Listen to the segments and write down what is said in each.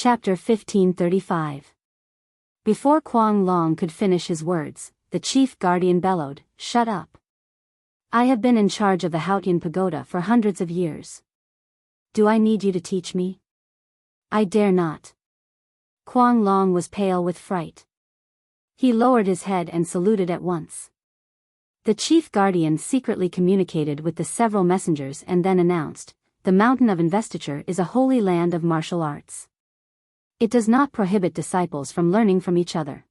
Chapter 1535. Before Kuang Long could finish his words, the chief guardian bellowed, "Shut up! I have been in charge of the Haotian pagoda for hundreds of years. Do I need you to teach me? I dare not." Kuang Long was pale with fright. He lowered his head and saluted at once. The chief guardian secretly communicated with the several messengers and then announced, "The mountain of investiture is a holy land of martial arts. It does not prohibit disciples from learning from each other.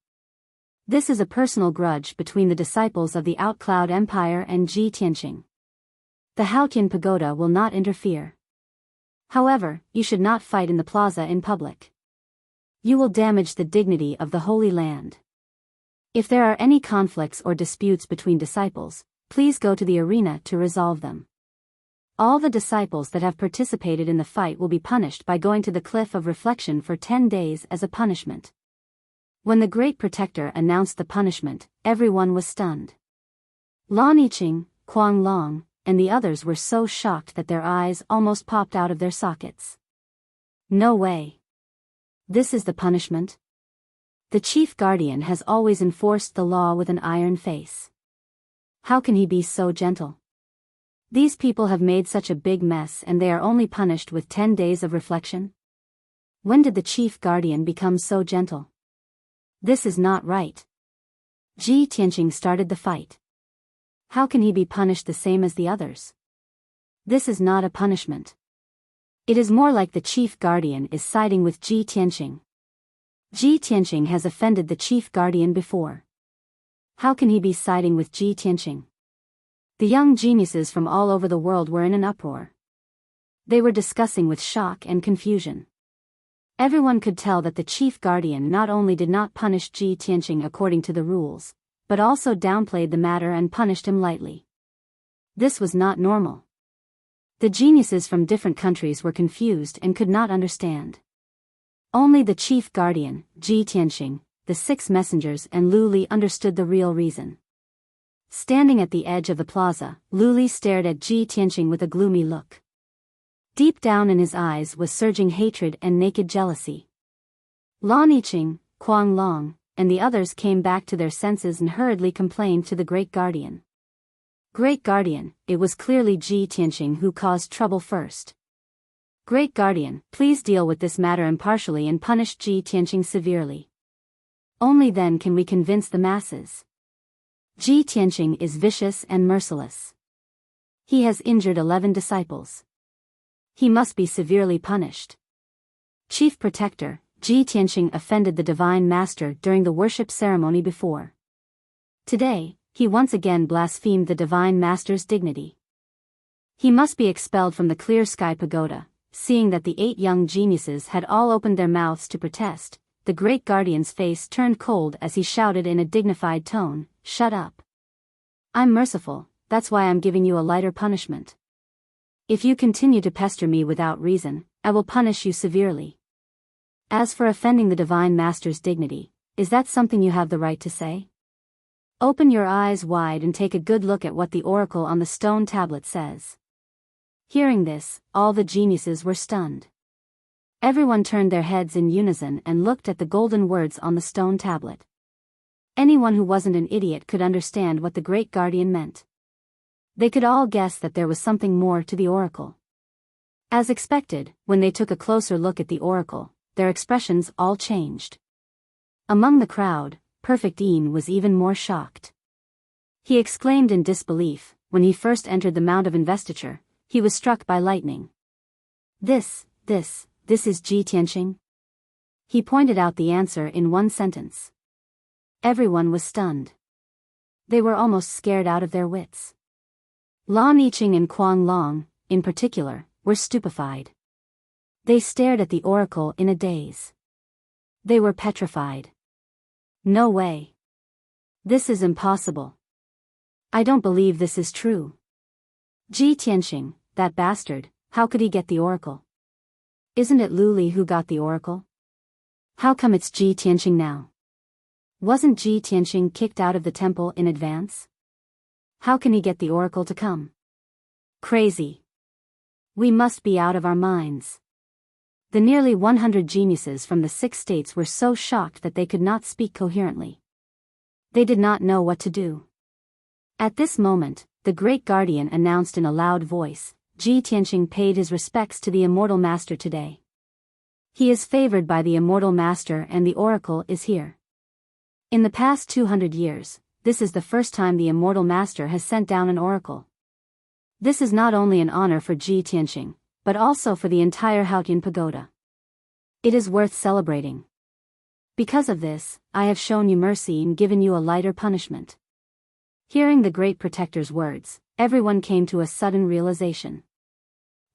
This is a personal grudge between the disciples of the Outcloud Empire and Ji Tianqing. The Haotian pagoda will not interfere. However, you should not fight in the plaza in public. You will damage the dignity of the Holy Land. If there are any conflicts or disputes between disciples, please go to the arena to resolve them. All the disciples that have participated in the fight will be punished by going to the Cliff of Reflection for 10 days as a punishment." When the Great Protector announced the punishment, everyone was stunned. Lan Yiqing, Kuang Long, and the others were so shocked that their eyes almost popped out of their sockets. No way. This is the punishment? The chief guardian has always enforced the law with an iron face. How can he be so gentle? These people have made such a big mess and they are only punished with 10 days of reflection? When did the chief guardian become so gentle? This is not right. Ji Tianqing started the fight. How can he be punished the same as the others? This is not a punishment. It is more like the chief guardian is siding with Ji Tianqing. Ji Tianqing has offended the chief guardian before. How can he be siding with Ji Tianqing? The young geniuses from all over the world were in an uproar. They were discussing with shock and confusion. Everyone could tell that the chief guardian not only did not punish Ji Tianqing according to the rules, but also downplayed the matter and punished him lightly. This was not normal. The geniuses from different countries were confused and could not understand. Only the chief guardian, Ji Tianqing, the 6 messengers and Lu Li understood the real reason. Standing at the edge of the plaza, Lu Li stared at Ji Tianqing with a gloomy look. Deep down in his eyes was surging hatred and naked jealousy. Lan Yiqing, Kuang Long, and the others came back to their senses and hurriedly complained to the Great Guardian. "Great Guardian, it was clearly Ji Tianqing who caused trouble first. Great Guardian, please deal with this matter impartially and punish Ji Tianqing severely. Only then can we convince the masses. Ji Tianqing is vicious and merciless. He has injured 11 disciples. He must be severely punished. Chief Protector, Ji Tianqing offended the Divine Master during the worship ceremony before. Today, he once again blasphemed the Divine Master's dignity. He must be expelled from the Clear Sky Pagoda." Seeing that the 8 young geniuses had all opened their mouths to protest, the Great Guardian's face turned cold as he shouted in a dignified tone, "Shut up. I'm merciful, that's why I'm giving you a lighter punishment. If you continue to pester me without reason, I will punish you severely. As for offending the Divine Master's dignity, is that something you have the right to say? Open your eyes wide and take a good look at what the oracle on the stone tablet says." Hearing this, all the geniuses were stunned. Everyone turned their heads in unison and looked at the golden words on the stone tablet. Anyone who wasn't an idiot could understand what the Great Guardian meant. They could all guess that there was something more to the oracle. As expected, when they took a closer look at the oracle, their expressions all changed. Among the crowd, Perfect Een was even more shocked. He exclaimed in disbelief. When he first entered the Mount of Investiture, he was struck by lightning. This is Ji Tianqing? He pointed out the answer in one sentence. Everyone was stunned. They were almost scared out of their wits. Lan Yiqing and Kuang Long, in particular, were stupefied. They stared at the oracle in a daze. They were petrified. No way. This is impossible. I don't believe this is true. Ji Tianqing, that bastard, how could he get the oracle? Isn't it Lu Li who got the oracle? How come it's Ji Tianqing now? Wasn't Ji Tianqing kicked out of the temple in advance? How can he get the oracle to come? Crazy. We must be out of our minds. The nearly 100 geniuses from the 6 states were so shocked that they could not speak coherently. They did not know what to do. At this moment, the great guardian announced in a loud voice, Ji Tianqing paid his respects to the immortal master today. He is favored by the immortal master and the oracle is here. In the past 200 years, this is the first time the immortal master has sent down an oracle. This is not only an honor for Ji Tianqing, but also for the entire Haotian pagoda. It is worth celebrating. Because of this, I have shown you mercy and given you a lighter punishment. Hearing the great protector's words, everyone came to a sudden realization.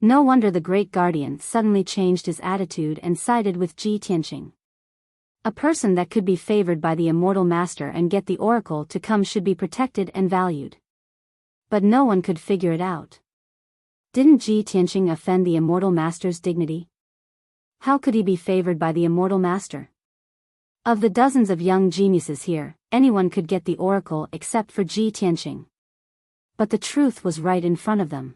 No wonder the great guardian suddenly changed his attitude and sided with Ji Tianqing. A person that could be favored by the immortal master and get the oracle to come should be protected and valued. But no one could figure it out. Didn't Ji Tianqing offend the immortal master's dignity? How could he be favored by the immortal master? Of the dozens of young geniuses here, anyone could get the oracle except for Ji Tianqing. But the truth was right in front of them.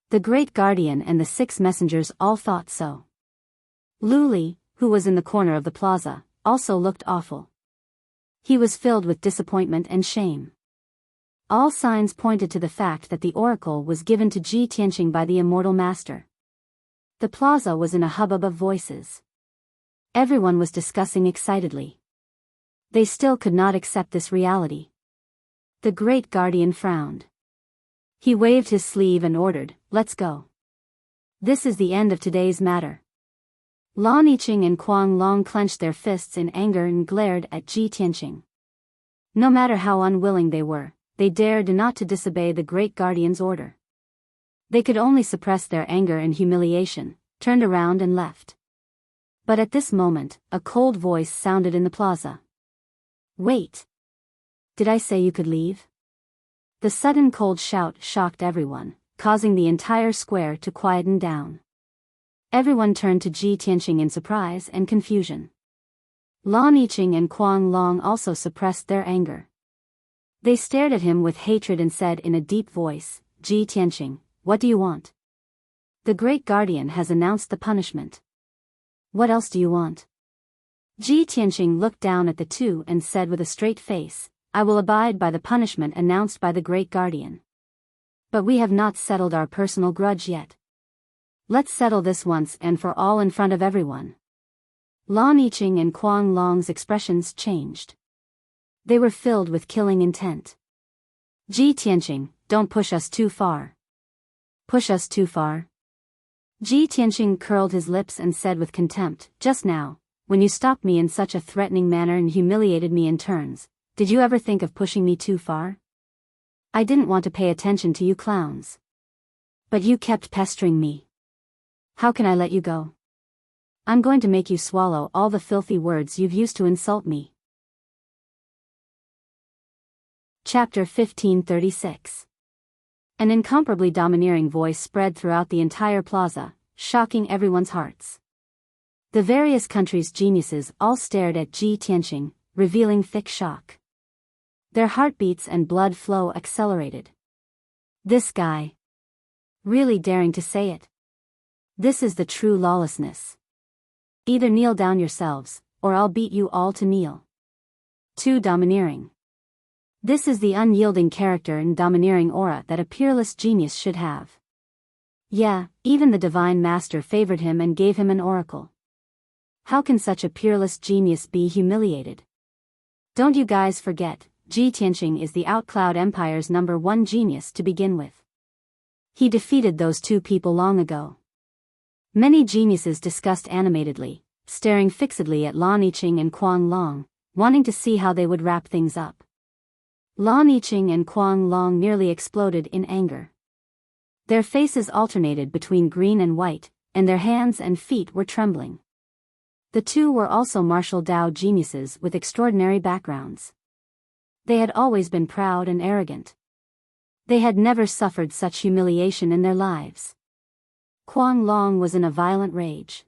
The great guardian and the 6 messengers all thought so. Luli, who was in the corner of the plaza, also looked awful. He was filled with disappointment and shame. All signs pointed to the fact that the oracle was given to Ji Tianqing by the immortal master. The plaza was in a hubbub of voices. Everyone was discussing excitedly. They still could not accept this reality. The great guardian frowned. He waved his sleeve and ordered, "Let's go. This is the end of today's matter." Lan Yiqing and Kuang Long clenched their fists in anger and glared at Ji Tianqing. No matter how unwilling they were, they dared not to disobey the great guardian's order. They could only suppress their anger and humiliation, turned around and left. But at this moment, a cold voice sounded in the plaza. "Wait! Did I say you could leave?" The sudden cold shout shocked everyone, causing the entire square to quieten down. Everyone turned to Ji Tianqing in surprise and confusion. Lan Yiqing and Kuang Long also suppressed their anger. They stared at him with hatred and said in a deep voice, "Ji Tianqing, what do you want? The great guardian has announced the punishment. What else do you want?" Ji Tianqing looked down at the two and said with a straight face, "I will abide by the punishment announced by the great guardian. But we have not settled our personal grudge yet. Let's settle this once and for all in front of everyone." Lan Yiqing and Kuang Long's expressions changed. They were filled with killing intent. "Ji Tianqing, don't push us too far." "Push us too far?" Ji Tianqing curled his lips and said with contempt, "Just now, when you stopped me in such a threatening manner and humiliated me in turns, did you ever think of pushing me too far? I didn't want to pay attention to you clowns. But you kept pestering me. How can I let you go? I'm going to make you swallow all the filthy words you've used to insult me." Chapter 1536. An incomparably domineering voice spread throughout the entire plaza, shocking everyone's hearts. The various countries' geniuses all stared at Ji Tianqing, revealing thick shock. Their heartbeats and blood flow accelerated. This guy. Really daring to say it. This is the true lawlessness. Either kneel down yourselves, or I'll beat you all to kneel. Too domineering. This is the unyielding character and domineering aura that a peerless genius should have. Yeah, even the divine master favored him and gave him an oracle. How can such a peerless genius be humiliated? Don't you guys forget, Ji Tianqing is the Outcloud Empire's #1 genius to begin with. He defeated those 2 people long ago. Many geniuses discussed animatedly, staring fixedly at Lan Yiqing and Kuang Long, wanting to see how they would wrap things up. Lan Yiqing and Kuang Long nearly exploded in anger. Their faces alternated between green and white, and their hands and feet were trembling. The two were also martial Dao geniuses with extraordinary backgrounds. They had always been proud and arrogant. They had never suffered such humiliation in their lives. Kuang Long was in a violent rage.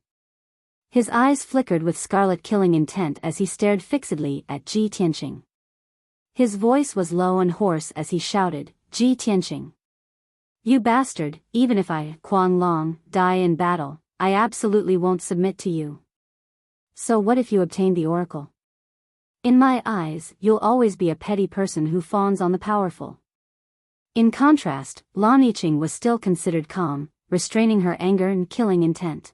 His eyes flickered with scarlet killing intent as he stared fixedly at Ji Tianqing. His voice was low and hoarse as he shouted, "Ji Tianqing. You bastard, even if I, Kuang Long, die in battle, I absolutely won't submit to you. So what if you obtain the oracle? In my eyes, you'll always be a petty person who fawns on the powerful. In contrast, Lan Yiqing was still considered calm, restraining her anger and killing intent.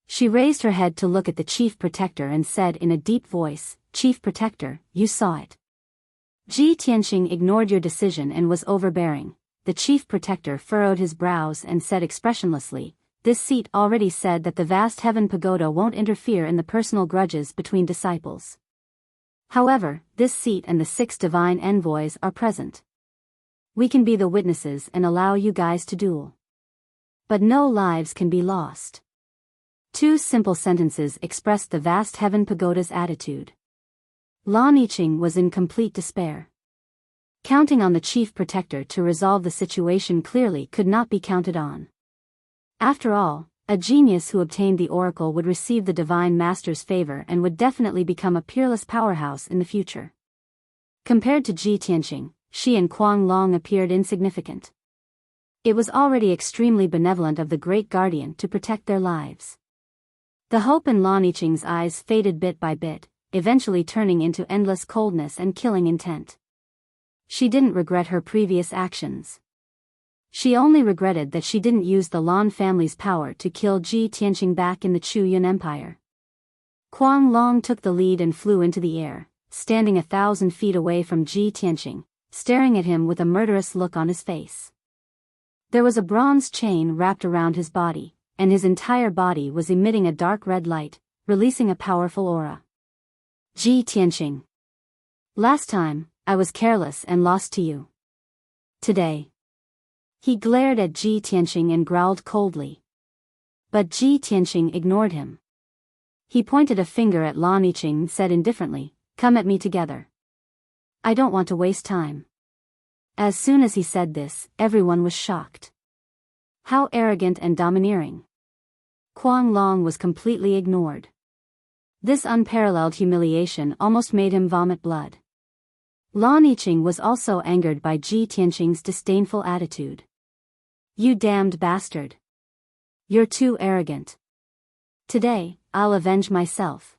She raised her head to look at the Chief Protector and said in a deep voice, "Chief Protector, you saw it." Ji Tianxing ignored your decision and was overbearing. The Chief Protector furrowed his brows and said expressionlessly, "This seat already said that the vast heaven pagoda won't interfere in the personal grudges between disciples. However, this seat and the 6 divine envoys are present. We can be the witnesses and allow you guys to duel. But no lives can be lost." 2 simple sentences expressed the vast heaven pagoda's attitude. Lan Yiqing was in complete despair. Counting on the Chief Protector to resolve the situation clearly could not be counted on. After all, a genius who obtained the oracle would receive the Divine Master's favor and would definitely become a peerless powerhouse in the future. Compared to Ji Tianxing, she and Kuang Long appeared insignificant. It was already extremely benevolent of the Great Guardian to protect their lives. The hope in Lan Yiqing's eyes faded bit by bit, eventually turning into endless coldness and killing intent. She didn't regret her previous actions. She only regretted that she didn't use the Lan family's power to kill Ji Tianxing back in the Chu Yun Empire. Kuang Long took the lead and flew into the air, standing 1,000 feet away from Ji Tianxing, staring at him with a murderous look on his face. There was a bronze chain wrapped around his body, and his entire body was emitting a dark red light, releasing a powerful aura. Ji Tianxing. Last time, I was careless and lost to you. Today. He glared at Ji Tianxing and growled coldly. But Ji Tianxing ignored him. He pointed a finger at Lan Yiqing and said indifferently, "Come at me together. I don't want to waste time." As soon as he said this, everyone was shocked. How arrogant and domineering. Kuang Long was completely ignored. This unparalleled humiliation almost made him vomit blood. Lan Yiqing was also angered by Ji Tianxing's disdainful attitude. "You damned bastard. You're too arrogant. Today, I'll avenge myself."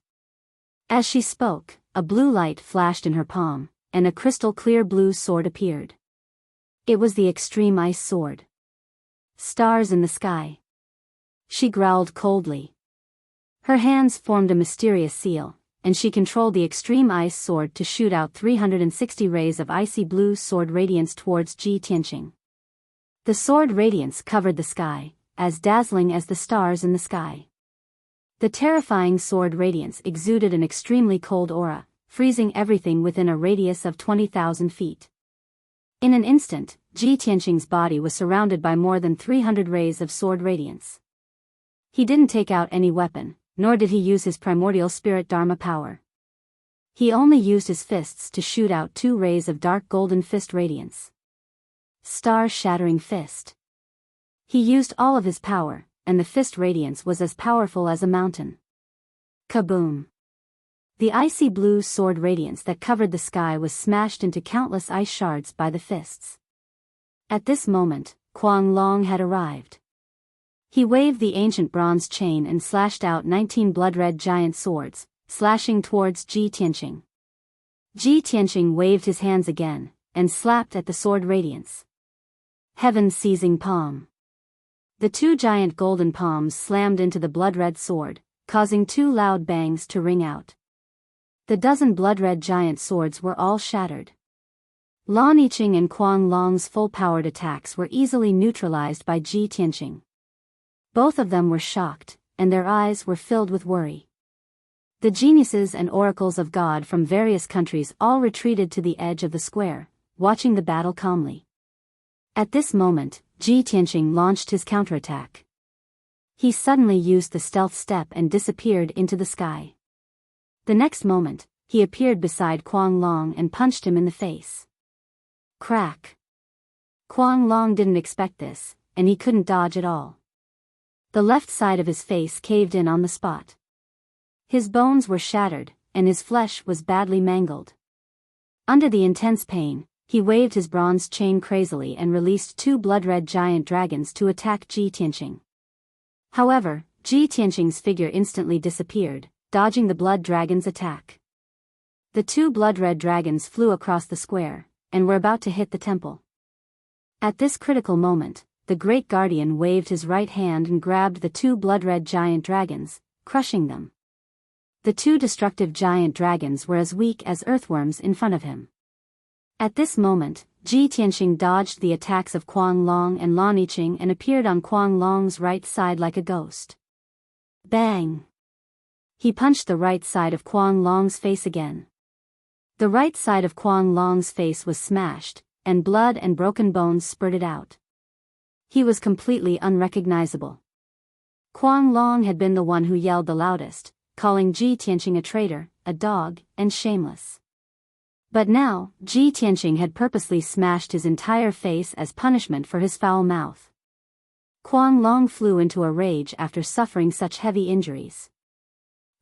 As she spoke, a blue light flashed in her palm, and a crystal-clear blue sword appeared. It was the extreme ice sword. Stars in the sky. She growled coldly. Her hands formed a mysterious seal, and she controlled the extreme ice sword to shoot out 360 rays of icy blue sword radiance towards Ji Tianxing. The sword radiance covered the sky, as dazzling as the stars in the sky. The terrifying sword radiance exuded an extremely cold aura, freezing everything within a radius of 20,000 feet. In an instant, Ji Tianxing's body was surrounded by more than 300 rays of sword radiance. He didn't take out any weapon, nor did he use his primordial spirit dharma power. He only used his fists to shoot out 2 rays of dark golden fist radiance. Star-shattering fist. He used all of his power, and the fist radiance was as powerful as a mountain. Kaboom! The icy blue sword radiance that covered the sky was smashed into countless ice shards by the fists. At this moment, Kuang Long had arrived. He waved the ancient bronze chain and slashed out 19 blood-red giant swords, slashing towards Ji Tianxing. Ji Tianxing waved his hands again, and slapped at the sword radiance. Heaven-seizing palm. The 2 giant golden palms slammed into the blood-red sword, causing 2 loud bangs to ring out. The dozen blood-red giant swords were all shattered. Lan Yiqing and Kuang Long's full-powered attacks were easily neutralized by Ji Tianxing. Both of them were shocked, and their eyes were filled with worry. The geniuses and oracles of God from various countries all retreated to the edge of the square, watching the battle calmly. At this moment, Ji Tianxing launched his counterattack. He suddenly used the stealth step and disappeared into the sky. The next moment, he appeared beside Kuang Long and punched him in the face. Crack! Kuang Long didn't expect this, and he couldn't dodge at all. The left side of his face caved in on the spot. His bones were shattered, and his flesh was badly mangled. Under the intense pain, he waved his bronze chain crazily and released 2 blood-red giant dragons to attack Ji Tianxing. However, Ji Tianqing's figure instantly disappeared, dodging the blood dragon's attack. The two blood-red dragons flew across the square, and were about to hit the temple. At this critical moment, the great guardian waved his right hand and grabbed the two blood-red giant dragons, crushing them. The two destructive giant dragons were as weak as earthworms in front of him. At this moment, Ji Tianqing dodged the attacks of Quang Long and Lan Yiqing and appeared on Quang Long's right side like a ghost. Bang! He punched the right side of Quang Long's face again. The right side of Quang Long's face was smashed, and blood and broken bones spurted out. He was completely unrecognizable. Quang Long had been the one who yelled the loudest, calling Ji Tianqing a traitor, a dog, and shameless. But now, Ji Tianqing had purposely smashed his entire face as punishment for his foul mouth. Quang Long flew into a rage after suffering such heavy injuries.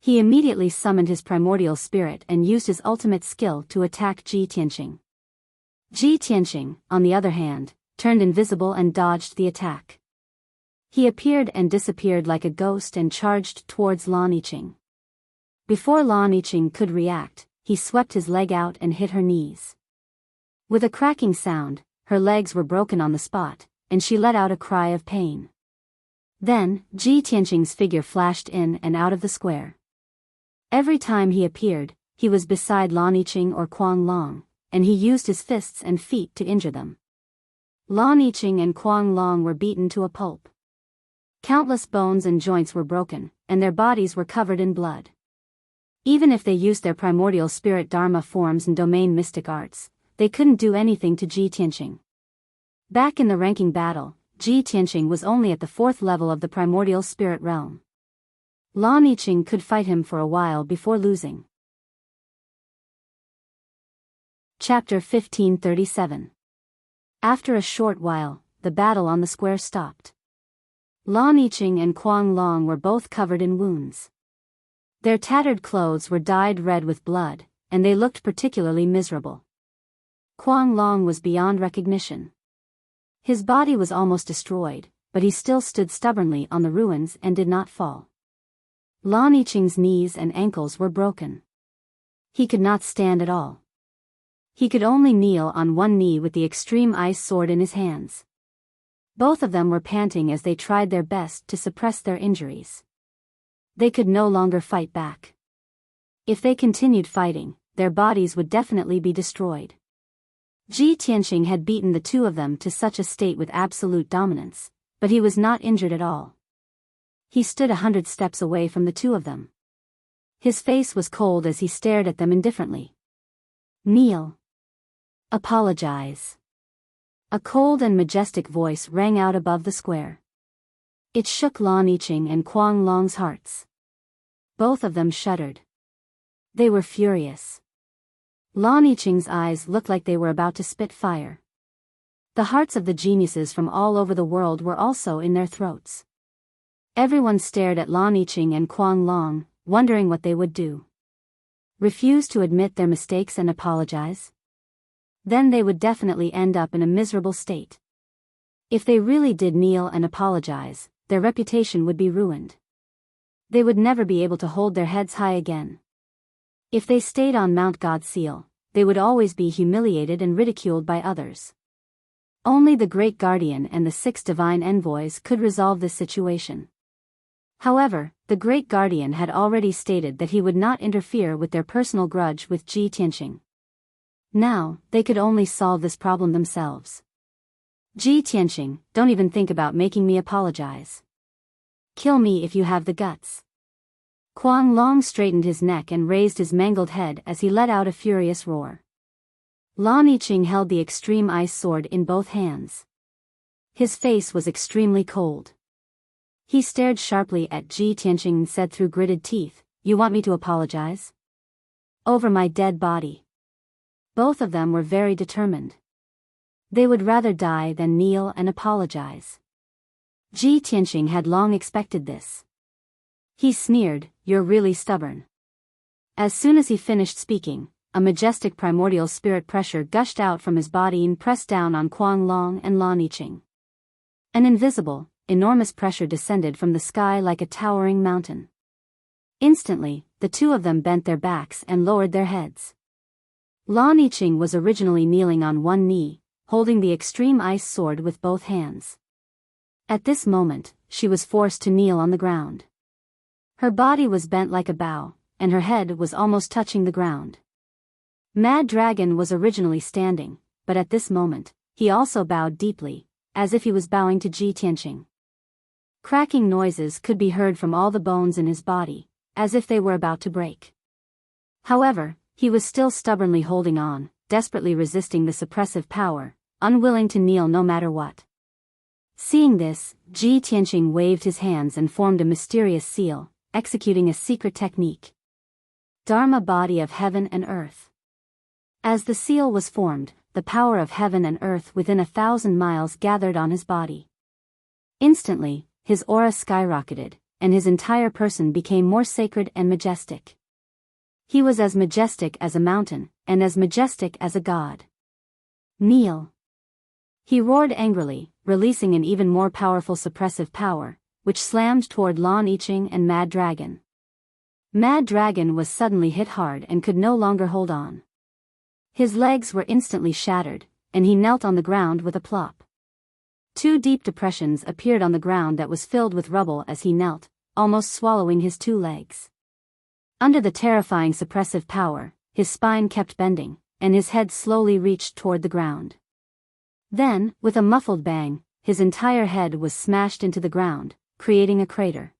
He immediately summoned his primordial spirit and used his ultimate skill to attack Ji Tianqing. Ji Tianqing, on the other hand, turned invisible and dodged the attack. He appeared and disappeared like a ghost and charged towards Lan Yiqing. Before Lan Yiqing could react, he swept his leg out and hit her knees. With a cracking sound, her legs were broken on the spot, and she let out a cry of pain. Then, Ji Tianqing's figure flashed in and out of the square. Every time he appeared, he was beside Lan Yiqing or Quang Long, and he used his fists and feet to injure them. Lan Yiqing and Quang Long were beaten to a pulp. Countless bones and joints were broken, and their bodies were covered in blood. Even if they used their primordial spirit dharma forms and domain mystic arts, they couldn't do anything to Ji Tianqing. Back in the ranking battle, Ji Tianqing was only at the 4th level of the primordial spirit realm. Lan Yiqing could fight him for a while before losing. Chapter 1537. After a short while, the battle on the square stopped. Lan Yiqing and Quang Long were both covered in wounds. Their tattered clothes were dyed red with blood, and they looked particularly miserable. Quang Long was beyond recognition. His body was almost destroyed, but he still stood stubbornly on the ruins and did not fall. Lan Yiqing's knees and ankles were broken. He could not stand at all. He could only kneel on one knee with the extreme ice sword in his hands. Both of them were panting as they tried their best to suppress their injuries. They could no longer fight back. If they continued fighting, their bodies would definitely be destroyed. Ji Tianqing had beaten the two of them to such a state with absolute dominance, but he was not injured at all. He stood 100 steps away from the two of them. His face was cold as he stared at them indifferently. Kneel. Apologize. A cold and majestic voice rang out above the square. It shook Lan Yiqing and Quang Long's hearts. Both of them shuddered. They were furious. Lan Yiqing's eyes looked like they were about to spit fire. The hearts of the geniuses from all over the world were also in their throats. Everyone stared at Lan Yiqing and Quang Long, wondering what they would do. Refuse to admit their mistakes and apologize? Then they would definitely end up in a miserable state. If they really did kneel and apologize, their reputation would be ruined. They would never be able to hold their heads high again. If they stayed on Mount God's seal, they would always be humiliated and ridiculed by others. Only the Great Guardian and the 6 divine envoys could resolve this situation. However, the Great Guardian had already stated that he would not interfere with their personal grudge with Ji Tianqing. Now, they could only solve this problem themselves. Ji Tianqing, don't even think about making me apologize. Kill me if you have the guts. Quang Long straightened his neck and raised his mangled head as he let out a furious roar. Lan Yiqing held the extreme ice sword in both hands. His face was extremely cold. He stared sharply at Ji Tianqing and said through gritted teeth, "You want me to apologize? Over my dead body." Both of them were very determined. They would rather die than kneel and apologize. Ji Tianqing had long expected this. He sneered, "You're really stubborn." As soon as he finished speaking, a majestic primordial spirit pressure gushed out from his body and pressed down on Quang Long and Lan Yiqing. An invisible, enormous pressure descended from the sky like a towering mountain. Instantly, the two of them bent their backs and lowered their heads. Lan Yiqing was originally kneeling on one knee, holding the extreme ice sword with both hands. At this moment, she was forced to kneel on the ground. Her body was bent like a bow, and her head was almost touching the ground. Mad Dragon was originally standing, but at this moment, he also bowed deeply, as if he was bowing to Ji Tianqing. Cracking noises could be heard from all the bones in his body, as if they were about to break. However, he was still stubbornly holding on, desperately resisting the suppressive power, unwilling to kneel no matter what. Seeing this, Ji Tianqing waved his hands and formed a mysterious seal, executing a secret technique. Dharma body of heaven and earth. As the seal was formed, the power of heaven and earth within 1,000 miles gathered on his body. Instantly, his aura skyrocketed, and his entire person became more sacred and majestic. He was as majestic as a mountain, and as majestic as a god. Kneel! He roared angrily, releasing an even more powerful suppressive power, which slammed toward Lan Yiqing and Mad Dragon. Mad Dragon was suddenly hit hard and could no longer hold on. His legs were instantly shattered, and he knelt on the ground with a plop. Two deep depressions appeared on the ground that was filled with rubble as he knelt, almost swallowing his two legs. Under the terrifying suppressive power, his spine kept bending, and his head slowly reached toward the ground. Then, with a muffled bang, his entire head was smashed into the ground, creating a crater.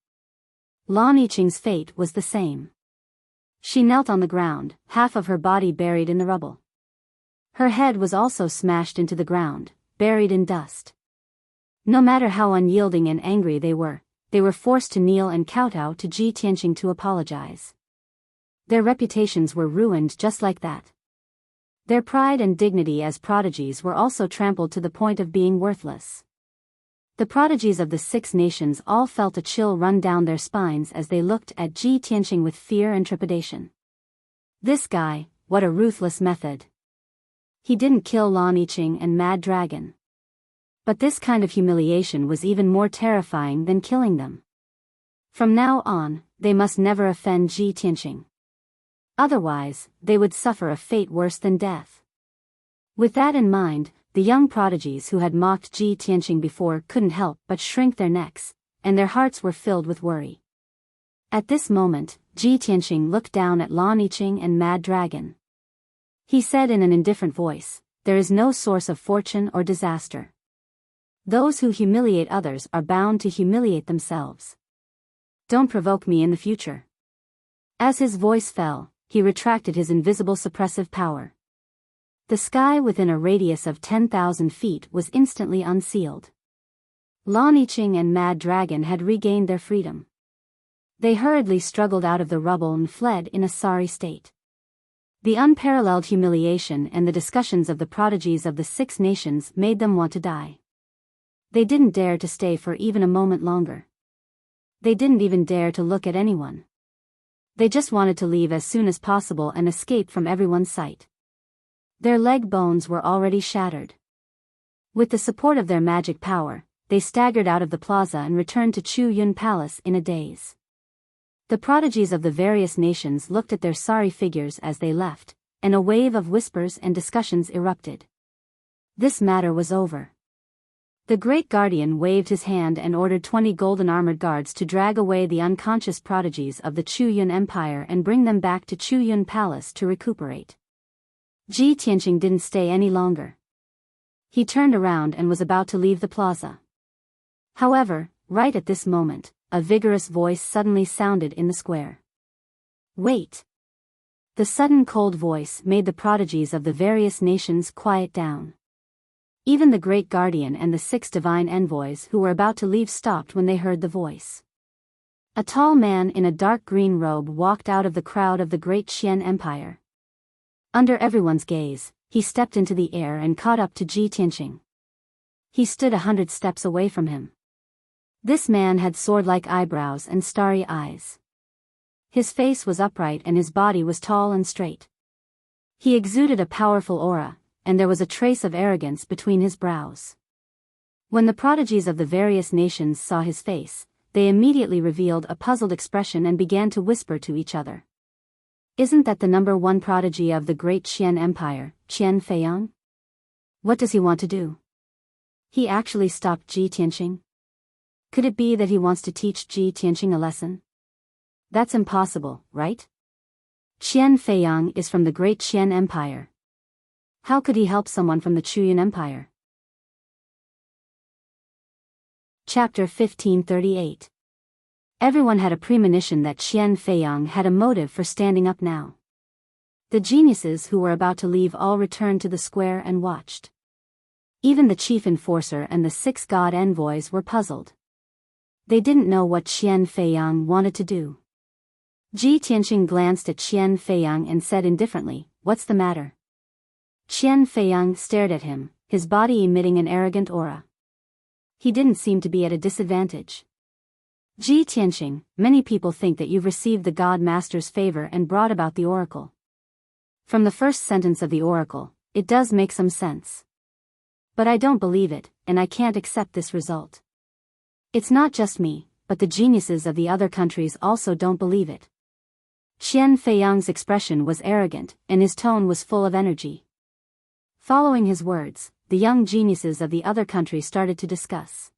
Lan Yiqing's fate was the same. She knelt on the ground, half of her body buried in the rubble. Her head was also smashed into the ground, buried in dust. No matter how unyielding and angry they were forced to kneel and kowtow to Ji Tianqing to apologize. Their reputations were ruined just like that. Their pride and dignity as prodigies were also trampled to the point of being worthless. The prodigies of the 6 nations all felt a chill run down their spines as they looked at Ji Tianqing with fear and trepidation. This guy, what a ruthless method. He didn't kill Lan Yiqing and Mad Dragon. But this kind of humiliation was even more terrifying than killing them. From now on, they must never offend Ji Tianqing. Otherwise, they would suffer a fate worse than death. With that in mind, the young prodigies who had mocked Ji Tianqing before couldn't help but shrink their necks, and their hearts were filled with worry. At this moment, Ji Tianqing looked down at Lan Yiqing and Mad Dragon. He said in an indifferent voice, "There is no source of fortune or disaster. Those who humiliate others are bound to humiliate themselves. Don't provoke me in the future." As his voice fell, he retracted his invisible suppressive power. The sky within a radius of 10,000 feet was instantly unsealed. Lan Yiqing and Mad Dragon had regained their freedom. They hurriedly struggled out of the rubble and fled in a sorry state. The unparalleled humiliation and the discussions of the prodigies of the 6 nations made them want to die. They didn't dare to stay for even a moment longer. They didn't even dare to look at anyone. They just wanted to leave as soon as possible and escape from everyone's sight. Their leg bones were already shattered. With the support of their magic power, they staggered out of the plaza and returned to Chu Yun Palace in a daze. The prodigies of the various nations looked at their sorry figures as they left, and a wave of whispers and discussions erupted. This matter was over. The Great Guardian waved his hand and ordered 20 golden armored guards to drag away the unconscious prodigies of the Chu Yun Empire and bring them back to Chu Yun Palace to recuperate. Ji Tianqing didn't stay any longer. He turned around and was about to leave the plaza. However, right at this moment, a vigorous voice suddenly sounded in the square. "Wait!" The sudden cold voice made the prodigies of the various nations quiet down. Even the Great Guardian and the 6 divine envoys who were about to leave stopped when they heard the voice. A tall man in a dark green robe walked out of the crowd of the Great Qian Empire. Under everyone's gaze, he stepped into the air and caught up to Ji Tianqing. He stood 100 steps away from him. This man had sword-like eyebrows and starry eyes. His face was upright and his body was tall and straight. He exuded a powerful aura, and there was a trace of arrogance between his brows. When the prodigies of the various nations saw his face, they immediately revealed a puzzled expression and began to whisper to each other. Isn't that the number one prodigy of the great Qian Empire, Qian Feiyang? What does he want to do? He actually stopped Ji Tianqing? Could it be that he wants to teach Ji Tianqing a lesson? That's impossible, right? Qian Feiyang is from the great Qian Empire. How could he help someone from the Chuyuan Empire? Chapter 1538. Everyone had a premonition that Qian Feiyang had a motive for standing up now. The geniuses who were about to leave all returned to the square and watched. Even the chief enforcer and the 6 god envoys were puzzled. They didn't know what Qian Feiyang wanted to do. Ji Tianqing glanced at Qian Feiyang and said indifferently, "What's the matter?" Qian Feiyang stared at him, his body emitting an arrogant aura. He didn't seem to be at a disadvantage. Ji Tianqing, many people think that you've received the God Master's favor and brought about the oracle. From the first sentence of the oracle, it does make some sense. But I don't believe it, and I can't accept this result. It's not just me, but the geniuses of the other countries also don't believe it. Qian Feiyang's expression was arrogant, and his tone was full of energy. Following his words, the young geniuses of the other countries started to discuss.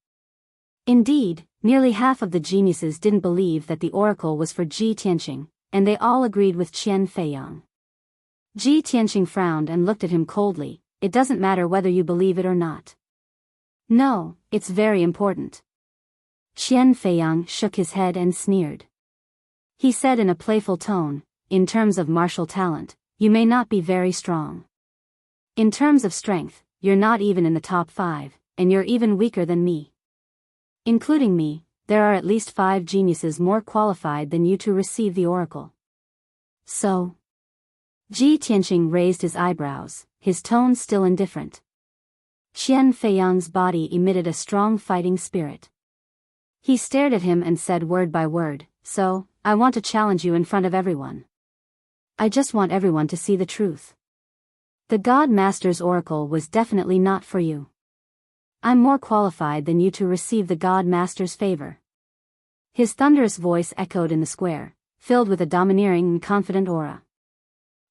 Indeed, nearly half of the geniuses didn't believe that the oracle was for Ji Tianqing, and they all agreed with Qian Feiyang. Ji Tianqing frowned and looked at him coldly. "It doesn't matter whether you believe it or not." "No, it's very important." Qian Feiyang shook his head and sneered. He said in a playful tone, "In terms of martial talent, you may not be very strong. In terms of strength, you're not even in the top 5, and you're even weaker than me. Including me, there are at least 5 geniuses more qualified than you to receive the oracle. So?" Ji Tianqing raised his eyebrows, his tone still indifferent. Qian Feiyang's body emitted a strong fighting spirit. He stared at him and said word by word, "So, I want to challenge you in front of everyone. I just want everyone to see the truth. The God Master's oracle was definitely not for you. I'm more qualified than you to receive the God Master's favor." His thunderous voice echoed in the square, filled with a domineering and confident aura.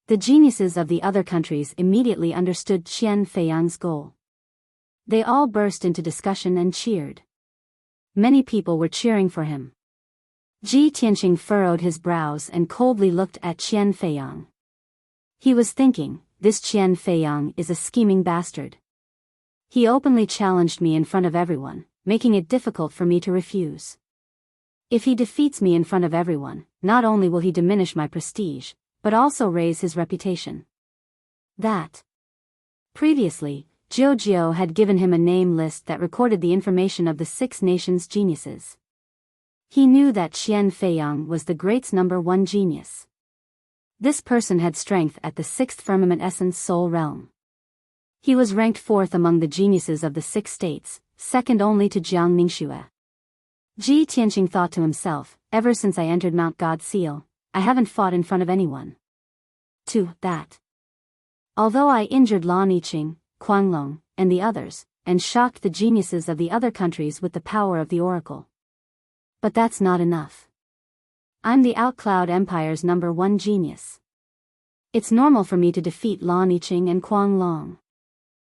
The geniuses of the other countries immediately understood Qian Feiyang's goal. They all burst into discussion and cheered. Many people were cheering for him. Ji Tianqing furrowed his brows and coldly looked at Qian Feiyang. He was thinking, this Qian Feiyang is a scheming bastard. He openly challenged me in front of everyone, making it difficult for me to refuse. If he defeats me in front of everyone, not only will he diminish my prestige, but also raise his reputation. Previously, Jiao had given him a name list that recorded the information of the 6 nations' geniuses. He knew that Qian Feiyang was the great's number 1 genius. This person had strength at the 6th firmament essence soul realm. He was ranked 4th among the geniuses of the 6 states, second only to Jiang Ningxue. Ji Tianqing thought to himself, ever since I entered Mount God Seal, I haven't fought in front of anyone. Although I injured Lan Yiqing, Guanglong, and the others, and shocked the geniuses of the other countries with the power of the oracle. But that's not enough. I'm the Outcloud Empire's number 1 genius. It's normal for me to defeat Lan Yiqing and Guanglong.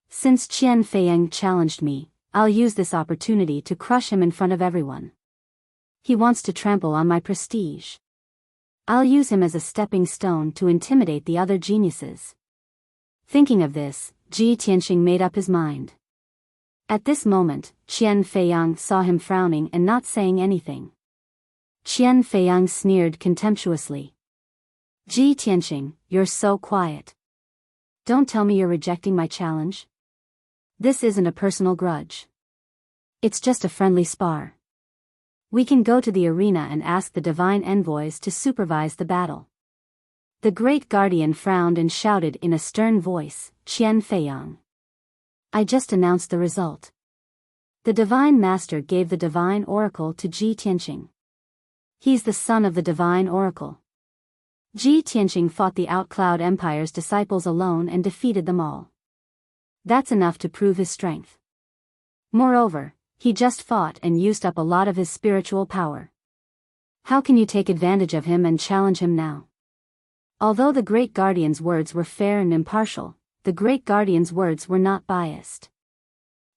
Since Qian Feiyang challenged me, I'll use this opportunity to crush him in front of everyone. He wants to trample on my prestige. I'll use him as a stepping stone to intimidate the other geniuses." Thinking of this, Ji Tianqing made up his mind. At this moment, Qian Feiyang saw him frowning and not saying anything. Qian Feiyang sneered contemptuously. "Ji Tianqing, you're so quiet. Don't tell me you're rejecting my challenge. This isn't a personal grudge. It's just a friendly spar. We can go to the arena and ask the divine envoys to supervise the battle." The great guardian frowned and shouted in a stern voice, "Qian Feiyang. I just announced the result." The divine master gave the divine oracle to Ji Tianqing. He's the son of the divine oracle. Ji Tianqing fought the Outcloud Empire's disciples alone and defeated them all. That's enough to prove his strength. Moreover, he just fought and used up a lot of his spiritual power. How can you take advantage of him and challenge him now? Although the Great Guardian's words were fair and impartial, the Great Guardian's words were not biased.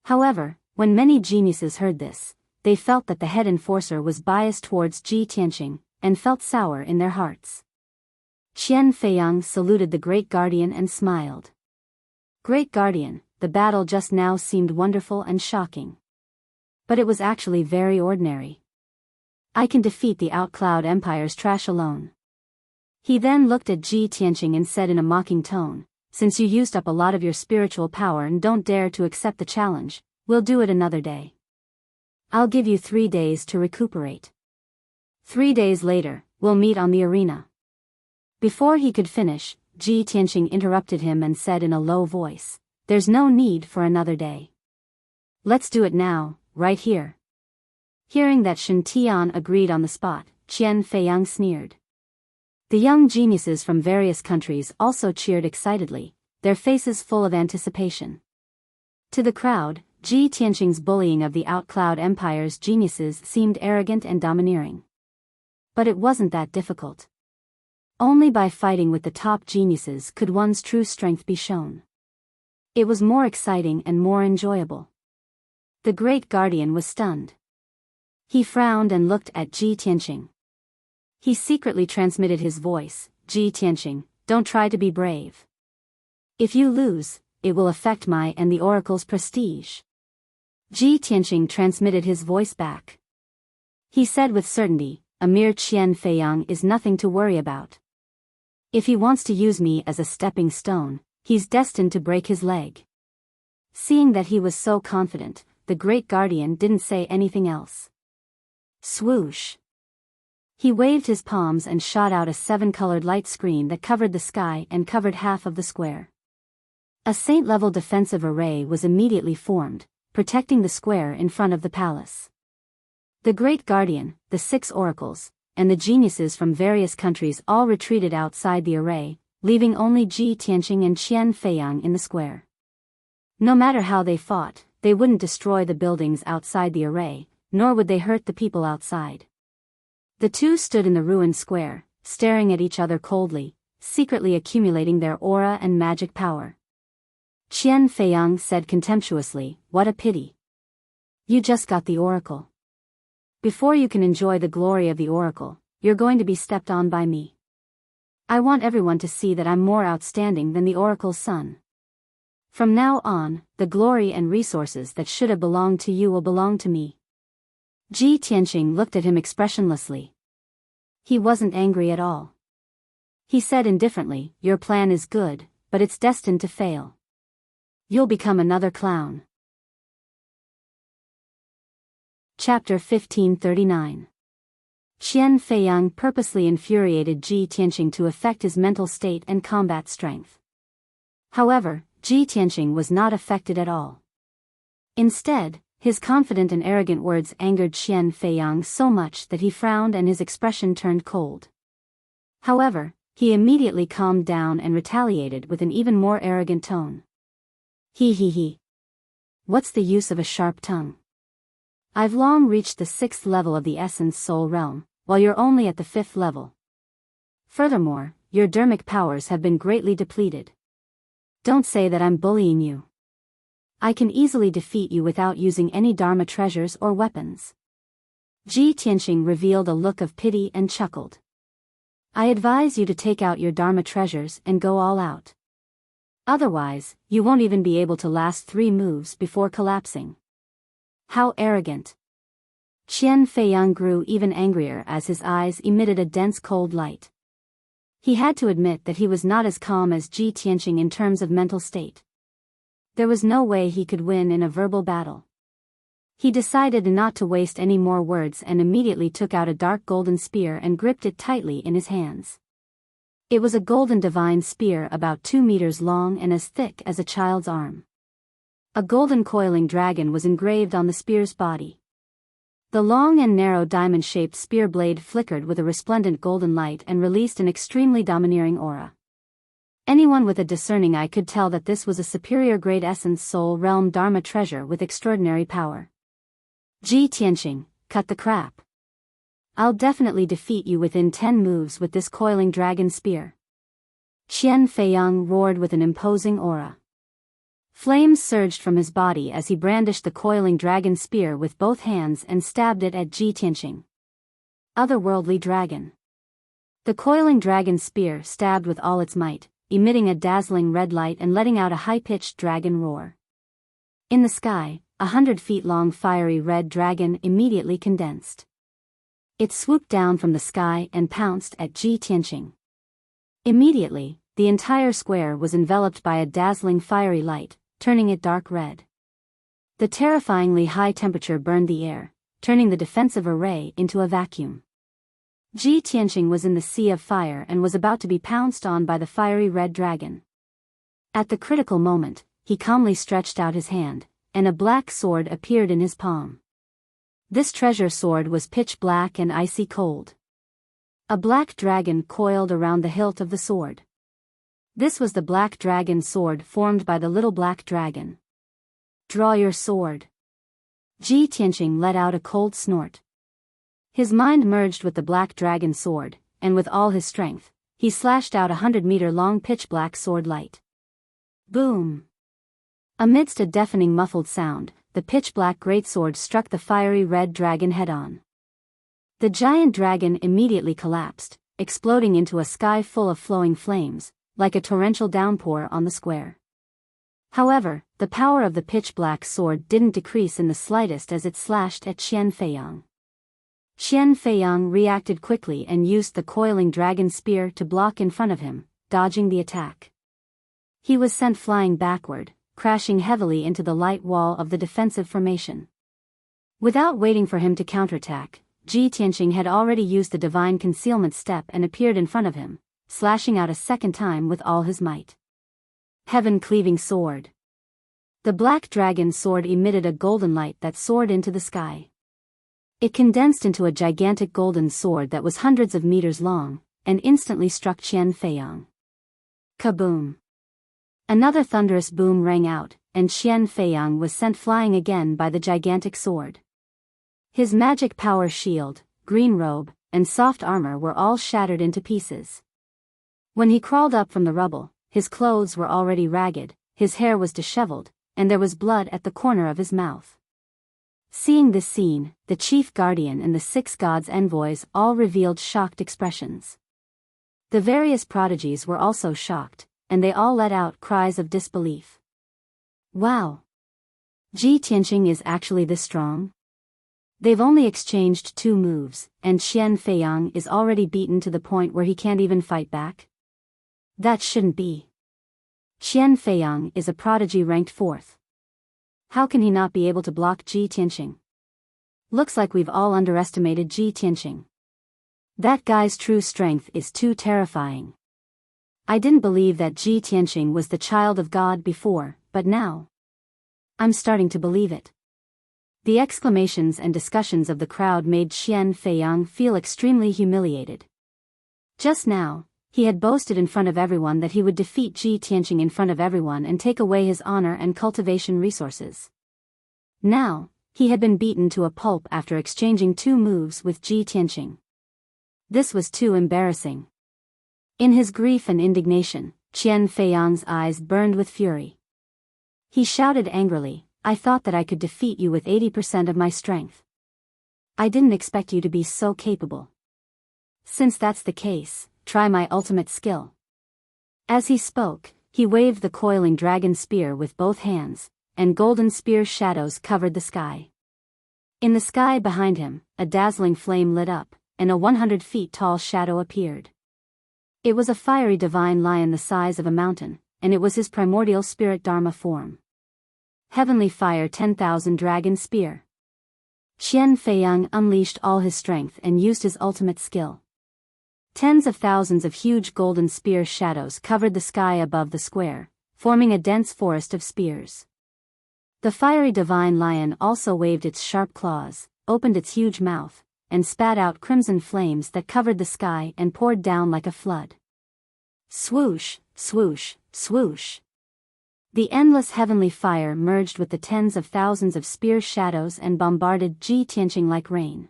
However, when many geniuses heard this, they felt that the head enforcer was biased towards Ji Tianqing, and felt sour in their hearts. Qian Feiyang saluted the Great Guardian and smiled. Great Guardian, the battle just now seemed wonderful and shocking. But it was actually very ordinary. I can defeat the Outcloud Empire's trash alone. He then looked at Ji Tianqing and said in a mocking tone, since you used up a lot of your spiritual power and don't dare to accept the challenge, we'll do it another day. I'll give you 3 days to recuperate. 3 days later, we'll meet on the arena. Before he could finish, Ji Tianqing interrupted him and said in a low voice, there's no need for another day. Let's do it now, right here. Hearing that Shen Tian agreed on the spot, Qian Feiyang sneered. The young geniuses from various countries also cheered excitedly, their faces full of anticipation. To the crowd, Ji Tianqing's bullying of the Outcloud Empire's geniuses seemed arrogant and domineering. But it wasn't that difficult. Only by fighting with the top geniuses could one's true strength be shown. It was more exciting and more enjoyable. The Great Guardian was stunned. He frowned and looked at Ji Tianqing. He secretly transmitted his voice, Ji Tianqing, don't try to be brave. If you lose, it will affect my and the Oracle's prestige. Ji Tianqing transmitted his voice back. He said with certainty, a mere Qian Feiyang is nothing to worry about. If he wants to use me as a stepping stone, he's destined to break his leg. Seeing that he was so confident, the Great Guardian didn't say anything else. Swoosh! He waved his palms and shot out a 7-colored light screen that covered the sky and covered half of the square. A saint-level defensive array was immediately formed, protecting the square in front of the palace. The Great Guardian, the 6 oracles, and the geniuses from various countries all retreated outside the array, leaving only Ji Tianqing and Qian Feiyang in the square. No matter how they fought, they wouldn't destroy the buildings outside the array, nor would they hurt the people outside. The two stood in the ruined square, staring at each other coldly, secretly accumulating their aura and magic power. Qian Feiyang said contemptuously, what a pity. You just got the oracle. Before you can enjoy the glory of the oracle, you're going to be stepped on by me. I want everyone to see that I'm more outstanding than the oracle's son. From now on, the glory and resources that should have belonged to you will belong to me. Ji Tianqing looked at him expressionlessly. He wasn't angry at all. He said indifferently, your plan is good, but it's destined to fail. You'll become another clown. Chapter 1539. Qian Feiyang purposely infuriated Ji Tianqing to affect his mental state and combat strength. However, Ji Tianqing was not affected at all. Instead, his confident and arrogant words angered Qian Feiyang so much that he frowned and his expression turned cold. However, he immediately calmed down and retaliated with an even more arrogant tone. He. What's the use of a sharp tongue? I've long reached the 6th level of the Essence Soul Realm, while you're only at the 5th level. Furthermore, your dermic powers have been greatly depleted. Don't say that I'm bullying you. I can easily defeat you without using any Dharma treasures or weapons. Ji Tianqing revealed a look of pity and chuckled. I advise you to take out your Dharma treasures and go all out. Otherwise, you won't even be able to last 3 moves before collapsing. How arrogant. Qian Feiyang grew even angrier as his eyes emitted a dense cold light. He had to admit that he was not as calm as Ji Tianqing in terms of mental state. There was no way he could win in a verbal battle. He decided not to waste any more words and immediately took out a dark golden spear and gripped it tightly in his hands. It was a golden divine spear about 2 meters long and as thick as a child's arm. A golden coiling dragon was engraved on the spear's body. The long and narrow diamond-shaped spear blade flickered with a resplendent golden light and released an extremely domineering aura. Anyone with a discerning eye could tell that this was a superior grade essence soul realm dharma treasure with extraordinary power. Ji Tianqing, cut the crap. I'll definitely defeat you within 10 moves with this coiling dragon spear. Qian Feiyang roared with an imposing aura. Flames surged from his body as he brandished the coiling dragon spear with both hands and stabbed it at Ji Tianqing. Otherworldly dragon. The coiling dragon spear stabbed with all its might, emitting a dazzling red light and letting out a high-pitched dragon roar. In the sky, 100-feet-long fiery red dragon immediately condensed. It swooped down from the sky and pounced at Ji Tianqing. Immediately, the entire square was enveloped by a dazzling fiery light, turning it dark red. The terrifyingly high temperature burned the air, turning the defensive array into a vacuum. Ji Tianqing was in the sea of fire and was about to be pounced on by the fiery red dragon. At the critical moment, he calmly stretched out his hand, and a black sword appeared in his palm. This treasure sword was pitch black and icy cold. A black dragon coiled around the hilt of the sword. This was the black dragon sword formed by the little black dragon. Draw your sword. Ji Tianqing let out a cold snort. His mind merged with the black dragon sword, and with all his strength, he slashed out 100-meter-long pitch-black sword light. Boom! Amidst a deafening muffled sound, the pitch-black greatsword struck the fiery red dragon head-on. The giant dragon immediately collapsed, exploding into a sky full of flowing flames, like a torrential downpour on the square. However, the power of the pitch-black sword didn't decrease in the slightest as it slashed at Qian Feiyang. Qian Feiyang reacted quickly and used the coiling dragon spear to block in front of him, dodging the attack. He was sent flying backward, crashing heavily into the light wall of the defensive formation. Without waiting for him to counterattack, Ji Tianqing had already used the divine concealment step and appeared in front of him, slashing out a second time with all his might. Heaven-cleaving sword. The black dragon sword emitted a golden light that soared into the sky. It condensed into a gigantic golden sword that was hundreds of meters long, and instantly struck Qian Feiyang. Kaboom! Another thunderous boom rang out, and Qian Feiyang was sent flying again by the gigantic sword. His magic power shield, green robe, and soft armor were all shattered into pieces. When he crawled up from the rubble, his clothes were already ragged, his hair was disheveled, and there was blood at the corner of his mouth. Seeing this scene, the chief guardian and the 6 gods' envoys all revealed shocked expressions. The various prodigies were also shocked, and they all let out cries of disbelief. Wow! Ji Tianqing is actually this strong? They've only exchanged 2 moves, and Qian Feiyang is already beaten to the point where he can't even fight back? That shouldn't be. Qian Feiyang is a prodigy ranked 4th. How can he not be able to block Ji Tianqing? Looks like we've all underestimated Ji Tianqing. That guy's true strength is too terrifying. I didn't believe that Ji Tianqing was the child of God before, but now I'm starting to believe it. The exclamations and discussions of the crowd made Qian Feiyang feel extremely humiliated. Just now, he had boasted in front of everyone that he would defeat Ji Tianqing in front of everyone and take away his honor and cultivation resources. Now, he had been beaten to a pulp after exchanging 2 moves with Ji Tianqing. This was too embarrassing. In his grief and indignation, Qian Feiyang's eyes burned with fury. He shouted angrily, "I thought that I could defeat you with 80% of my strength. I didn't expect you to be so capable. Since that's the case, try my ultimate skill." As he spoke, he waved the coiling dragon spear with both hands, and golden spear shadows covered the sky. In the sky behind him, a dazzling flame lit up, and a 100 feet tall shadow appeared. It was a fiery divine lion the size of a mountain, and it was his primordial spirit Dharma form. Heavenly Fire 10,000 Dragon Spear. Qian Feiyang unleashed all his strength and used his ultimate skill. Tens of thousands of huge golden spear shadows covered the sky above the square, forming a dense forest of spears. The fiery divine lion also waved its sharp claws, opened its huge mouth, and spat out crimson flames that covered the sky and poured down like a flood. Swoosh, swoosh, swoosh. The endless heavenly fire merged with the tens of thousands of spear shadows and bombarded Ji Tianqing like rain.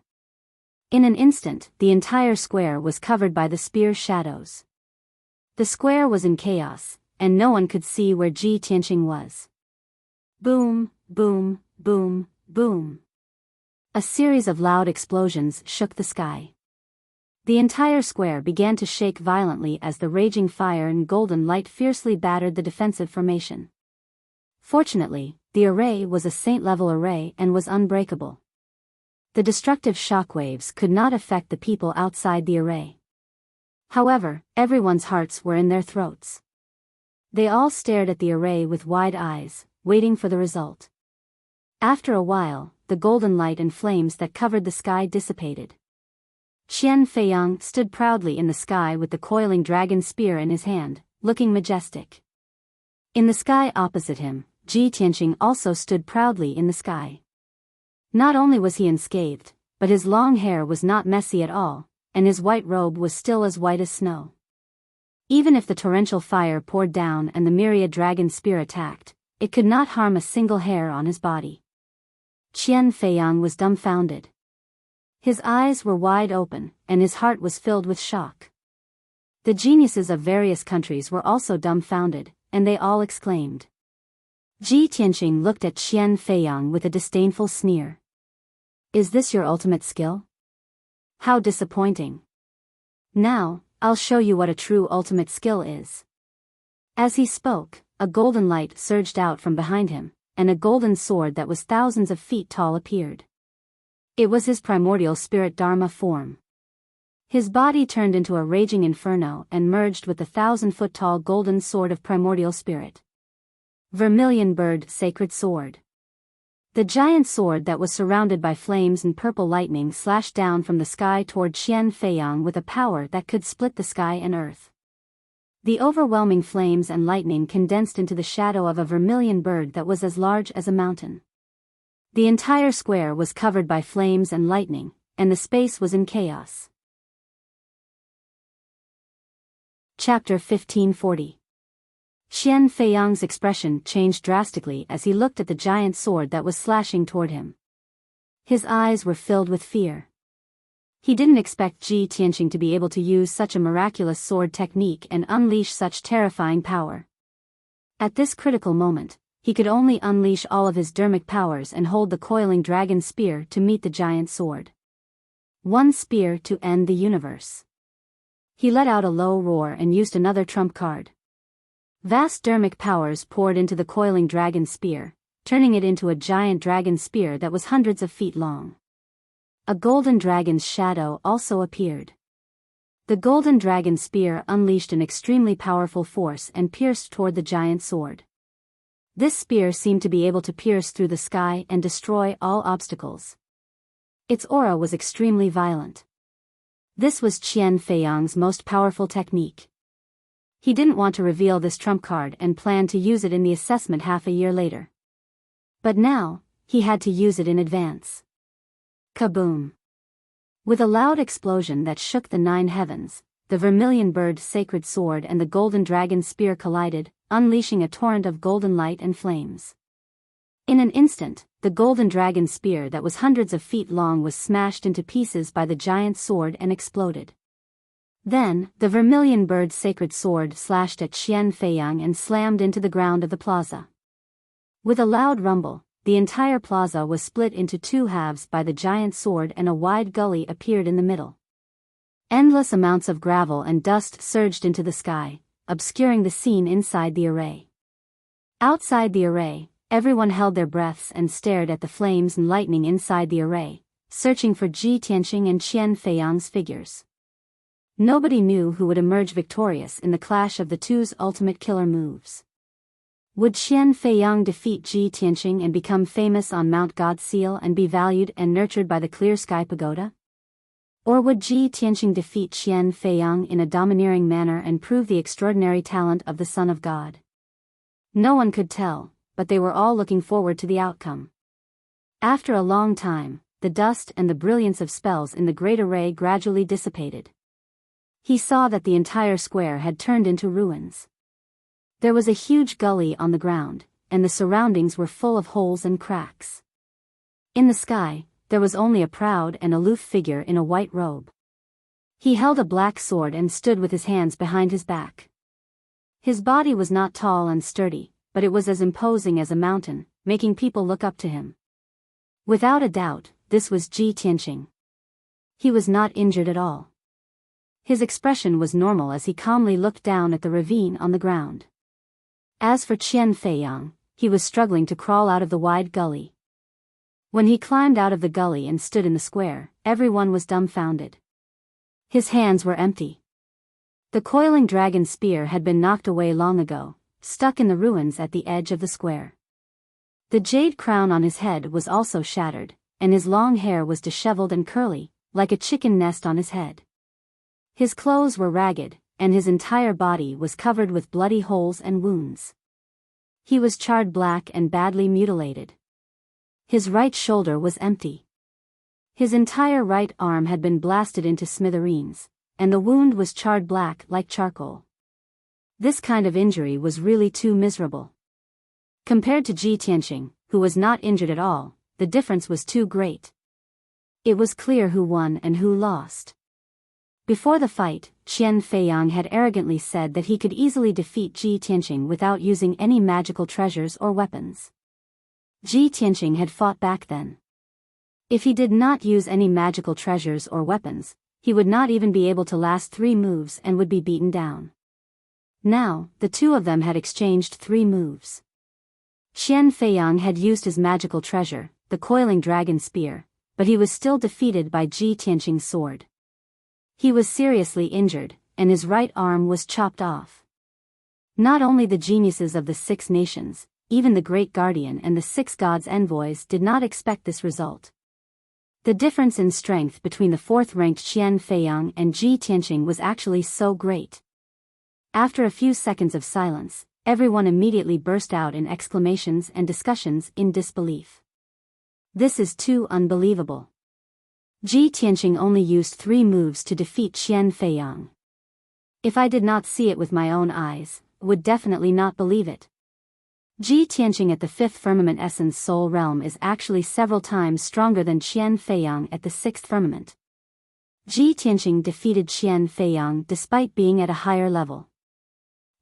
In an instant, the entire square was covered by the spear shadows. The square was in chaos, and no one could see where Ji Tianqing was. Boom, boom, boom, boom. A series of loud explosions shook the sky. The entire square began to shake violently as the raging fire and golden light fiercely battered the defensive formation. Fortunately, the array was a saint-level array and was unbreakable. The destructive shockwaves could not affect the people outside the array. However, everyone's hearts were in their throats. They all stared at the array with wide eyes, waiting for the result. After a while, the golden light and flames that covered the sky dissipated. Qian Feiyang stood proudly in the sky with the coiling dragon spear in his hand, looking majestic. In the sky opposite him, Ji Tianqing also stood proudly in the sky. Not only was he unscathed, but his long hair was not messy at all, and his white robe was still as white as snow. Even if the torrential fire poured down and the myriad dragon spear attacked, it could not harm a single hair on his body. Qian Feiyang was dumbfounded. His eyes were wide open, and his heart was filled with shock. The geniuses of various countries were also dumbfounded, and they all exclaimed. Ji Tianqing looked at Qian Feiyang with a disdainful sneer. "Is this your ultimate skill? How disappointing. Now, I'll show you what a true ultimate skill is." As he spoke, a golden light surged out from behind him, and a golden sword that was thousands of feet tall appeared. It was his primordial spirit Dharma form. His body turned into a raging inferno and merged with the 1,000-foot-tall golden sword of primordial spirit. Vermilion Bird Sacred Sword. The giant sword that was surrounded by flames and purple lightning slashed down from the sky toward Qian Feiyang with a power that could split the sky and earth. The overwhelming flames and lightning condensed into the shadow of a vermilion bird that was as large as a mountain. The entire square was covered by flames and lightning, and the space was in chaos. Chapter 1540. Qian Feiyang's expression changed drastically as he looked at the giant sword that was slashing toward him. His eyes were filled with fear. He didn't expect Ji Tianqing to be able to use such a miraculous sword technique and unleash such terrifying power. At this critical moment, he could only unleash all of his dermic powers and hold the coiling dragon spear to meet the giant sword. One spear to end the universe. He let out a low roar and used another trump card. Vast dermic powers poured into the coiling dragon spear, turning it into a giant dragon spear that was hundreds of feet long. A golden dragon's shadow also appeared. The golden dragon spear unleashed an extremely powerful force and pierced toward the giant sword. This spear seemed to be able to pierce through the sky and destroy all obstacles. Its aura was extremely violent. This was Qian Feiyang's most powerful technique. He didn't want to reveal this trump card and planned to use it in the assessment half a year later. But now, he had to use it in advance. Kaboom! With a loud explosion that shook the 9 heavens, the vermilion bird sacred sword and the golden dragon spear collided, unleashing a torrent of golden light and flames. In an instant, the golden dragon spear that was hundreds of feet long was smashed into pieces by the giant sword and exploded. Then, the vermilion bird sacred sword slashed at Qian Feiyang and slammed into the ground of the plaza. With a loud rumble, the entire plaza was split into 2 halves by the giant sword and a wide gully appeared in the middle. Endless amounts of gravel and dust surged into the sky, obscuring the scene inside the array. Outside the array, everyone held their breaths and stared at the flames and lightning inside the array, searching for Ji Tianqing and Qian Feiyang's figures. Nobody knew who would emerge victorious in the clash of the two's ultimate killer moves. Would Qian Feiyang defeat Ji Tianqing and become famous on Mount God Seal and be valued and nurtured by the Clear Sky Pagoda? Or would Ji Tianqing defeat Qian Feiyang in a domineering manner and prove the extraordinary talent of the Son of God? No one could tell, but they were all looking forward to the outcome. After a long time, the dust and the brilliance of spells in the great array gradually dissipated. He saw that the entire square had turned into ruins. There was a huge gully on the ground, and the surroundings were full of holes and cracks. In the sky, there was only a proud and aloof figure in a white robe. He held a black sword and stood with his hands behind his back. His body was not tall and sturdy, but it was as imposing as a mountain, making people look up to him. Without a doubt, this was Ji Tianqing. He was not injured at all. His expression was normal as he calmly looked down at the ravine on the ground. As for Qian Feiyang, he was struggling to crawl out of the wide gully. When he climbed out of the gully and stood in the square, everyone was dumbfounded. His hands were empty. The coiling dragon spear had been knocked away long ago, stuck in the ruins at the edge of the square. The jade crown on his head was also shattered, and his long hair was disheveled and curly, like a chicken nest on his head. His clothes were ragged, and his entire body was covered with bloody holes and wounds. He was charred black and badly mutilated. His right shoulder was empty. His entire right arm had been blasted into smithereens, and the wound was charred black like charcoal. This kind of injury was really too miserable. Compared to Ji Tianqing, who was not injured at all, the difference was too great. It was clear who won and who lost. Before the fight, Qian Feiyang had arrogantly said that he could easily defeat Ji Tianqing without using any magical treasures or weapons. Ji Tianqing had fought back then. If he did not use any magical treasures or weapons, he would not even be able to last 3 moves and would be beaten down. Now, the two of them had exchanged 3 moves. Qian Feiyang had used his magical treasure, the coiling dragon spear, but he was still defeated by Ji Tianqing's sword. He was seriously injured, and his right arm was chopped off. Not only the geniuses of the 6 nations, even the Great Guardian and the 6 gods' envoys did not expect this result. The difference in strength between the 4th-ranked Qian Feiyang and Ji Tianqing was actually so great. After a few seconds of silence, everyone immediately burst out in exclamations and discussions in disbelief. This is too unbelievable. Ji Tianqing only used 3 moves to defeat Qian Feiyang. If I did not see it with my own eyes, I would definitely not believe it. Ji Tianqing at the 5th firmament essence soul realm is actually several times stronger than Qian Feiyang at the 6th firmament. Ji Tianqing defeated Qian Feiyang despite being at a higher level.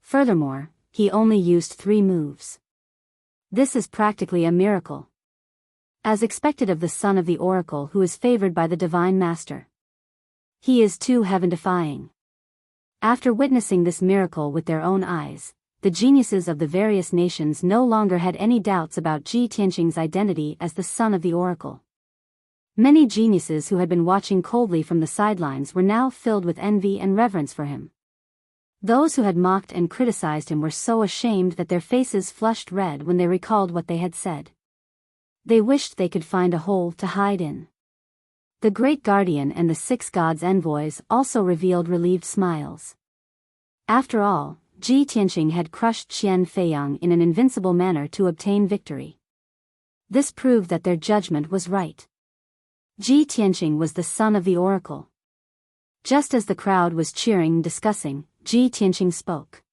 Furthermore, he only used 3 moves. This is practically a miracle. As expected of the son of the oracle who is favored by the divine master. He is too heaven-defying. After witnessing this miracle with their own eyes, the geniuses of the various nations no longer had any doubts about Ji Tianqing's identity as the son of the oracle. Many geniuses who had been watching coldly from the sidelines were now filled with envy and reverence for him. Those who had mocked and criticized him were so ashamed that their faces flushed red when they recalled what they had said. They wished they could find a hole to hide in. The Great Guardian and the 6 gods' envoys also revealed relieved smiles. After all, Ji Tianqing had crushed Qian Feiyang in an invincible manner to obtain victory. This proved that their judgment was right. Ji Tianqing was the son of the oracle. Just as the crowd was cheering and discussing, Ji Tianqing spoke.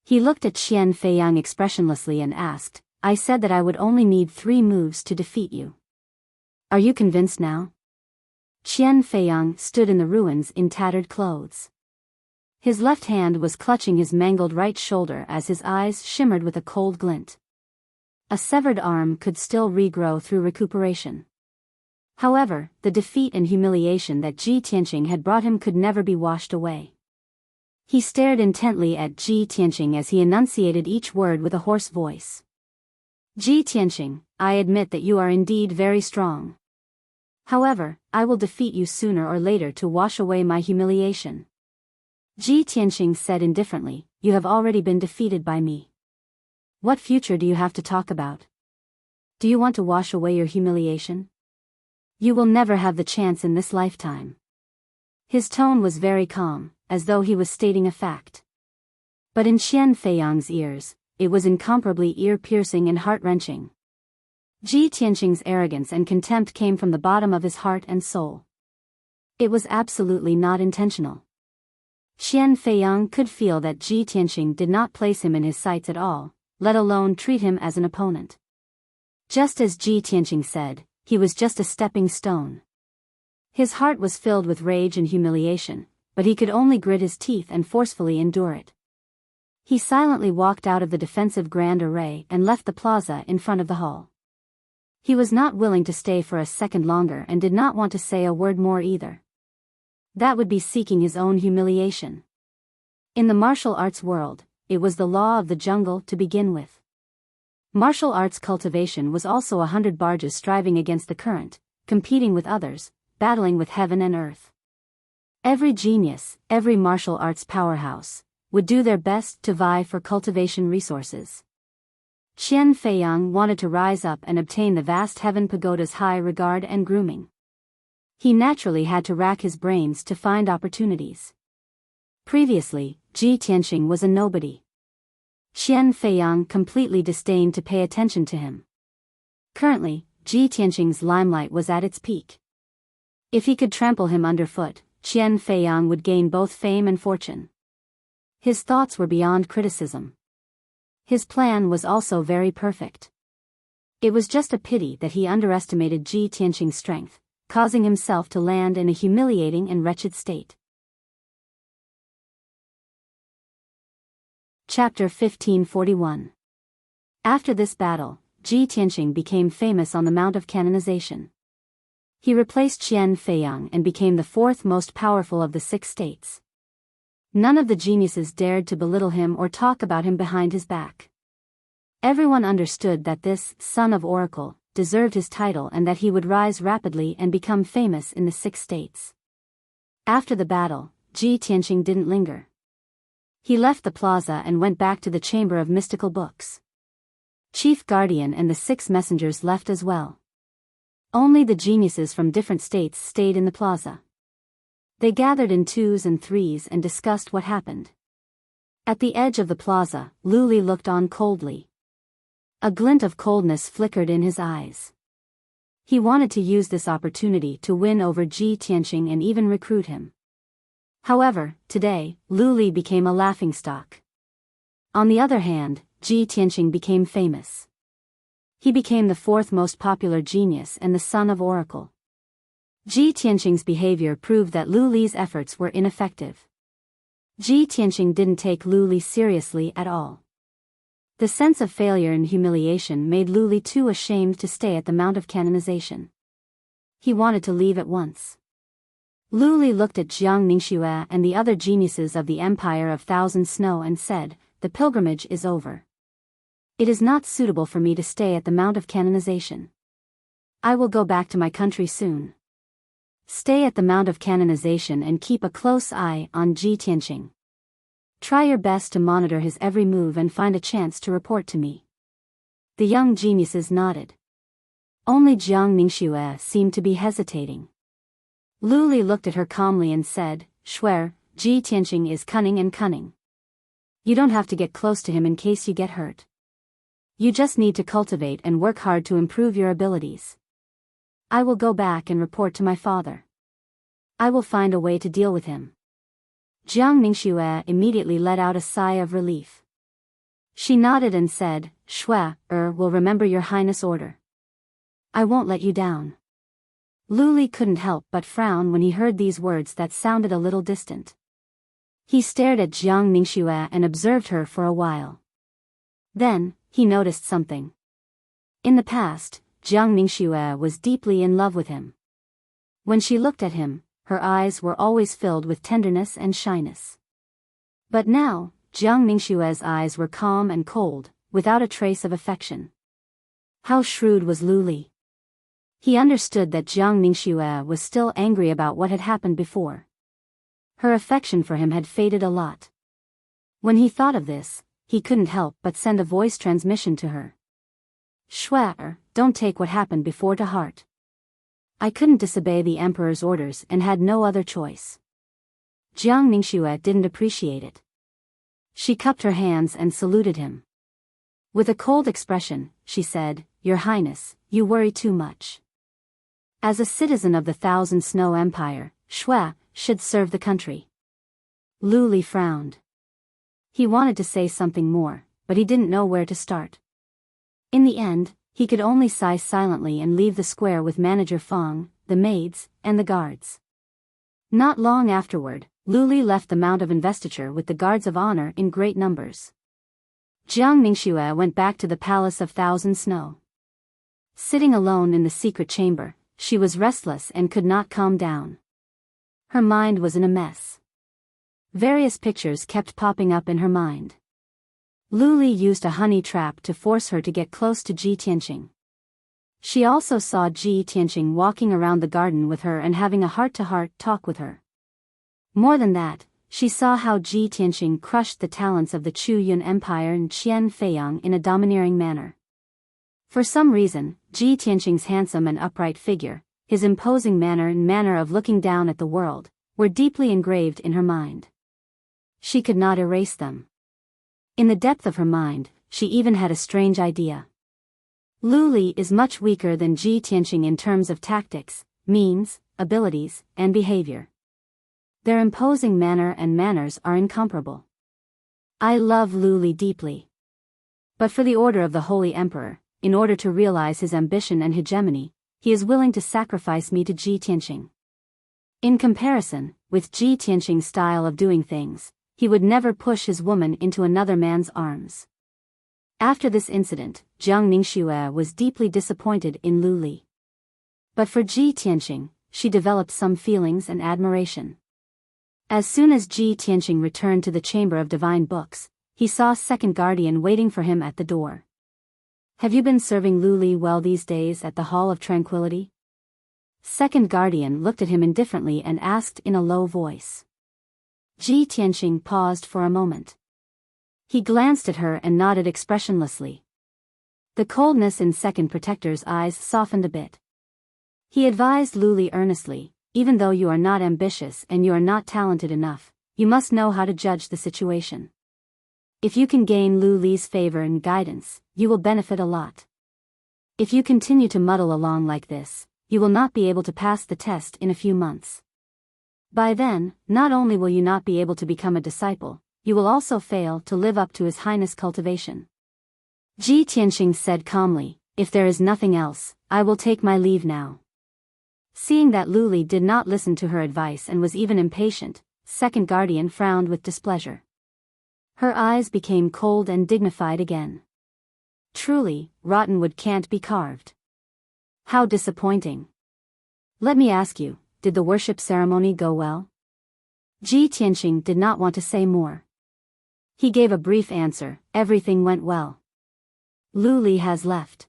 He looked at Qian Feiyang expressionlessly and asked, "I said that I would only need 3 moves to defeat you. Are you convinced now?" Qian Feiyang stood in the ruins in tattered clothes. His left hand was clutching his mangled right shoulder as his eyes shimmered with a cold glint. A severed arm could still regrow through recuperation. However, the defeat and humiliation that Ji Tianqing had brought him could never be washed away. He stared intently at Ji Tianqing as he enunciated each word with a hoarse voice. "Ji Tianqing, I admit that you are indeed very strong. However, I will defeat you sooner or later to wash away my humiliation." Ji Tianqing said indifferently, "You have already been defeated by me. What future do you have to talk about? Do you want to wash away your humiliation? You will never have the chance in this lifetime." His tone was very calm, as though he was stating a fact. But in Qian Feiyang's ears, it was incomparably ear-piercing and heart-wrenching. Ji Tianqing's arrogance and contempt came from the bottom of his heart and soul. It was absolutely not intentional. Qian Feiyang could feel that Ji Tianqing did not place him in his sights at all, let alone treat him as an opponent. Just as Ji Tianqing said, he was just a stepping stone. His heart was filled with rage and humiliation, but he could only grit his teeth and forcefully endure it. He silently walked out of the defensive grand array and left the plaza in front of the hall. He was not willing to stay for a second longer and did not want to say a word more either. That would be seeking his own humiliation. In the martial arts world, it was the law of the jungle to begin with. Martial arts cultivation was also 100 barges striving against the current, competing with others, battling with heaven and earth. Every genius, every martial arts powerhouse, would do their best to vie for cultivation resources. Qian Feiyang wanted to rise up and obtain the vast heaven pagoda's high regard and grooming. He naturally had to rack his brains to find opportunities. Previously, Ji Tianqing was a nobody. Qian Feiyang completely disdained to pay attention to him. Currently, Ji Tianqing's limelight was at its peak. If he could trample him underfoot, Qian Feiyang would gain both fame and fortune. His thoughts were beyond criticism. His plan was also very perfect. It was just a pity that he underestimated Ji Tianqing's strength, causing himself to land in a humiliating and wretched state. Chapter 1541. After this battle, Ji Tianqing became famous on the Mount of Canonization. He replaced Qian Feiyang and became the fourth most powerful of the 6 states. None of the geniuses dared to belittle him or talk about him behind his back. Everyone understood that this son of Oracle deserved his title and that he would rise rapidly and become famous in the 6 states. After the battle, Ji Tianqing didn't linger. He left the plaza and went back to the Chamber of Mystical Books. Chief Guardian and the 6 messengers left as well. Only the geniuses from different states stayed in the plaza. They gathered in 2s and 3s and discussed what happened. At the edge of the plaza, Lu Li looked on coldly. A glint of coldness flickered in his eyes. He wanted to use this opportunity to win over Ji Tianqing and even recruit him. However, today, Lu Li became a laughingstock. On the other hand, Ji Tianqing became famous. He became the 4th most popular genius and the son of Oracle. Ji Tianqing's behavior proved that Lu Li's efforts were ineffective. Ji Tianqing didn't take Lu Li seriously at all. The sense of failure and humiliation made Lu Li too ashamed to stay at the Mount of Canonization. He wanted to leave at once. Lu Li looked at Jiang Ningxue and the other geniuses of the Empire of Thousand Snow and said, "The pilgrimage is over. It is not suitable for me to stay at the Mount of Canonization. I will go back to my country soon. Stay at the Mount of Canonization and keep a close eye on Ji Tianqing. Try your best to monitor his every move and find a chance to report to me." The young geniuses nodded. Only Jiang Ningxue seemed to be hesitating. Lu Li looked at her calmly and said, "Shuer, Ji Tianqing is cunning and cunning. You don't have to get close to him in case you get hurt. You just need to cultivate and work hard to improve your abilities. I will go back and report to my father. I will find a way to deal with him." Jiang Ningxue immediately let out a sigh of relief. She nodded and said, "Shuer will remember your highness' order. I won't let you down." Lu Li couldn't help but frown when he heard these words that sounded a little distant. He stared at Jiang Ningxue and observed her for a while. Then, he noticed something. In the past, Jiang Ningxue was deeply in love with him. When she looked at him, her eyes were always filled with tenderness and shyness. But now, Jiang Ningxue's eyes were calm and cold, without a trace of affection. How shrewd was Lu Li! He understood that Jiang Ningxue was still angry about what had happened before. Her affection for him had faded a lot. When he thought of this, he couldn't help but send a voice transmission to her. "Shuer, don't take what happened before to heart. I couldn't disobey the emperor's orders and had no other choice." Jiang Ningxue didn't appreciate it. She cupped her hands and saluted him. With a cold expression, she said, "Your Highness, you worry too much. As a citizen of the Thousand Snow Empire, Shuer should serve the country. Lu Li frowned. He wanted to say something more, but he didn't know where to start. In the end, he could only sigh silently and leave the square with Manager Fong, the maids, and the guards. Not long afterward, Lu Li left the Mount of Investiture with the guards of honor in great numbers. Jiang Ningxue went back to the Palace of Thousand Snow. Sitting alone in the secret chamber, she was restless and could not calm down. Her mind was in a mess. Various pictures kept popping up in her mind. Lu Li used a honey trap to force her to get close to Ji Tianqing. She also saw Ji Tianqing walking around the garden with her and having a heart-to-heart talk with her. More than that, she saw how Ji Tianqing crushed the talents of the Chu Yun Empire and Qian Feiyang in a domineering manner. For some reason, Ji Tianqing's handsome and upright figure, his imposing manner and manner of looking down at the world, were deeply engraved in her mind. She could not erase them. In the depth of her mind, she even had a strange idea. Lu Li is much weaker than Ji Tianqing in terms of tactics, means, abilities, and behavior. Their imposing manner and manners are incomparable. I love Lu Li deeply. But for the order of the Holy Emperor, in order to realize his ambition and hegemony, he is willing to sacrifice me to Ji Tianqing. In comparison, with Ji Tianqing's style of doing things, he would never push his woman into another man's arms. After this incident, Jiang Ningxue was deeply disappointed in Lu Li. But for Ji Tianqing, she developed some feelings and admiration. As soon as Ji Tianqing returned to the Chamber of Divine Books, he saw Second Guardian waiting for him at the door. Have you been serving Lu Li well these days at the Hall of Tranquility? Second Guardian looked at him indifferently and asked in a low voice. Ji Tianqing paused for a moment. He glanced at her and nodded expressionlessly. The coldness in Second Protector's eyes softened a bit. He advised Lu Li earnestly, even though you are not ambitious and you are not talented enough, you must know how to judge the situation. If you can gain Lu Li's favor and guidance, you will benefit a lot. If you continue to muddle along like this, you will not be able to pass the test in a few months. By then, not only will you not be able to become a disciple, you will also fail to live up to His Highness' cultivation. Ji Tianqing said calmly, if there is nothing else, I will take my leave now. Seeing that Lu Li did not listen to her advice and was even impatient, Second Guardian frowned with displeasure. Her eyes became cold and dignified again. Truly, rotten wood can't be carved. How disappointing. Let me ask you, did the worship ceremony go well? Ji Tianqing did not want to say more. He gave a brief answer, everything went well. Lu Li has left.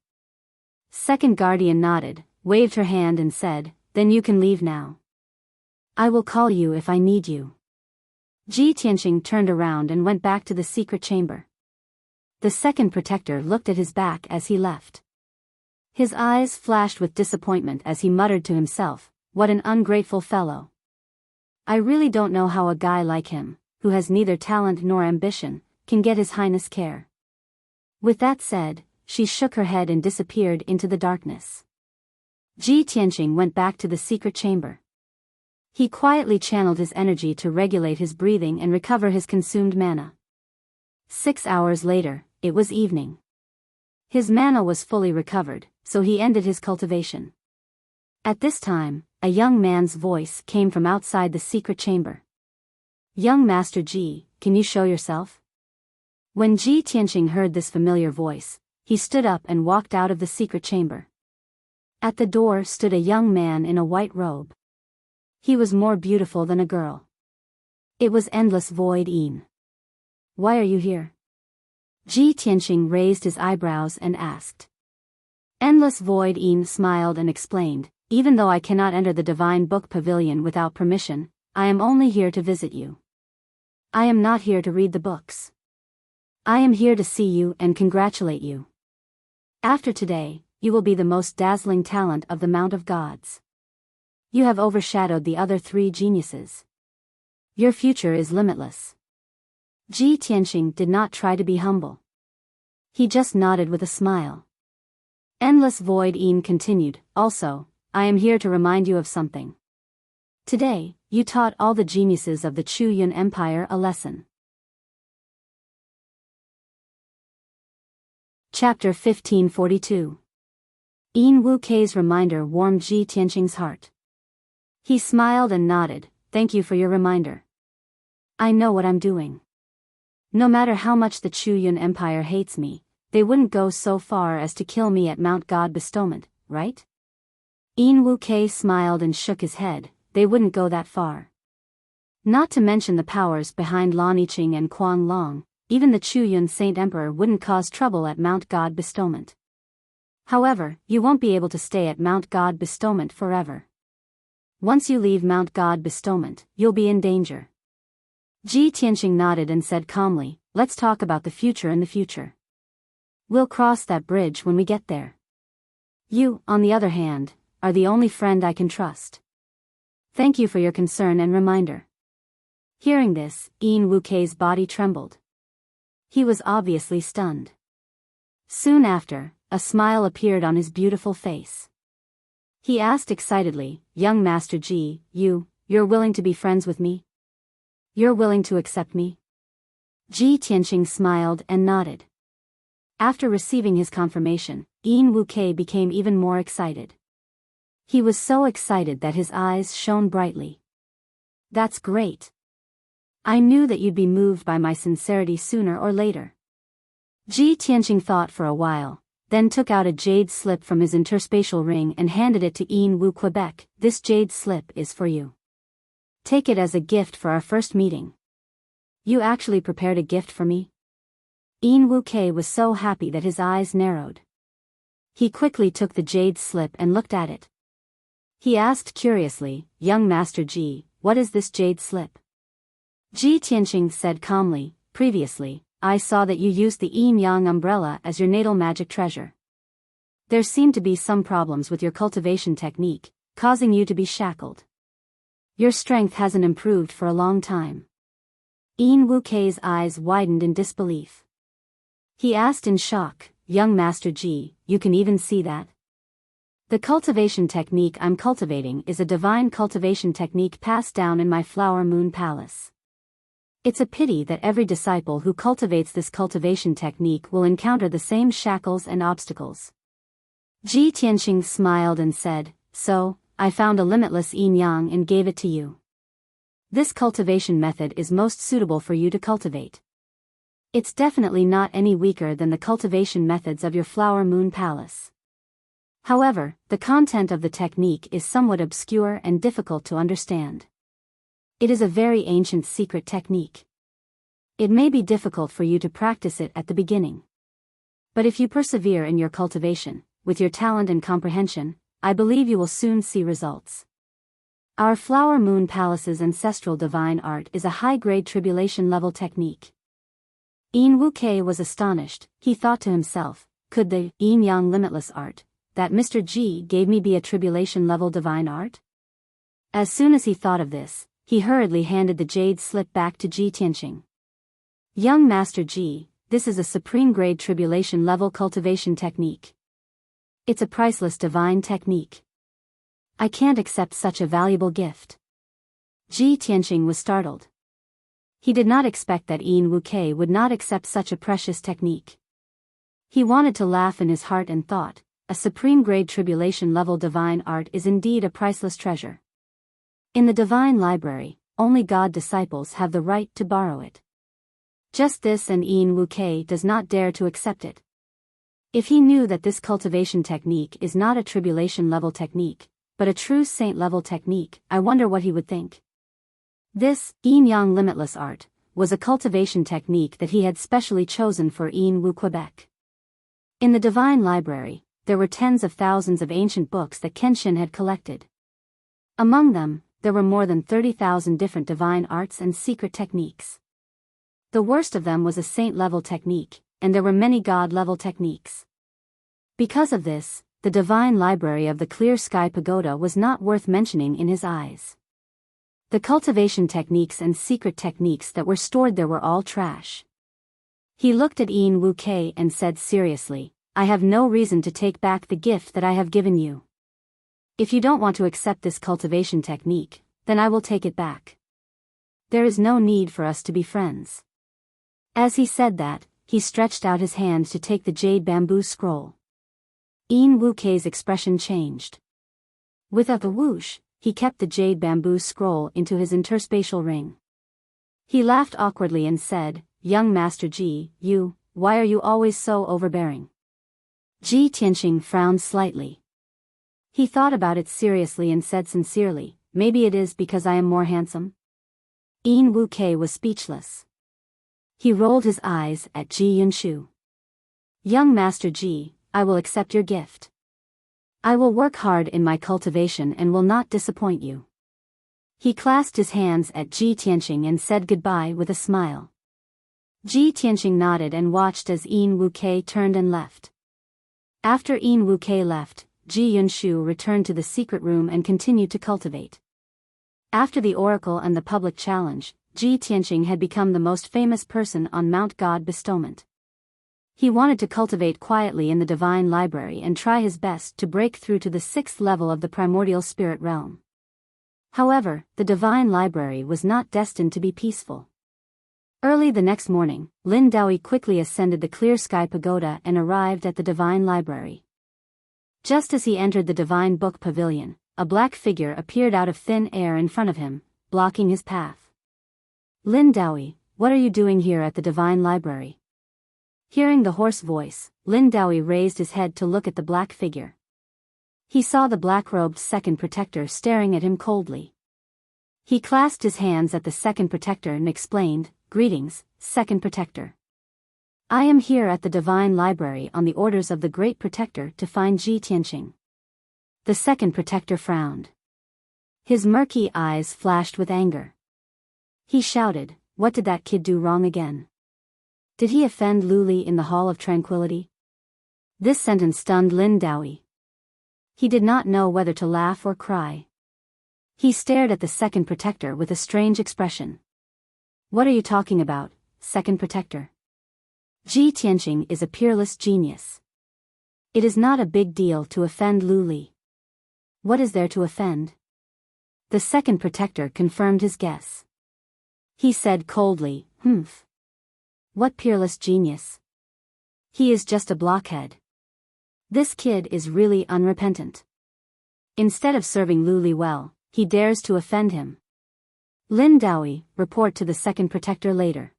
Second Guardian nodded, waved her hand and said, then you can leave now. I will call you if I need you. Ji Tianqing turned around and went back to the secret chamber. The Second Protector looked at his back as he left. His eyes flashed with disappointment as he muttered to himself, what an ungrateful fellow. I really don't know how a guy like him, who has neither talent nor ambition, can get His Highness' care. With that said, she shook her head and disappeared into the darkness. Ji Tianqing went back to the secret chamber. He quietly channeled his energy to regulate his breathing and recover his consumed mana. 6 hours later, it was evening. His mana was fully recovered, so he ended his cultivation. At this time, a young man's voice came from outside the secret chamber. Young Master Ji, can you show yourself? When Ji Tianqing heard this familiar voice, he stood up and walked out of the secret chamber. At the door stood a young man in a white robe. He was more beautiful than a girl. It was Endless Void Yin. Why are you here? Ji Tianqing raised his eyebrows and asked. Endless Void Yin smiled and explained, even though I cannot enter the Divine Book Pavilion without permission, I am only here to visit you. I am not here to read the books. I am here to see you and congratulate you. After today, you will be the most dazzling talent of the Mount of Gods. You have overshadowed the other 3 geniuses. Your future is limitless. Ji Tianqing did not try to be humble. He just nodded with a smile. Endless Void Yin continued, also, I am here to remind you of something. Today, you taught all the geniuses of the Chu Yun Empire a lesson. Chapter 1542. Yin Wu Kei's reminder warmed Ji Tianqing's heart. He smiled and nodded, "Thank you for your reminder. I know what I'm doing. No matter how much the Chu Yun Empire hates me, they wouldn't go so far as to kill me at Mount God Bestowment, right?" Yin Wu Kei smiled and shook his head. They wouldn't go that far. Not to mention the powers behind Lan Yiqing and Quan Long, even the Chu Yun Saint Emperor wouldn't cause trouble at Mount God Bestowment. However, you won't be able to stay at Mount God Bestowment forever. Once you leave Mount God Bestowment, you'll be in danger. Ji Tianqing nodded and said calmly, "Let's talk about the future in the future. We'll cross that bridge when we get there. You, on the other hand, are the only friend I can trust. Thank you for your concern and reminder." Hearing this, Yin Wu Kei's body trembled. He was obviously stunned. Soon after, a smile appeared on his beautiful face. He asked excitedly, "Young Master Ji, you're willing to be friends with me? You're willing to accept me?" Ji Tianqing smiled and nodded. After receiving his confirmation, Yin Wu Kei became even more excited. He was so excited that his eyes shone brightly. "That's great. I knew that you'd be moved by my sincerity sooner or later." Ji Tianqing thought for a while, then took out a jade slip from his interspatial ring and handed it to Yin Wu Quebec. "This jade slip is for you. Take it as a gift for our first meeting." "You actually prepared a gift for me?" Yin Wu Kei was so happy that his eyes narrowed. He quickly took the jade slip and looked at it. He asked curiously, "Young Master Ji, what is this jade slip?" Ji Tianqing said calmly, "Previously, I saw that you used the Yin Yang umbrella as your natal magic treasure. There seemed to be some problems with your cultivation technique, causing you to be shackled. Your strength hasn't improved for a long time." Yin Wu Kei's eyes widened in disbelief. He asked in shock, "Young Master Ji, you can even see that? The cultivation technique I'm cultivating is a divine cultivation technique passed down in my Flower Moon Palace. It's a pity that every disciple who cultivates this cultivation technique will encounter the same shackles and obstacles." Ji Tianqing smiled and said, "So, I found a limitless yin yang and gave it to you. This cultivation method is most suitable for you to cultivate. It's definitely not any weaker than the cultivation methods of your Flower Moon Palace. However, the content of the technique is somewhat obscure and difficult to understand. It is a very ancient secret technique. It may be difficult for you to practice it at the beginning. But if you persevere in your cultivation, with your talent and comprehension, I believe you will soon see results. Our Flower Moon Palace's ancestral divine art is a high-grade tribulation-level technique." Yin Wu Kei was astonished. He thought to himself, "Could the yin-yang limitless art that Mr. Ji gave me be a tribulation-level divine art?" As soon as he thought of this, he hurriedly handed the jade slip back to Ji Tianqing. "Young Master Ji, this is a supreme-grade tribulation-level cultivation technique. It's a priceless divine technique. I can't accept such a valuable gift." Ji Tianqing was startled. He did not expect that Yin Wu Kei would not accept such a precious technique. He wanted to laugh in his heart and thought, a supreme-grade tribulation-level divine art is indeed a priceless treasure. In the divine library, only God disciples have the right to borrow it. Just this, and Yin Wu Kei does not dare to accept it. If he knew that this cultivation technique is not a tribulation-level technique, but a true saint-level technique, I wonder what he would think. This, yin-yang limitless art, was a cultivation technique that he had specially chosen for Yin Wu Quebec. In the divine library, there were tens of thousands of ancient books that Kenshin had collected. Among them, there were more than 30,000 different divine arts and secret techniques. The worst of them was a saint-level technique, and there were many god-level techniques. Because of this, the divine library of the Clear Sky Pagoda was not worth mentioning in his eyes. The cultivation techniques and secret techniques that were stored there were all trash. He looked at Yin Wu Kei and said seriously, "I have no reason to take back the gift that I have given you. If you don't want to accept this cultivation technique, then I will take it back. There is no need for us to be friends. As he said that, he stretched out his hand to take the jade bamboo scroll. Yin Wukei's expression changed. With a whoosh, he kept the jade bamboo scroll into his interspatial ring. He laughed awkwardly and said, "Young Master Ji, why are you always so overbearing?" Ji Tianqing frowned slightly. He thought about it seriously and said sincerely, "Maybe it is because I am more handsome?" Yin Wukei was speechless. He rolled his eyes at Ji Yunshu. "Young Master Ji, I will accept your gift. I will work hard in my cultivation and will not disappoint you." He clasped his hands at Ji Tianqing and said goodbye with a smile. Ji Tianqing nodded and watched as Yin Wukei turned and left. After Yin Wukei left, Ji Yunshu returned to the secret room and continued to cultivate. After the oracle and the public challenge, Ji Tianqing had become the most famous person on Mount God Bestowment. He wanted to cultivate quietly in the divine library and try his best to break through to the 6th level of the primordial spirit realm. However, the divine library was not destined to be peaceful. Early the next morning, Lin Daoi quickly ascended the clear sky pagoda and arrived at the divine library. Just as he entered the divine book pavilion, a black figure appeared out of thin air in front of him, blocking his path. "Lin Daoi, what are you doing here at the divine library?" Hearing the hoarse voice, Lin Daoi raised his head to look at the black figure. He saw the black-robed second protector staring at him coldly. He clasped his hands at the second protector and explained, "Greetings, second protector. I am here at the divine library on the orders of the great protector to find Ji Tianqing." The second protector frowned. His murky eyes flashed with anger. He shouted, "What did that kid do wrong again? Did he offend Luli in the Hall of Tranquility?" This sentence stunned Lin Daoi. He did not know whether to laugh or cry. He stared at the second protector with a strange expression. "What are you talking about, second protector? Ji Tianqing is a peerless genius. It is not a big deal to offend Luli. What is there to offend?" The second protector confirmed his guess. He said coldly, "Humph. What peerless genius? He is just a blockhead. This kid is really unrepentant. Instead of serving Luli well, he dares to offend him. Lin Daoi, report to the second protector later.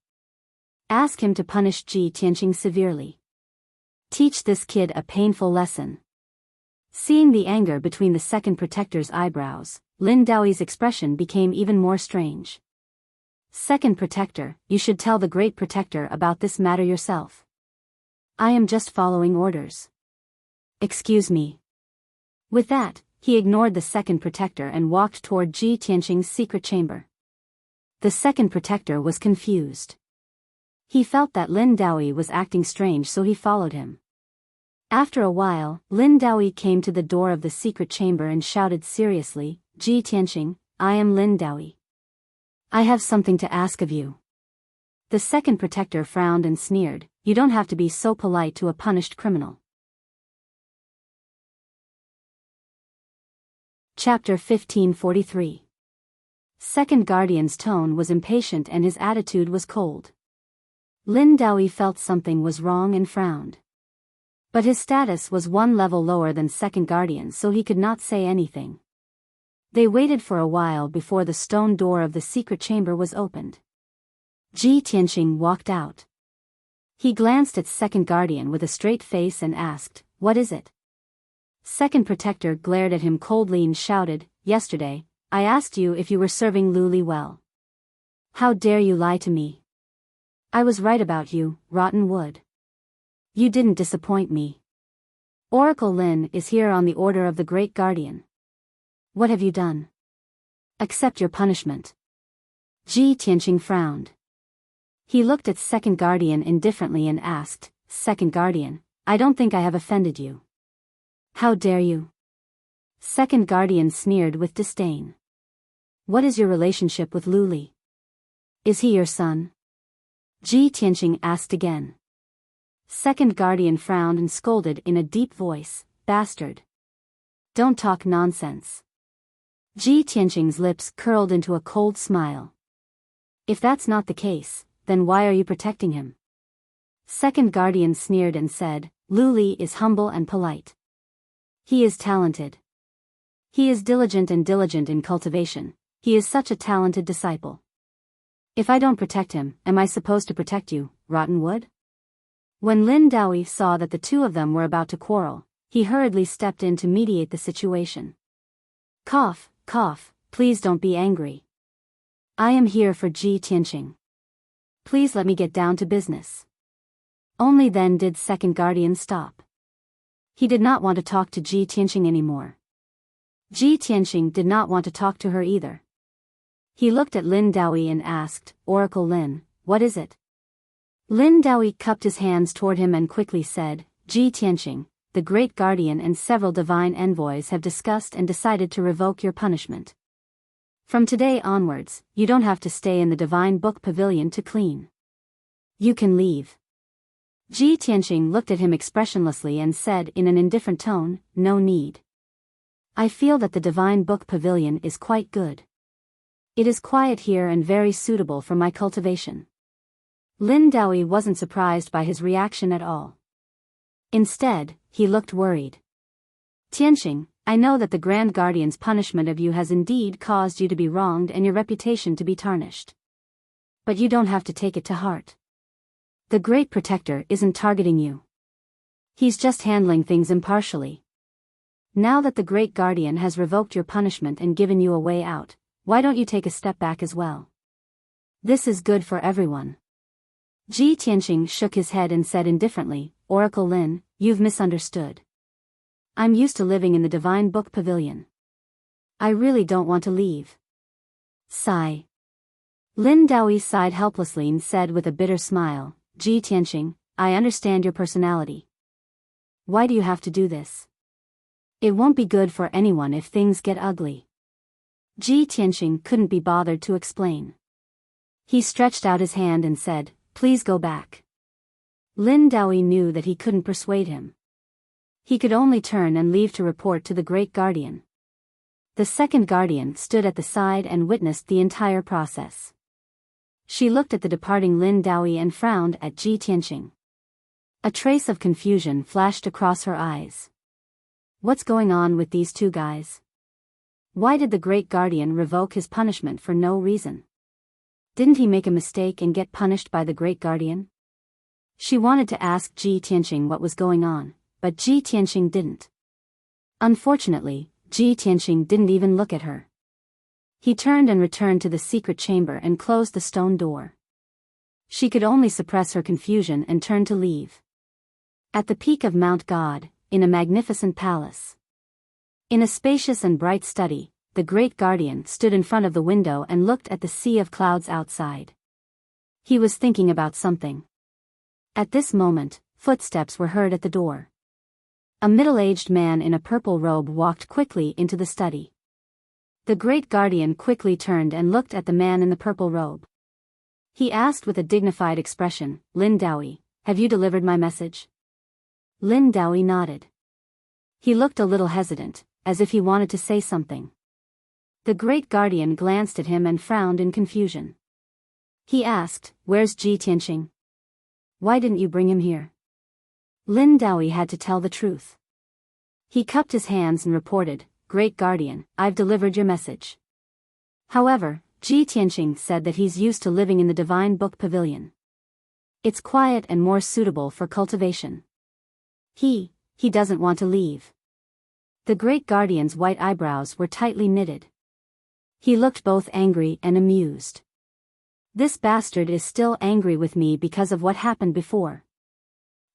Ask him to punish Ji Tianqing severely. Teach this kid a painful lesson." Seeing the anger between the second protector's eyebrows, Lin Daoi's expression became even more strange. "Second protector, you should tell the great protector about this matter yourself. I am just following orders. Excuse me." With that, he ignored the second protector and walked toward Ji Tianqing's secret chamber. The second protector was confused. He felt that Lin Daoi was acting strange, so he followed him. After a while, Lin Daoi came to the door of the secret chamber and shouted seriously, "Ji Tianqing, I am Lin Daoi. I have something to ask of you." The second protector frowned and sneered, "You don't have to be so polite to a punished criminal." Chapter 1543. Second Guardian's tone was impatient and his attitude was cold. Lin Daoi felt something was wrong and frowned. But his status was one level lower than Second Guardian, so he could not say anything. They waited for a while before the stone door of the secret chamber was opened. Ji Tianqing walked out. He glanced at Second Guardian with a straight face and asked, "What is it?" Second Protector glared at him coldly and shouted, "Yesterday, I asked you if you were serving Luli well. How dare you lie to me? I was right about you, rotten wood. You didn't disappoint me. Oracle Lin is here on the order of the Great Guardian. What have you done? Accept your punishment." Ji Tianqing frowned. He looked at Second Guardian indifferently and asked, "Second Guardian, I don't think I have offended you. How dare you?" Second Guardian sneered with disdain. "What is your relationship with Luli? Is he your son?" Ji Tianqing asked again. Second Guardian frowned and scolded in a deep voice, "Bastard. Don't talk nonsense. Ji Tianqing's lips curled into a cold smile. If that's not the case, then why are you protecting him? Second guardian sneered and said, Lu Li is humble and polite. He is talented. He is diligent in cultivation. He is such a talented disciple. If I don't protect him, am I supposed to protect you, rotten wood? When Lin Daoi saw that the two of them were about to quarrel, he hurriedly stepped in to mediate the situation. Cough, cough, please don't be angry. I am here for Ji Tianqing. Please let me get down to business. Only then did second guardian stop. He did not want to talk to Ji Tianqing anymore. Ji Tianqing did not want to talk to her either. He looked at Lin Daoi and asked, Oracle Lin, what is it? Lin Daoi cupped his hands toward him and quickly said, Ji Tianqing, the great guardian and several divine envoys have discussed and decided to revoke your punishment. From today onwards, you don't have to stay in the divine book pavilion to clean. You can leave. Ji Tianqing looked at him expressionlessly and said in an indifferent tone, no need. I feel that the divine book pavilion is quite good. It is quiet here and very suitable for my cultivation. Lin Daoi wasn't surprised by his reaction at all. Instead, he looked worried. Tianqing, I know that the Grand Guardian's punishment of you has indeed caused you to be wronged and your reputation to be tarnished. But you don't have to take it to heart. The Great Protector isn't targeting you. He's just handling things impartially. Now that the Great Guardian has revoked your punishment and given you a way out, why don't you take a step back as well? This is good for everyone. Ji Tianqing shook his head and said indifferently, Oracle Lin, you've misunderstood. I'm used to living in the Divine Book Pavilion. I really don't want to leave. Sigh. Lin Daoi sighed helplessly and said with a bitter smile, Ji Tianqing, I understand your personality. Why do you have to do this? It won't be good for anyone if things get ugly. Ji Tianqing couldn't be bothered to explain. He stretched out his hand and said, Please go back. Lin Daoi knew that he couldn't persuade him. He could only turn and leave to report to the Great Guardian. The second guardian stood at the side and witnessed the entire process. She looked at the departing Lin Daoi and frowned at Ji Tianqing. A trace of confusion flashed across her eyes. What's going on with these two guys? Why did the Great Guardian revoke his punishment for no reason? Didn't he make a mistake and get punished by the Great Guardian? She wanted to ask Ji Tianqing what was going on, but Ji Tianqing didn't. Unfortunately, Ji Tianqing didn't even look at her. He turned and returned to the secret chamber and closed the stone door. She could only suppress her confusion and turn to leave. At the peak of Mount God, in a magnificent palace. In a spacious and bright study, the Great Guardian stood in front of the window and looked at the sea of clouds outside. He was thinking about something. At this moment, footsteps were heard at the door. A middle-aged man in a purple robe walked quickly into the study. The Great Guardian quickly turned and looked at the man in the purple robe. He asked with a dignified expression, Lin Daoi, have you delivered my message? Lin Daoi nodded. He looked a little hesitant, as if he wanted to say something. The Great Guardian glanced at him and frowned in confusion. He asked, Where's Ji Tianqing? Why didn't you bring him here? Lin Daoi had to tell the truth. He cupped his hands and reported, Great Guardian, I've delivered your message. However, Ji Tianqing said that he's used to living in the Divine Book Pavilion. It's quiet and more suitable for cultivation. He doesn't want to leave. The Great Guardian's white eyebrows were tightly knitted. He looked both angry and amused. This bastard is still angry with me because of what happened before.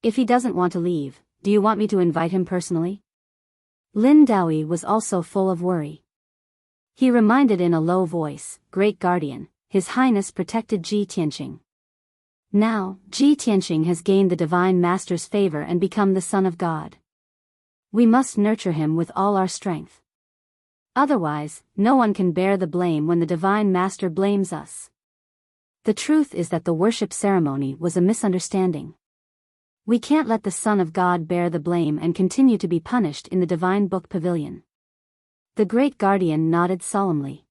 If he doesn't want to leave, do you want me to invite him personally? Lin Daoi was also full of worry. He reminded in a low voice, Great Guardian, His Highness protected Ji Tianqing. Now, Ji Tianqing has gained the Divine Master's favor and become the Son of God. We must nurture him with all our strength. Otherwise, no one can bear the blame when the Divine Master blames us. The truth is that the worship ceremony was a misunderstanding. We can't let the Son of God bear the blame and continue to be punished in the Divine Book Pavilion. The Great Guardian nodded solemnly.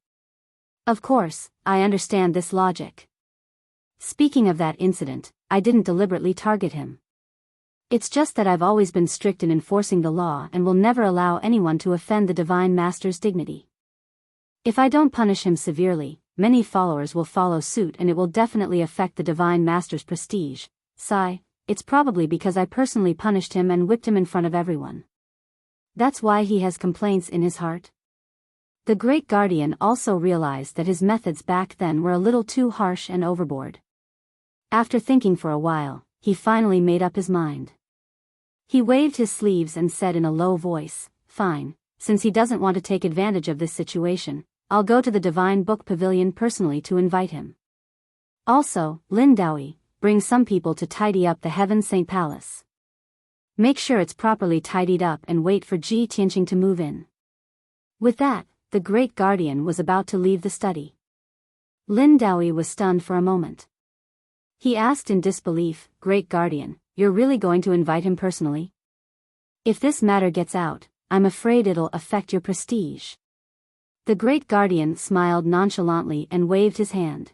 Of course, I understand this logic. Speaking of that incident, I didn't deliberately target him. It's just that I've always been strict in enforcing the law and will never allow anyone to offend the Divine Master's dignity. If I don't punish him severely, many followers will follow suit and it will definitely affect the Divine Master's prestige. Sigh, it's probably because I personally punished him and whipped him in front of everyone. That's why he has complaints in his heart. The Great Guardian also realized that his methods back then were a little too harsh and overboard. After thinking for a while, he finally made up his mind. He waved his sleeves and said in a low voice, "Fine, since he doesn't want to take advantage of this situation, I'll go to the Divine Book Pavilion personally to invite him. Also, Lin Daoi, bring some people to tidy up the Heaven Saint Palace. Make sure it's properly tidied up and wait for Ji Tianqing to move in." With that, the Great Guardian was about to leave the study. Lin Daoi was stunned for a moment. He asked in disbelief, "Great Guardian, you're really going to invite him personally? If this matter gets out, I'm afraid it'll affect your prestige." The Great Guardian smiled nonchalantly and waved his hand.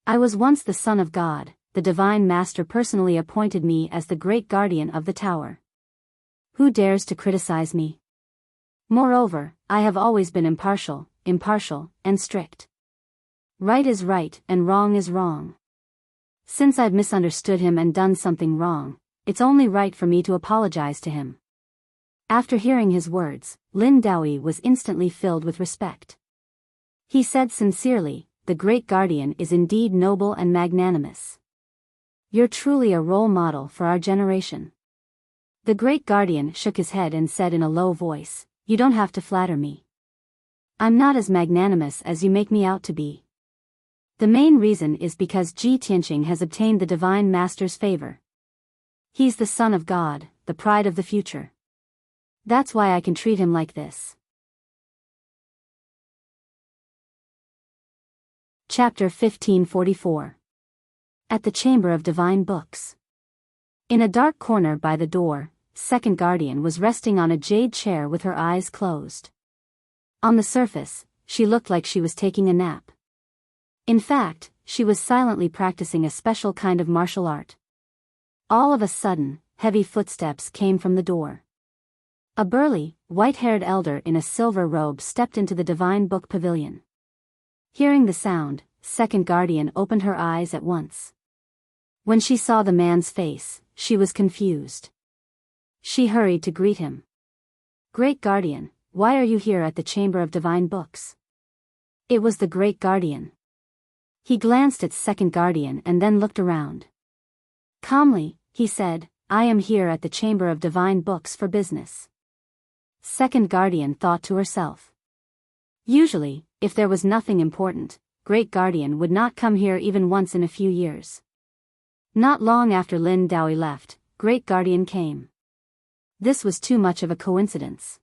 "I was once the son of God, the Divine Master personally appointed me as the Great Guardian of the Tower. Who dares to criticize me? Moreover, I have always been impartial, and strict. Right is right and wrong is wrong. Since I've misunderstood him and done something wrong, it's only right for me to apologize to him." After hearing his words, Lin Daoi was instantly filled with respect. He said sincerely, "The Great Guardian is indeed noble and magnanimous. You're truly a role model for our generation." The Great Guardian shook his head and said in a low voice, "You don't have to flatter me. I'm not as magnanimous as you make me out to be. The main reason is because Ji Tianqing has obtained the Divine Master's favor. He's the son of God, the pride of the future. That's why I can treat him like this." Chapter 1544. At the Chamber of Divine Books. In a dark corner by the door, Second Guardian was resting on a jade chair with her eyes closed. On the surface, she looked like she was taking a nap. In fact, she was silently practicing a special kind of martial art. All of a sudden, heavy footsteps came from the door. A burly, white-haired elder in a silver robe stepped into the Divine Book Pavilion. Hearing the sound, Second Guardian opened her eyes at once. When she saw the man's face, she was confused. She hurried to greet him. "Great Guardian, why are you here at the Chamber of Divine Books?" It was the Great Guardian. He glanced at Second Guardian and then looked around. Calmly, he said, "I am here at the Chamber of Divine Books for business." Second Guardian thought to herself. Usually, if there was nothing important, Great Guardian would not come here even once in a few years. Not long after Lin Daoi left, Great Guardian came. This was too much of a coincidence.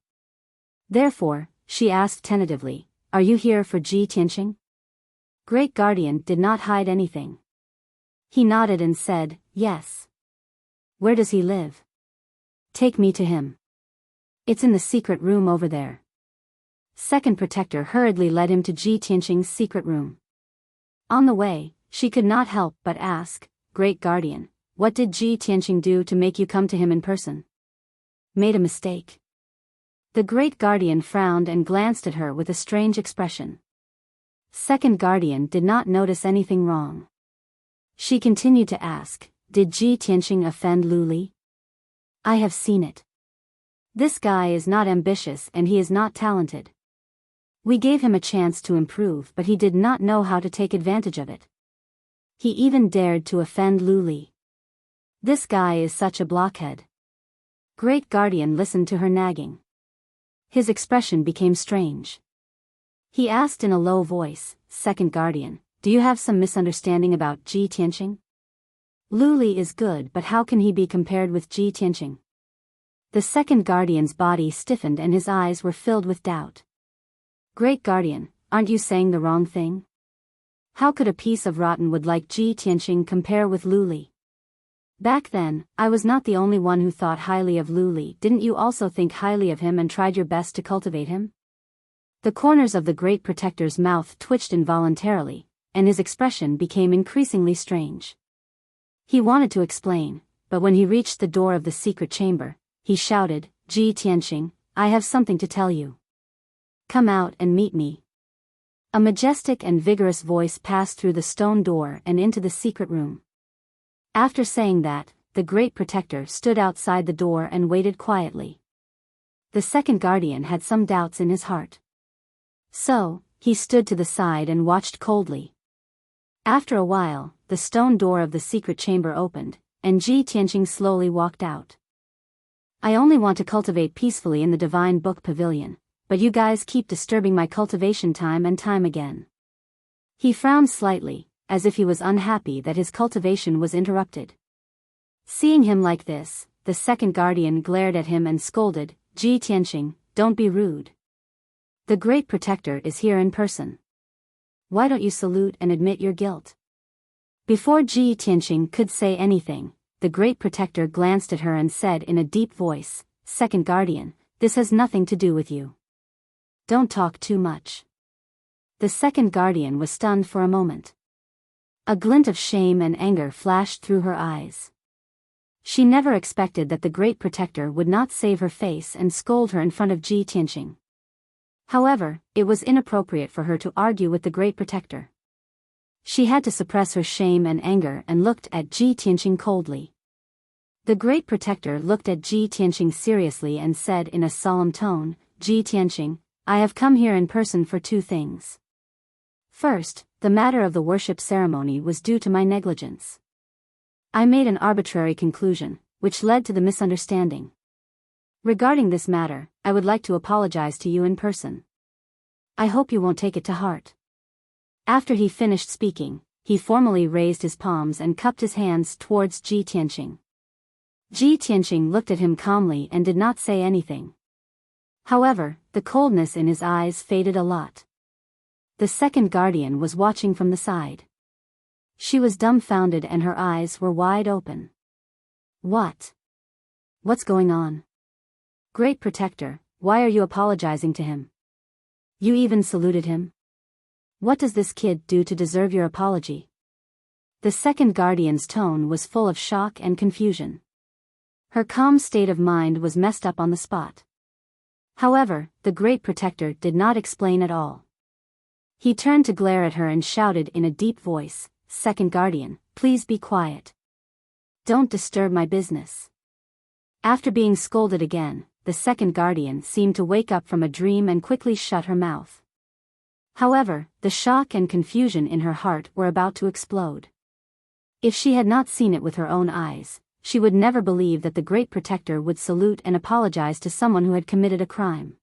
Therefore, she asked tentatively, "Are you here for Ji Tianqing?" Great Guardian did not hide anything. He nodded and said, "Yes." "Where does he live?" "Take me to him. It's in the secret room over there." Second Protector hurriedly led him to Ji Tianqing's secret room. On the way, she could not help but ask, "Great Guardian, what did Ji Tianqing do to make you come to him in person?" "Made a mistake." The Great Guardian frowned and glanced at her with a strange expression. Second Guardian did not notice anything wrong. She continued to ask, "Did Ji Tianqing offend Lu Li?" "I have seen it. This guy is not ambitious and he is not talented. We gave him a chance to improve but he did not know how to take advantage of it. He even dared to offend Lu Li. This guy is such a blockhead." Great Guardian listened to her nagging. His expression became strange. He asked in a low voice, "Second Guardian, do you have some misunderstanding about Ji Tianqing? Lu Li is good but how can he be compared with Ji Tianqing?" The Second Guardian's body stiffened and his eyes were filled with doubt. "Great Guardian, aren't you saying the wrong thing? How could a piece of rotten wood like Ji Tianqing compare with Lu Li? Back then, I was not the only one who thought highly of Lu Li. Didn't you also think highly of him and tried your best to cultivate him?" The corners of the Great Protector's mouth twitched involuntarily, and his expression became increasingly strange. He wanted to explain, but when he reached the door of the secret chamber, he shouted, "Ji Tianqing, I have something to tell you. Come out and meet me." A majestic and vigorous voice passed through the stone door and into the secret room. After saying that, the Great Protector stood outside the door and waited quietly. The second guardian had some doubts in his heart. So, he stood to the side and watched coldly. After a while, the stone door of the secret chamber opened, and Ji Tianqing slowly walked out. "I only want to cultivate peacefully in the Divine Book Pavilion, but you guys keep disturbing my cultivation time and time again." He frowned slightly, as if he was unhappy that his cultivation was interrupted. Seeing him like this, the second guardian glared at him and scolded, "Ji Tianqing, don't be rude. The Great Protector is here in person. Why don't you salute and admit your guilt?" Before Ji Tianqing could say anything, the Great Protector glanced at her and said in a deep voice, "Second guardian, this has nothing to do with you. Don't talk too much." The second guardian was stunned for a moment. A glint of shame and anger flashed through her eyes. She never expected that the Great Protector would not save her face and scold her in front of Ji Tianqing. However, it was inappropriate for her to argue with the Great Protector. She had to suppress her shame and anger and looked at Ji Tianqing coldly. The Great Protector looked at Ji Tianqing seriously and said in a solemn tone, "Ji Tianqing, I have come here in person for two things. First, the matter of the worship ceremony was due to my negligence. I made an arbitrary conclusion, which led to the misunderstanding. Regarding this matter, I would like to apologize to you in person. I hope you won't take it to heart." After he finished speaking, he formally raised his palms and cupped his hands towards Ji Tianqing. Ji Tianqing looked at him calmly and did not say anything. However, the coldness in his eyes faded a lot. The second guardian was watching from the side. She was dumbfounded and her eyes were wide open. What's going on? Great Protector, why are you apologizing to him? You even saluted him? What does this kid do to deserve your apology? The second guardian's tone was full of shock and confusion. Her calm state of mind was messed up on the spot. However, the Great Protector did not explain at all. He turned to glare at her and shouted in a deep voice, "Second guardian, please be quiet. Don't disturb my business." After being scolded again, the second guardian seemed to wake up from a dream and quickly shut her mouth. However, the shock and confusion in her heart were about to explode. If she had not seen it with her own eyes, she would never believe that the Great Protector would salute and apologize to someone who had committed a crime.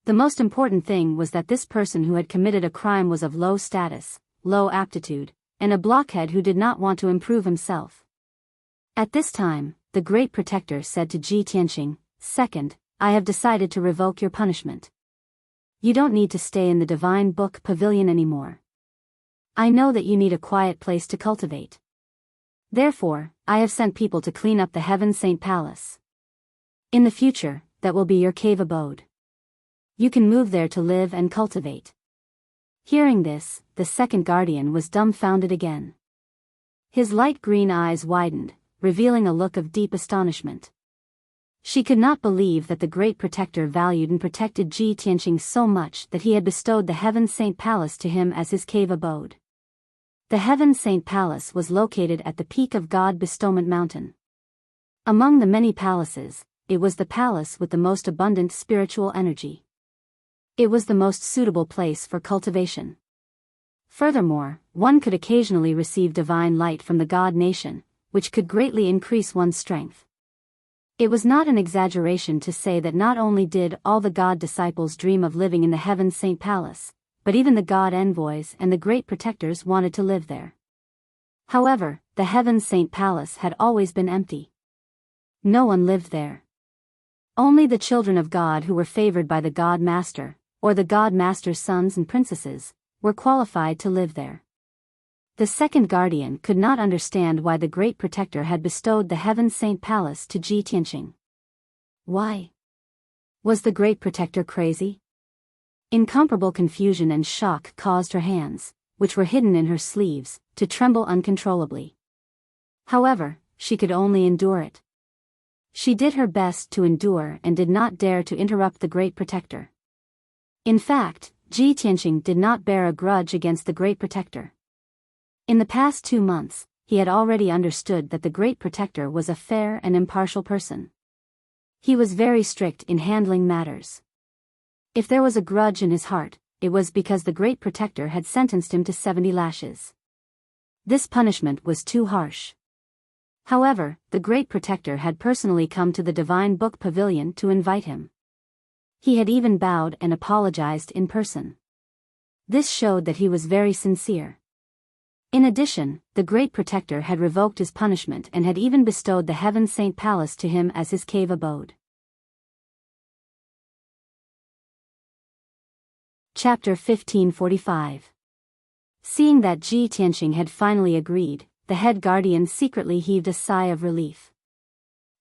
The most important thing was that this person who had committed a crime was of low status, low aptitude, and a blockhead who did not want to improve himself. At this time, the Great Protector said to Ji Tianqing, "Second, I have decided to revoke your punishment. You don't need to stay in the Divine Book Pavilion anymore. I know that you need a quiet place to cultivate. Therefore, I have sent people to clean up the Heaven Saint Palace. In the future, that will be your cave abode. You can move there to live and cultivate." Hearing this, the second guardian was dumbfounded again. His light green eyes widened, revealing a look of deep astonishment. She could not believe that the Great Protector valued and protected Ji Tianqing so much that he had bestowed the Heaven Saint Palace to him as his cave abode. The Heaven Saint Palace was located at the peak of God Bestowment Mountain. Among the many palaces, it was the palace with the most abundant spiritual energy. It was the most suitable place for cultivation. Furthermore, one could occasionally receive divine light from the God Nation, which could greatly increase one's strength. It was not an exaggeration to say that not only did all the God disciples dream of living in the Heaven Saint Palace, but even the God envoys and the Great Protectors wanted to live there. However, the Heaven Saint Palace had always been empty. No one lived there. Only the children of God who were favored by the God Master, or the God Master's sons and princesses, were qualified to live there. The second guardian could not understand why the Great Protector had bestowed the Heaven Saint Palace to Ji Tianqing. Why? Was the Great Protector crazy? Incomparable confusion and shock caused her hands, which were hidden in her sleeves, to tremble uncontrollably. However, she could only endure it. She did her best to endure and did not dare to interrupt the Great Protector. In fact, Ji Tianqing did not bear a grudge against the Great Protector. In the past 2 months, he had already understood that the Great Protector was a fair and impartial person. He was very strict in handling matters. If there was a grudge in his heart, it was because the Great Protector had sentenced him to 70 lashes. This punishment was too harsh. However, the Great Protector had personally come to the Divine Book Pavilion to invite him. He had even bowed and apologized in person. This showed that he was very sincere. In addition, the Great Protector had revoked his punishment and had even bestowed the Heaven Saint Palace to him as his cave abode. Chapter 1545. Seeing that Ji Tianqing had finally agreed, the head guardian secretly heaved a sigh of relief.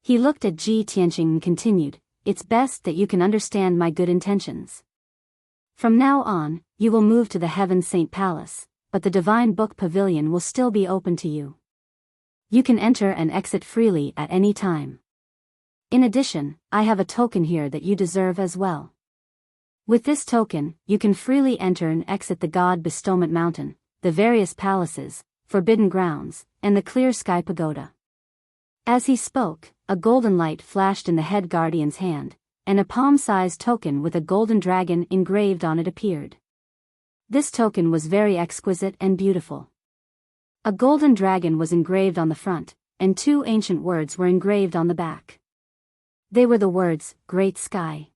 He looked at Ji Tianqing and continued, "It's best that you can understand my good intentions. From now on, you will move to the Heaven Saint Palace, but the Divine Book Pavilion will still be open to you. You can enter and exit freely at any time. In addition, I have a token here that you deserve as well. With this token, you can freely enter and exit the God Bestowment Mountain, the various palaces, forbidden grounds, and the clear sky pagoda." As he spoke, a golden light flashed in the head guardian's hand, and a palm-sized token with a golden dragon engraved on it appeared. This token was very exquisite and beautiful. A golden dragon was engraved on the front, and 2 ancient words were engraved on the back. They were the words, "Great Sky."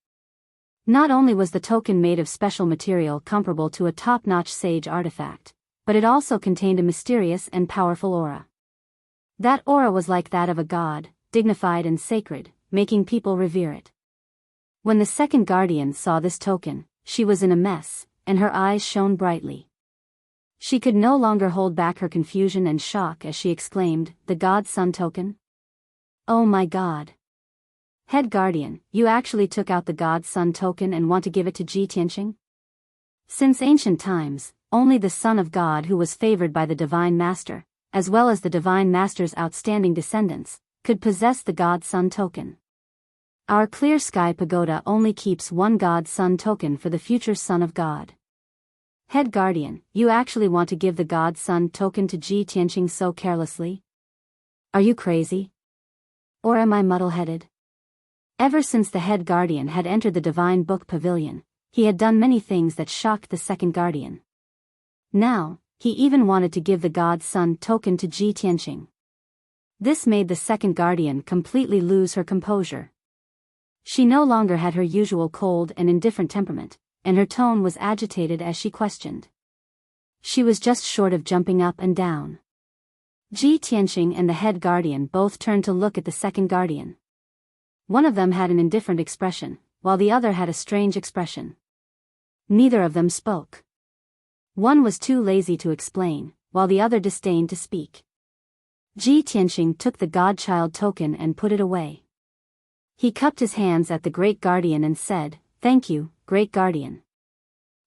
Not only was the token made of special material comparable to a top-notch sage artifact, but it also contained a mysterious and powerful aura. That aura was like that of a god, dignified and sacred, making people revere it. When the second guardian saw this token, she was in a mess, and her eyes shone brightly. She could no longer hold back her confusion and shock as she exclaimed, "The God's Son token? Oh my God! Head guardian, you actually took out the God's Son token and want to give it to Ji Tianqing?" Since ancient times, only the Son of God who was favored by the Divine Master, as well as the Divine Master's outstanding descendants, could possess the God's Son token. Our clear sky pagoda only keeps one God's Son token for the future Son of God. Head guardian, you actually want to give the God's Son token to Ji Tianqing so carelessly? Are you crazy? Or am I muddle-headed? Ever since the head guardian had entered the Divine Book Pavilion, he had done many things that shocked the second guardian. Now, he even wanted to give the God's Son token to Ji Tianqing. This made the second guardian completely lose her composure. She no longer had her usual cold and indifferent temperament, and her tone was agitated as she questioned. She was just short of jumping up and down. Ji Tianqing and the head guardian both turned to look at the second guardian. One of them had an indifferent expression, while the other had a strange expression. Neither of them spoke. One was too lazy to explain, while the other disdained to speak. Ji Tianqing took the godchild token and put it away. He cupped his hands at the Great Guardian and said, "Thank you, Great Guardian."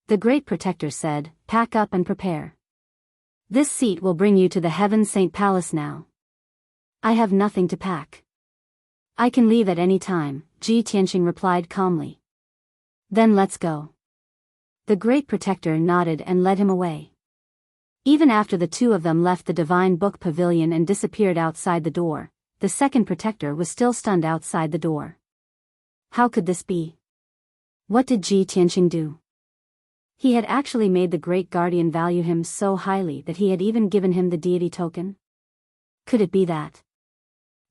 The Great Protector said, "Pack up and prepare. This seat will bring you to the Heaven Saint Palace now." "I have nothing to pack. I can leave at any time," Ji Tianqing replied calmly. "Then let's go." The Great Protector nodded and led him away. Even after the two of them left the Divine Book Pavilion and disappeared outside the door, the second Protector was still stunned outside the door. How could this be? What did Ji Tianqing do? He had actually made the Great Guardian value him so highly that he had even given him the deity token? Could it be that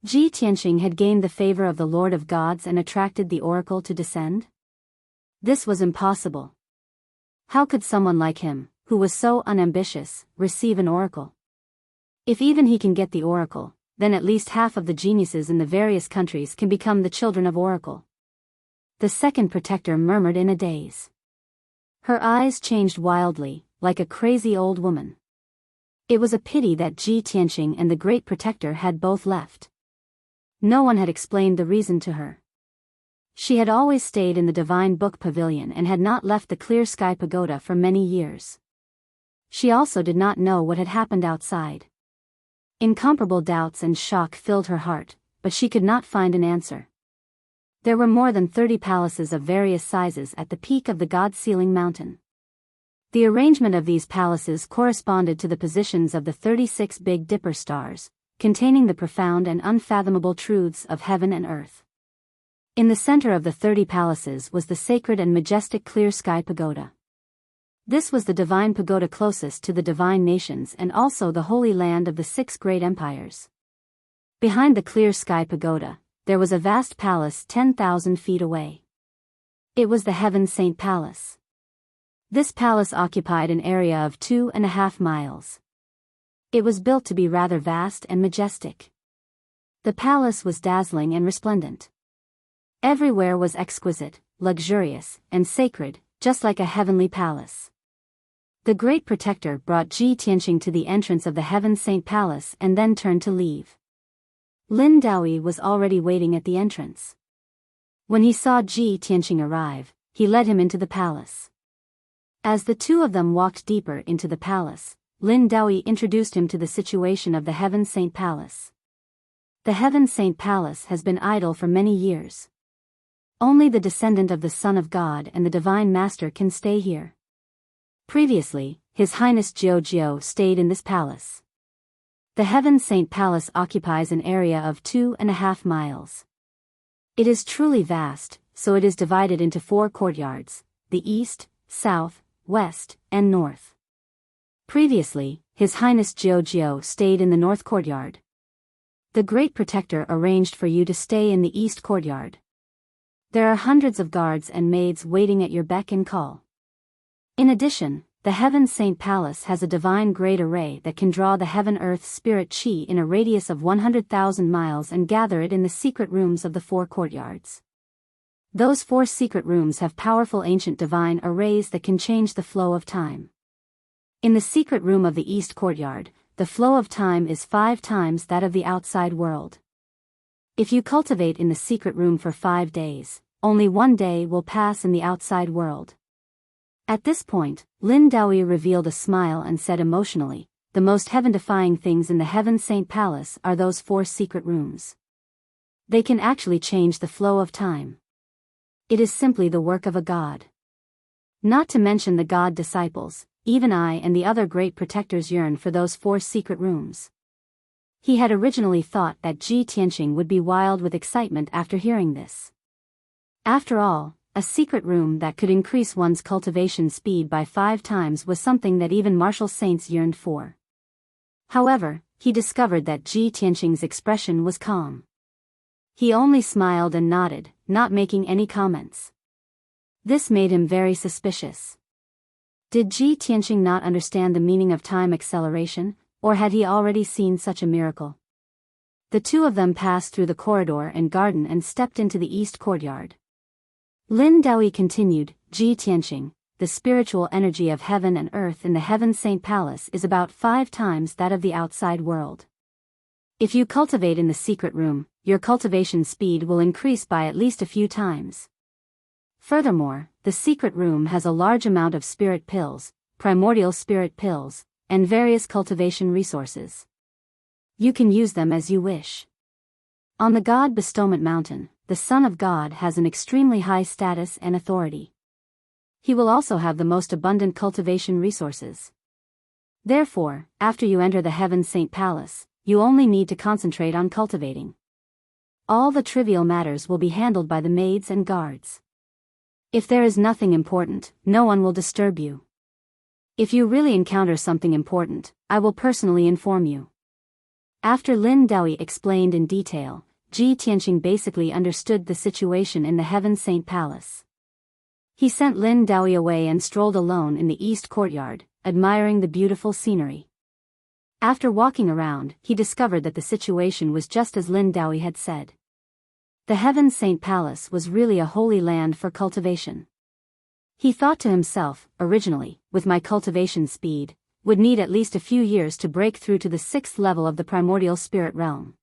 Ji Tianqing had gained the favor of the Lord of Gods and attracted the oracle to descend? This was impossible. How could someone like him, who was so unambitious, receive an oracle? If even he can get the oracle, then at least half of the geniuses in the various countries can become the children of oracle. The second Protector murmured in a daze. Her eyes changed wildly, like a crazy old woman. It was a pity that Ji Tianqing and the Great Protector had both left. No one had explained the reason to her. She had always stayed in the Divine Book Pavilion and had not left the Clear Sky Pagoda for many years. She also did not know what had happened outside. Incomparable doubts and shock filled her heart, but she could not find an answer. There were more than 30 palaces of various sizes at the peak of the God-Sealing Mountain. The arrangement of these palaces corresponded to the positions of the 36 Big Dipper stars, containing the profound and unfathomable truths of heaven and earth. In the center of the 30 palaces was the sacred and majestic Clear Sky Pagoda. This was the divine pagoda closest to the divine nations and also the holy land of the 6 great empires. Behind the Clear Sky Pagoda, there was a vast palace 10,000 feet away. It was the Heaven Saint Palace. This palace occupied an area of 2.5 miles. It was built to be rather vast and majestic. The palace was dazzling and resplendent. Everywhere was exquisite, luxurious, and sacred, just like a heavenly palace. The Great Protector brought Ji Tianqing to the entrance of the Heaven Saint Palace and then turned to leave. Lin Daoyi was already waiting at the entrance. When he saw Ji Tianqing arrive, he led him into the palace. As the two of them walked deeper into the palace, Lin Daoyi introduced him to the situation of the Heaven Saint Palace. The Heaven Saint Palace has been idle for many years. Only the descendant of the Son of God and the Divine Master can stay here. Previously, His Highness Jiao stayed in this palace. The Heaven Saint Palace occupies an area of 2.5 miles. It is truly vast, so it is divided into 4 courtyards, the east, south, west, and north. Previously, His Highness Jiao stayed in the north courtyard. The Great Protector arranged for you to stay in the east courtyard. There are hundreds of guards and maids waiting at your beck and call. In addition, the Heaven Saint Palace has a divine great array that can draw the heaven-earth spirit chi in a radius of 100,000 miles and gather it in the secret rooms of the 4 courtyards. Those 4 secret rooms have powerful ancient divine arrays that can change the flow of time. In the secret room of the East Courtyard, the flow of time is 5 times that of the outside world. If you cultivate in the secret room for 5 days, only 1 day will pass in the outside world. At this point, Lin Daoyi revealed a smile and said emotionally, the most heaven-defying things in the Heaven Saint Palace are those 4 secret rooms. They can actually change the flow of time. It is simply the work of a god. Not to mention the god disciples, even I and the other great protectors yearn for those 4 secret rooms. He had originally thought that Ji Tianqing would be wild with excitement after hearing this. After all, a secret room that could increase one's cultivation speed by 5 times was something that even martial saints yearned for. However, he discovered that Ji Tianqing's expression was calm. He only smiled and nodded, not making any comments. This made him very suspicious. Did Ji Tianqing not understand the meaning of time acceleration, or had he already seen such a miracle? The two of them passed through the corridor and garden and stepped into the east courtyard. Lin Daoyi continued, Ji Tianqing, the spiritual energy of heaven and earth in the Heaven Saint Palace is about 5 times that of the outside world. If you cultivate in the secret room, your cultivation speed will increase by at least a few times. Furthermore, the secret room has a large amount of spirit pills, primordial spirit pills, and various cultivation resources. You can use them as you wish. On the God Bestowment Mountain, the Son of God has an extremely high status and authority. He will also have the most abundant cultivation resources. Therefore, after you enter the Heaven Saint Palace, you only need to concentrate on cultivating. All the trivial matters will be handled by the maids and guards. If there is nothing important, no one will disturb you. If you really encounter something important, I will personally inform you. After Lin Daoyi explained in detail, Ji Tianqing basically understood the situation in the Heaven Saint Palace. He sent Lin Daoyi away and strolled alone in the east courtyard, admiring the beautiful scenery. After walking around, he discovered that the situation was just as Lin Daoyi had said. The Heaven Saint Palace was really a holy land for cultivation. He thought to himself, originally, with my cultivation speed, would need at least a few years to break through to the 6th level of the primordial spirit realm.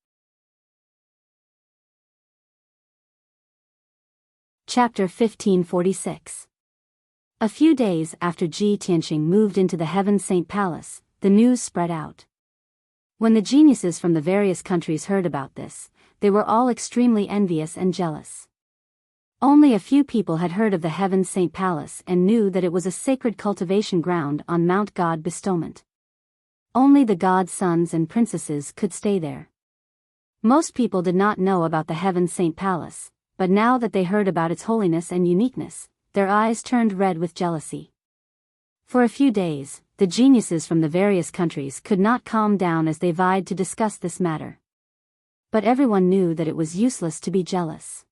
Chapter 1546. A few days after Ji Tianqing moved into the Heaven Saint Palace, the news spread out. When the geniuses from the various countries heard about this, they were all extremely envious and jealous. Only a few people had heard of the Heaven Saint Palace and knew that it was a sacred cultivation ground on Mount God Bestowment. Only the god's sons and princesses could stay there. Most people did not know about the Heaven Saint Palace, but now that they heard about its holiness and uniqueness, their eyes turned red with jealousy. For a few days, the geniuses from the various countries could not calm down as they vied to discuss this matter. But everyone knew that it was useless to be jealous.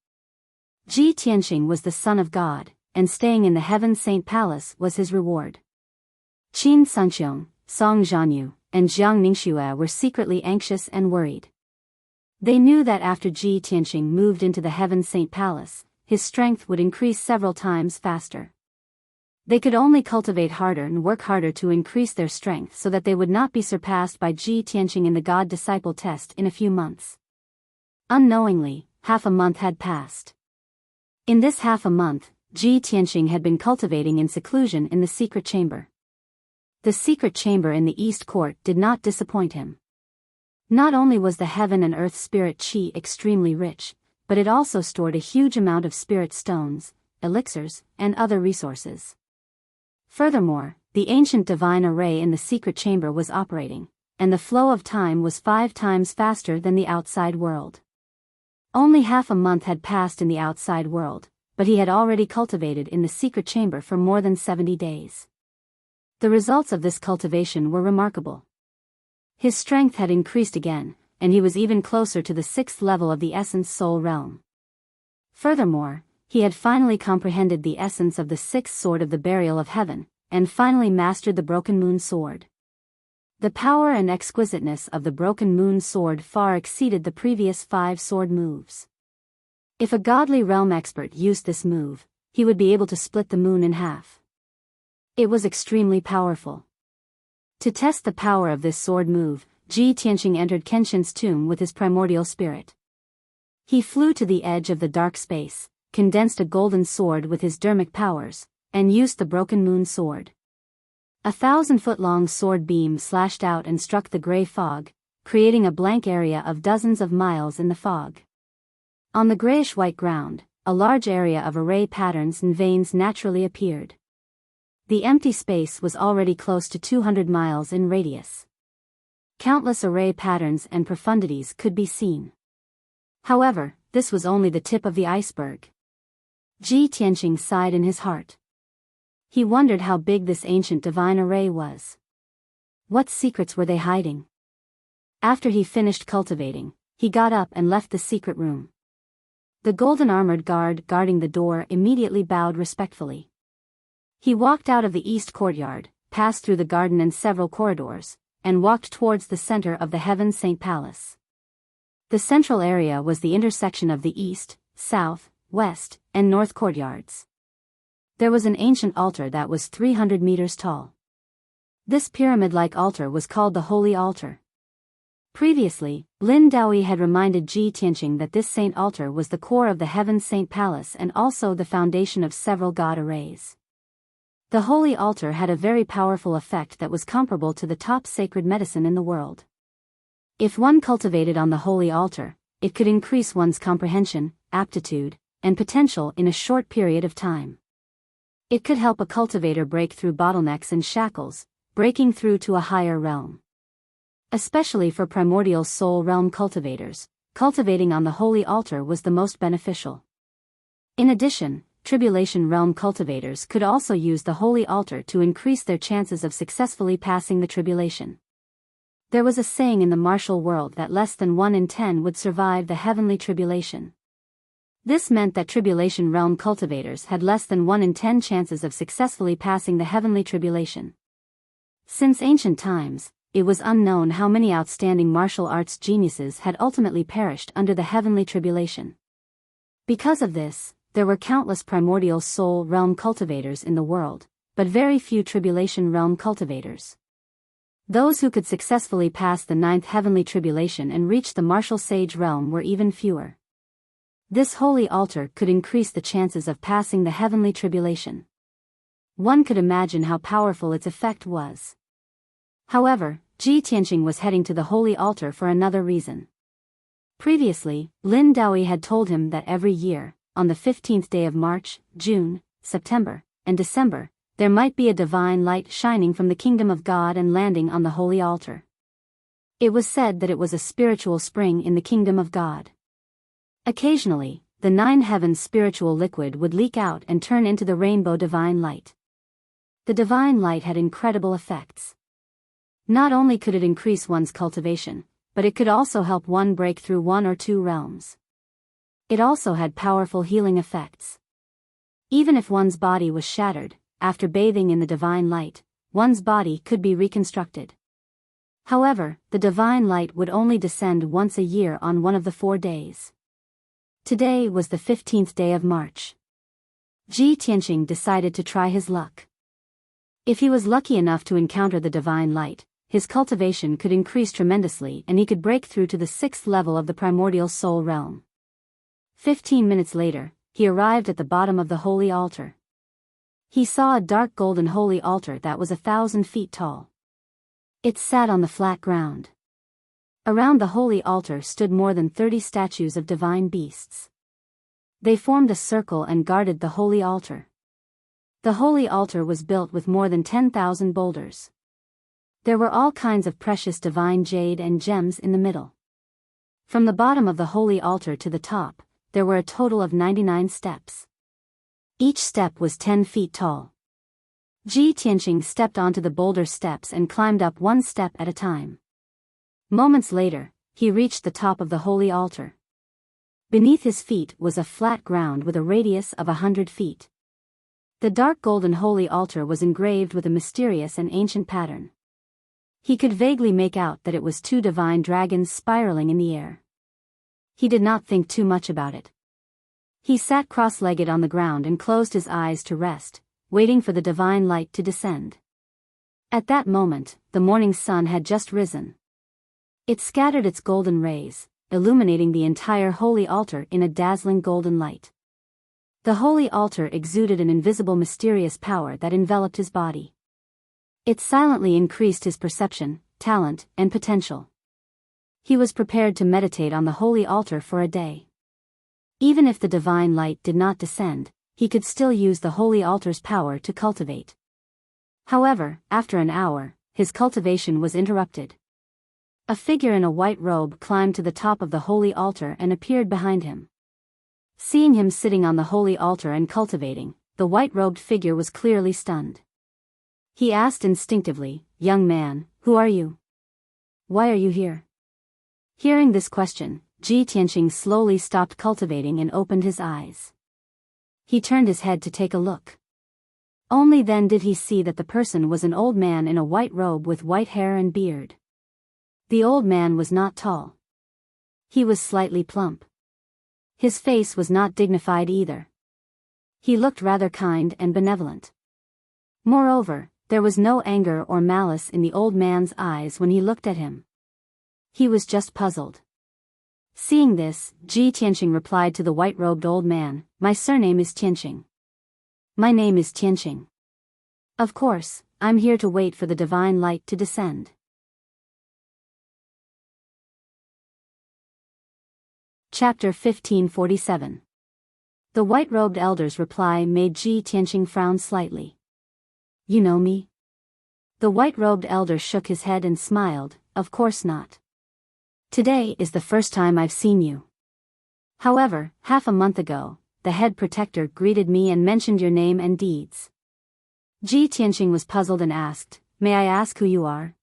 Ji Tianqing was the son of God, and staying in the Heaven Saint Palace was his reward. Qin Sanqiong, Song Zhanyu, and Jiang Ningxue were secretly anxious and worried. They knew that after Ji Tianqing moved into the Heaven Saint Palace, his strength would increase several times faster. They could only cultivate harder and work harder to increase their strength so that they would not be surpassed by Ji Tianqing in the God-disciple test in a few months. Unknowingly, half a month had passed. In this half a month, Ji Tianqing had been cultivating in seclusion in the secret chamber. The secret chamber in the East Court did not disappoint him. Not only was the heaven and earth spirit qi extremely rich, but it also stored a huge amount of spirit stones, elixirs, and other resources. Furthermore, the ancient divine array in the secret chamber was operating, and the flow of time was 5 times faster than the outside world. Only half a month had passed in the outside world, but he had already cultivated in the secret chamber for more than 70 days. The results of this cultivation were remarkable. His strength had increased again, and he was even closer to the 6th level of the essence soul realm. Furthermore, he had finally comprehended the essence of the 6th sword of the burial of heaven, and finally mastered the broken moon sword. The power and exquisiteness of the broken moon sword far exceeded the previous 5 sword moves. If a godly realm expert used this move, he would be able to split the moon in half. It was extremely powerful. To test the power of this sword move, Ji Tianqing entered Kenshin's tomb with his primordial spirit. He flew to the edge of the dark space, condensed a golden sword with his dermic powers, and used the broken moon sword. 1,000-foot-long sword beam slashed out and struck the gray fog, creating a blank area of dozens of miles in the fog. On the grayish-white ground, a large area of array patterns and veins naturally appeared. The empty space was already close to 200 miles in radius. Countless array patterns and profundities could be seen. However, this was only the tip of the iceberg. Ji Tianqing sighed in his heart. He wondered how big this ancient divine array was. What secrets were they hiding? After he finished cultivating, he got up and left the secret room. The golden armored guard guarding the door immediately bowed respectfully. He walked out of the east courtyard, passed through the garden and several corridors, and walked towards the center of the Heaven Saint Palace. The central area was the intersection of the east, south, west, and north courtyards. There was an ancient altar that was 300 meters tall. This pyramid-like altar was called the Holy Altar. Previously, Lin Daoyi had reminded Ji Tianqing that this saint altar was the core of the Heaven Saint Palace and also the foundation of several god arrays. The Holy Altar had a very powerful effect that was comparable to the top sacred medicine in the world. If one cultivated on the Holy Altar, it could increase one's comprehension, aptitude, and potential in a short period of time. It could help a cultivator break through bottlenecks and shackles, breaking through to a higher realm. Especially for primordial soul realm cultivators, cultivating on the Holy Altar was the most beneficial. In addition, Tribulation realm cultivators could also use the Holy Altar to increase their chances of successfully passing the tribulation. There was a saying in the martial world that less than 1 in 10 would survive the heavenly tribulation. This meant that tribulation realm cultivators had less than 1 in 10 chances of successfully passing the heavenly tribulation. Since ancient times, it was unknown how many outstanding martial arts geniuses had ultimately perished under the heavenly tribulation. Because of this, there were countless primordial soul realm cultivators in the world, but very few tribulation realm cultivators. Those who could successfully pass the 9th heavenly tribulation and reach the martial sage realm were even fewer. This holy altar could increase the chances of passing the heavenly tribulation. One could imagine how powerful its effect was. However, Ji Tianqing was heading to the holy altar for another reason. Previously, Lin Daoi had told him that every year, on the 15th day of March, June, September, and December, there might be a divine light shining from the kingdom of God and landing on the holy altar. It was said that it was a spiritual spring in the kingdom of God. Occasionally, the 9 heavens spiritual liquid would leak out and turn into the rainbow divine light. The divine light had incredible effects. Not only could it increase one's cultivation, but it could also help one break through 1 or 2 realms. It also had powerful healing effects. Even if one's body was shattered, after bathing in the divine light, one's body could be reconstructed. However, the divine light would only descend once a year on one of the 4 days. Today was the 15th day of March. Ji Tianqing decided to try his luck. If he was lucky enough to encounter the divine light, his cultivation could increase tremendously and he could break through to the 6th level of the primordial soul realm. 15 minutes later, he arrived at the bottom of the holy altar. He saw a dark golden holy altar that was 1,000 feet tall. It sat on the flat ground. Around the holy altar stood more than 30 statues of divine beasts. They formed a circle and guarded the holy altar. The holy altar was built with more than 10,000 boulders. There were all kinds of precious divine jade and gems in the middle. From the bottom of the holy altar to the top, there were a total of 99 steps. Each step was 10 feet tall. Ji Tianqing stepped onto the boulder steps and climbed up 1 step at a time. Moments later, he reached the top of the holy altar. Beneath his feet was a flat ground with a radius of 100 feet. The dark golden holy altar was engraved with a mysterious and ancient pattern. He could vaguely make out that it was 2 divine dragons spiraling in the air. He did not think too much about it. He sat cross-legged on the ground and closed his eyes to rest, waiting for the divine light to descend. At that moment, the morning sun had just risen. It scattered its golden rays, illuminating the entire holy altar in a dazzling golden light. The holy altar exuded an invisible mysterious power that enveloped his body. It silently increased his perception, talent, and potential. He was prepared to meditate on the holy altar for a day. Even if the divine light did not descend, he could still use the holy altar's power to cultivate. However, after an hour, his cultivation was interrupted. A figure in a white robe climbed to the top of the holy altar and appeared behind him. Seeing him sitting on the holy altar and cultivating, the white-robed figure was clearly stunned. He asked instinctively, "Young man, who are you? Why are you here?" Hearing this question, Ji Tianqing slowly stopped cultivating and opened his eyes. He turned his head to take a look. Only then did he see that the person was an old man in a white robe with white hair and beard. The old man was not tall. He was slightly plump. His face was not dignified either. He looked rather kind and benevolent. Moreover, there was no anger or malice in the old man's eyes when he looked at him. He was just puzzled. Seeing this, Ji Tianqing replied to the white-robed old man, "My surname is Tianqing. My name is Tianqing. Of course, I'm here to wait for the divine light to descend." Chapter 1547. The white-robed elder's reply made Ji Tianqing frown slightly. "You know me?" The white-robed elder shook his head and smiled, "Of course not. Today is the first time I've seen you. However, half a month ago, the head protector greeted me and mentioned your name and deeds." Ji Tianqing was puzzled and asked, "May I ask who you are?"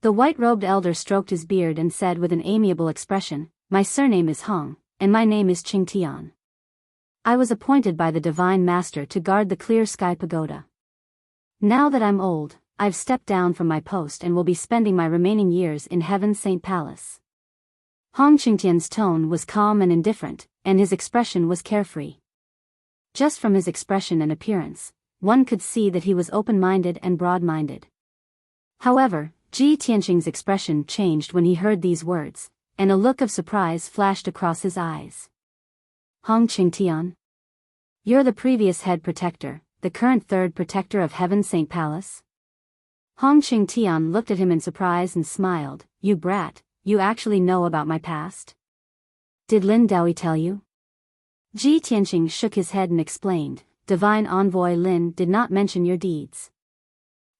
The white-robed elder stroked his beard and said with an amiable expression, "My surname is Hong, and my name is Qing Tian. I was appointed by the Divine Master to guard the Clear Sky Pagoda. Now that I'm old, I've stepped down from my post and will be spending my remaining years in Heaven's Saint Palace." Hong Qingtian's tone was calm and indifferent, and his expression was carefree. Just from his expression and appearance, one could see that he was open-minded and broad-minded. However, Ji Tianqing's expression changed when he heard these words, and a look of surprise flashed across his eyes. Hong Qingtian? You're the previous head protector, the current third protector of Heaven Saint Palace? Hong Qingtian looked at him in surprise and smiled. You brat, you actually know about my past? Did Lin Daoyi tell you? Ji Tianqing shook his head and explained, Divine Envoy Lin did not mention your deeds.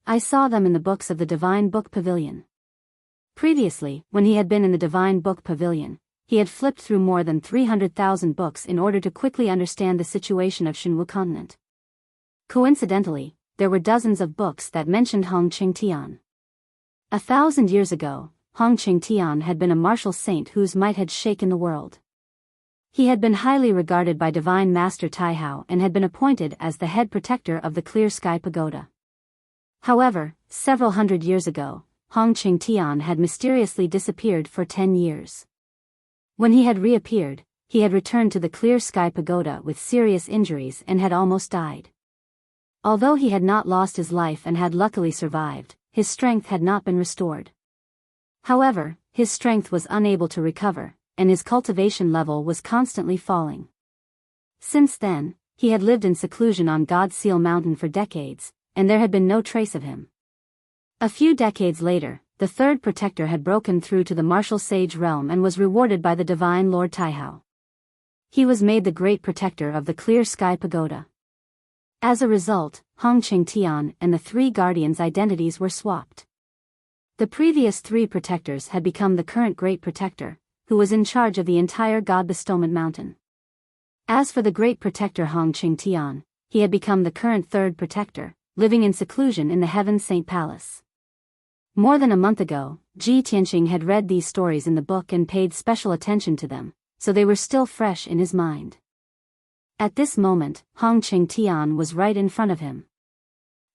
I saw them in the books of the Divine Book Pavilion. Previously, when he had been in the Divine Book Pavilion, he had flipped through more than 300,000 books in order to quickly understand the situation of Shenwu continent. Coincidentally, there were dozens of books that mentioned Hong Qingtian. 1,000 years ago, Hong Qingtian had been a martial saint whose might had shaken the world. He had been highly regarded by Divine Master Taihao and had been appointed as the head protector of the Clear Sky Pagoda. However, several hundred years ago, Hong Qingtian had mysteriously disappeared for 10 years. When he had reappeared, he had returned to the Clear Sky Pagoda with serious injuries and had almost died. Although he had not lost his life and had luckily survived, his strength had not been restored. However, his strength was unable to recover, and his cultivation level was constantly falling. Since then, he had lived in seclusion on God Seal Mountain for decades, and there had been no trace of him. A few decades later, the third protector had broken through to the martial sage realm and was rewarded by the Divine Lord Taihao. He was made the great protector of the Clear Sky Pagoda. As a result, Hong Qingtian and the three guardians' identities were swapped. The previous three protectors had become the current great protector, who was in charge of the entire God Bestowment Mountain. As for the great protector Hong Qingtian, he had become the current third protector, living in seclusion in the Heaven Saint Palace. More than a month ago, Ji Tianqing had read these stories in the book and paid special attention to them, so they were still fresh in his mind. At this moment, Hong Qingtian was right in front of him.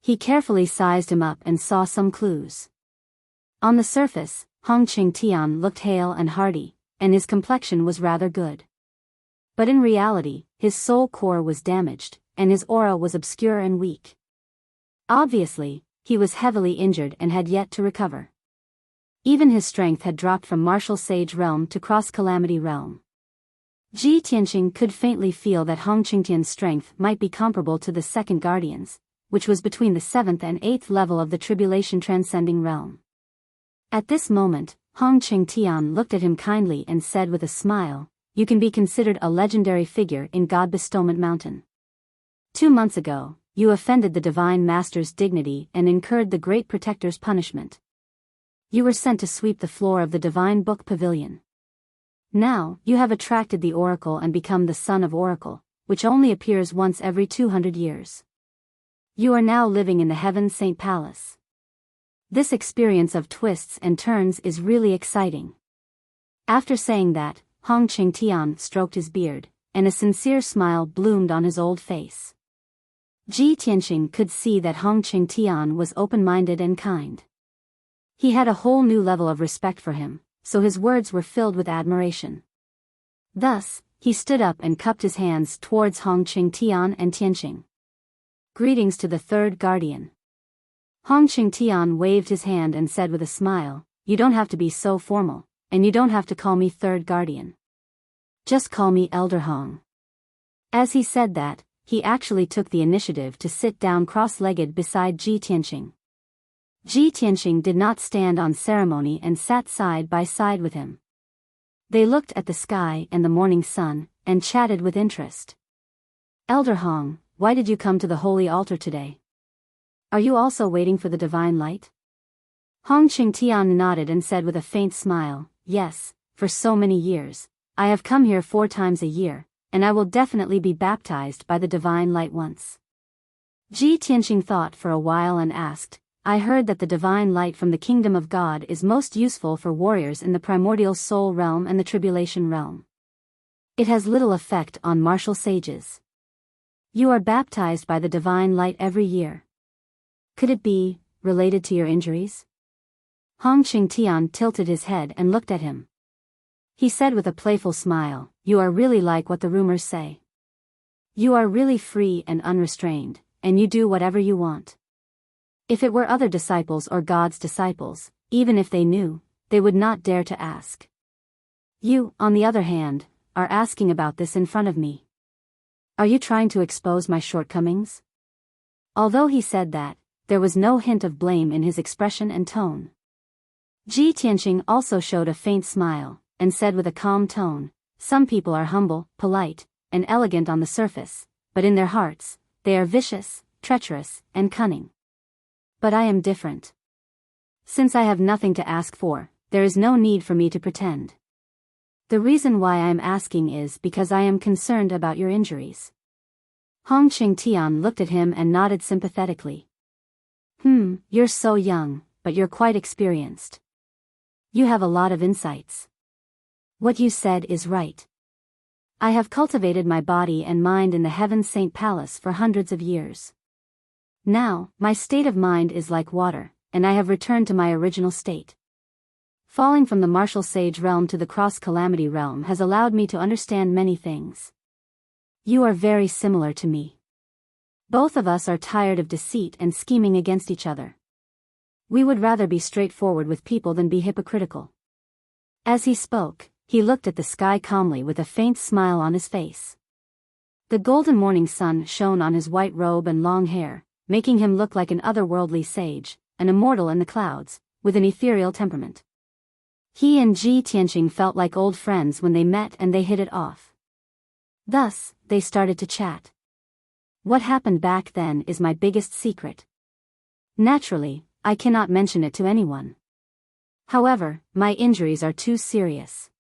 He carefully sized him up and saw some clues. On the surface, Hong Qingtian looked hale and hearty, and his complexion was rather good. But in reality, his soul core was damaged, and his aura was obscure and weak. Obviously, he was heavily injured and had yet to recover. Even his strength had dropped from martial sage realm to cross-calamity realm. Ji Tianqing could faintly feel that Hong Qingtian's strength might be comparable to the second guardian's, which was between the 7th and 8th level of the tribulation transcending realm. At this moment, Hong Qingtian looked at him kindly and said with a smile, You can be considered a legendary figure in God Bestowment Mountain. 2 months ago, you offended the Divine Master's dignity and incurred the Great Protector's punishment. You were sent to sweep the floor of the Divine Book Pavilion. Now, you have attracted the Oracle and become the Son of Oracle, which only appears once every 200 years. You are now living in the Heaven Saint Palace. This experience of twists and turns is really exciting. After saying that, Hong Qingtian stroked his beard, and a sincere smile bloomed on his old face. Ji Tianqing could see that Hong Qingtian was open-minded and kind. He had a whole new level of respect for him, so his words were filled with admiration. Thus, he stood up and cupped his hands towards Hong Qingtian and Tianqing. Greetings to the third guardian. Hong Qingtian waved his hand and said with a smile, You don't have to be so formal, and you don't have to call me third guardian. Just call me Elder Hong. As he said that, he actually took the initiative to sit down cross-legged beside Ji Tianqing. Ji Tianqing did not stand on ceremony and sat side by side with him. They looked at the sky and the morning sun, and chatted with interest. Elder Hong, why did you come to the holy altar today? Are you also waiting for the divine light? Hong Qingtian nodded and said with a faint smile, Yes, for so many years, I have come here 4 times a year, and I will definitely be baptized by the divine light once. Ji Tianqing thought for a while and asked, I heard that the divine light from the kingdom of God is most useful for warriors in the primordial soul realm and the tribulation realm. It has little effect on martial sages. You are baptized by the divine light every year. Could it be related to your injuries? Hong Qingtian tilted his head and looked at him. He said with a playful smile, You are really like what the rumors say. You are really free and unrestrained, and you do whatever you want. If it were other disciples or God's disciples, even if they knew, they would not dare to ask. You, on the other hand, are asking about this in front of me. Are you trying to expose my shortcomings? Although he said that, there was no hint of blame in his expression and tone. Ji Tianqing also showed a faint smile, and said with a calm tone, some people are humble, polite, and elegant on the surface, but in their hearts, they are vicious, treacherous, and cunning. But I am different. Since I have nothing to ask for, there is no need for me to pretend. The reason why I am asking is because I am concerned about your injuries. Hong Qingtian looked at him and nodded sympathetically. You're so young, but you're quite experienced. You have a lot of insights. What you said is right. I have cultivated my body and mind in the Heaven Saint Palace for hundreds of years. Now, my state of mind is like water, and I have returned to my original state. Falling from the martial sage realm to the cross-calamity realm has allowed me to understand many things. You are very similar to me. Both of us are tired of deceit and scheming against each other. We would rather be straightforward with people than be hypocritical. As he spoke, he looked at the sky calmly with a faint smile on his face. The golden morning sun shone on his white robe and long hair, making him look like an otherworldly sage, an immortal in the clouds, with an ethereal temperament. He and Ji Tianqing felt like old friends when they met and they hit it off. Thus, they started to chat. What happened back then is my biggest secret. Naturally, I cannot mention it to anyone. However, my injuries are too serious.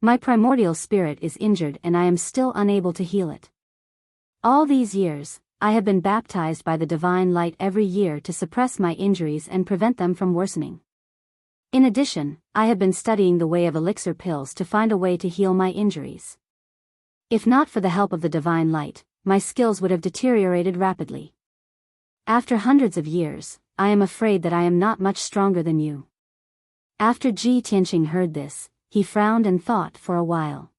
My primordial spirit is injured and I am still unable to heal it. All these years, I have been baptized by the divine light every year to suppress my injuries and prevent them from worsening. In addition, I have been studying the way of elixir pills to find a way to heal my injuries. If not for the help of the divine light, my skills would have deteriorated rapidly. After hundreds of years, I am afraid that I am not much stronger than you. After Ji Tianqing heard this, he frowned and thought for a while.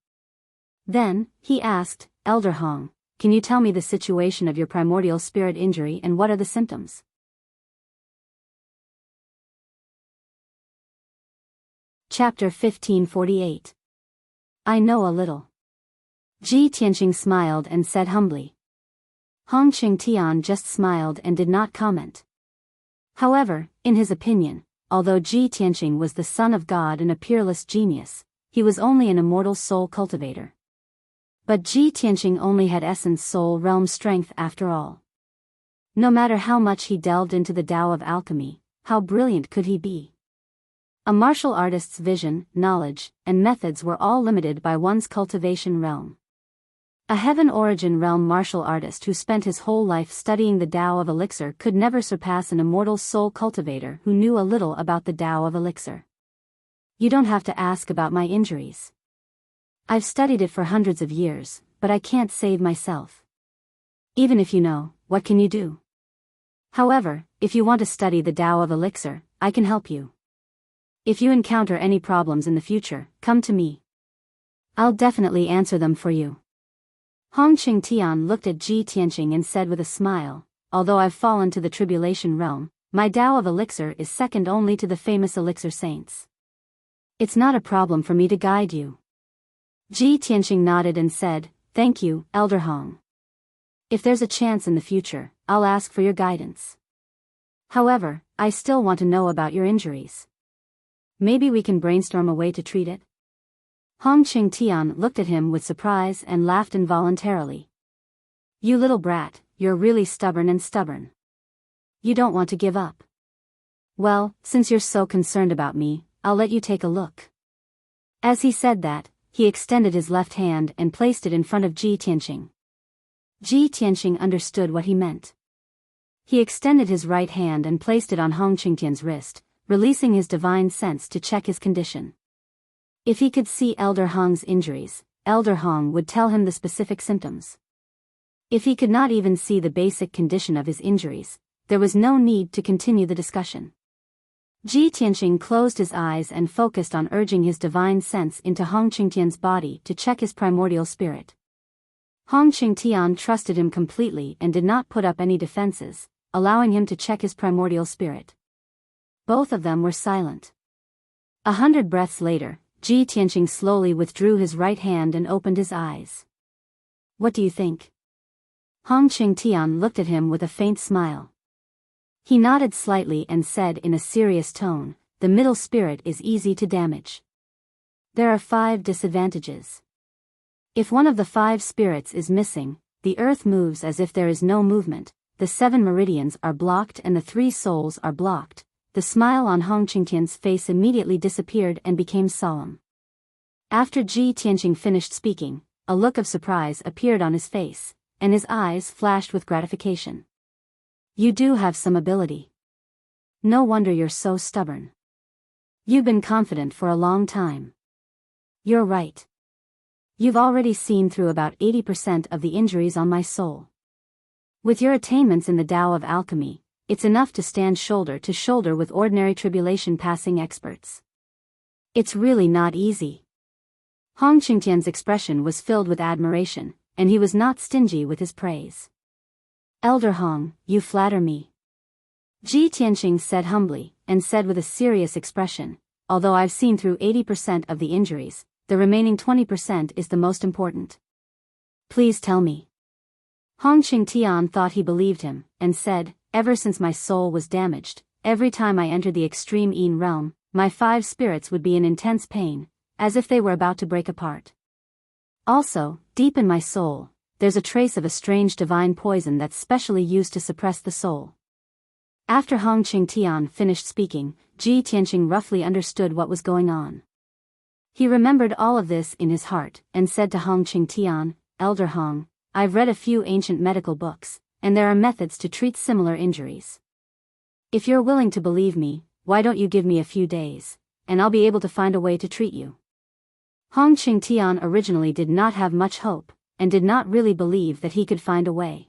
Then, he asked, Elder Hong, can you tell me the situation of your primordial spirit injury and what are the symptoms? Chapter 1548. I know a little. Ji Tianqing smiled and said humbly. Hong Qingtian just smiled and did not comment. However, in his opinion, although Ji Tianqing was the son of God and a peerless genius, he was only an immortal soul cultivator. But Ji Tianqing only had essence soul realm strength after all. No matter how much he delved into the Tao of alchemy, how brilliant could he be? A martial artist's vision, knowledge, and methods were all limited by one's cultivation realm. A heaven origin realm martial artist who spent his whole life studying the Tao of elixir could never surpass an immortal soul cultivator who knew a little about the Tao of elixir. You don't have to ask about my injuries. I've studied it for hundreds of years, but I can't save myself. Even if you know, what can you do? However, if you want to study the Tao of elixir, I can help you. If you encounter any problems in the future, come to me. I'll definitely answer them for you. Hong Qingtian looked at Ji Tianqing and said with a smile, although I've fallen to the tribulation realm, my Tao of elixir is second only to the famous elixir saints. It's not a problem for me to guide you. Ji Tianqing nodded and said, thank you, Elder Hong. If there's a chance in the future, I'll ask for your guidance. However, I still want to know about your injuries. Maybe we can brainstorm a way to treat it? Hong Qingtian looked at him with surprise and laughed involuntarily. You little brat, you're really stubborn. You don't want to give up. Well, since you're so concerned about me, I'll let you take a look. As he said that, he extended his left hand and placed it in front of Ji Tianqing. Ji Tianqing understood what he meant. He extended his right hand and placed it on Hong Qingtian's wrist, releasing his divine sense to check his condition. If he could see Elder Hong's injuries, Elder Hong would tell him the specific symptoms. If he could not even see the basic condition of his injuries, there was no need to continue the discussion. Ji Tianqing closed his eyes and focused on urging his divine sense into Hong Qingtian's body to check his primordial spirit. Hong Qingtian trusted him completely and did not put up any defenses, allowing him to check his primordial spirit. Both of them were silent. 100 breaths later, Ji Tianqing slowly withdrew his right hand and opened his eyes. What do you think? Hong Qingtian looked at him with a faint smile. He nodded slightly and said in a serious tone, the middle spirit is easy to damage. There are 5 disadvantages. If one of the 5 spirits is missing, the earth moves as if there is no movement, the 7 meridians are blocked and the 3 souls are blocked. The smile on Hong Qingtian's face immediately disappeared and became solemn. After Ji Tianqing finished speaking, a look of surprise appeared on his face, and his eyes flashed with gratification. You do have some ability. No wonder you're so stubborn. You've been confident for a long time. You're right. You've already seen through about 80% of the injuries on my soul. With your attainments in the Tao of alchemy, it's enough to stand shoulder to shoulder with ordinary tribulation-passing experts. It's really not easy. Hong Qingtian's expression was filled with admiration, and he was not stingy with his praise. Elder Hong, you flatter me. Ji Tianqing said humbly, and said with a serious expression, although I've seen through 80% of the injuries, the remaining 20% is the most important. Please tell me. Hong Qingtian thought he believed him, and said, ever since my soul was damaged, every time I entered the extreme Yin realm, my 5 spirits would be in intense pain, as if they were about to break apart. Also, deep in my soul, there's a trace of a strange divine poison that's specially used to suppress the soul. After Hong Qingtian finished speaking, Ji Tianqing roughly understood what was going on. He remembered all of this in his heart, and said to Hong Qingtian, Elder Hong, I've read a few ancient medical books, and there are methods to treat similar injuries. If you're willing to believe me, why don't you give me a few days, and I'll be able to find a way to treat you. Hong Qingtian originally did not have much hope, and did not really believe that he could find a way.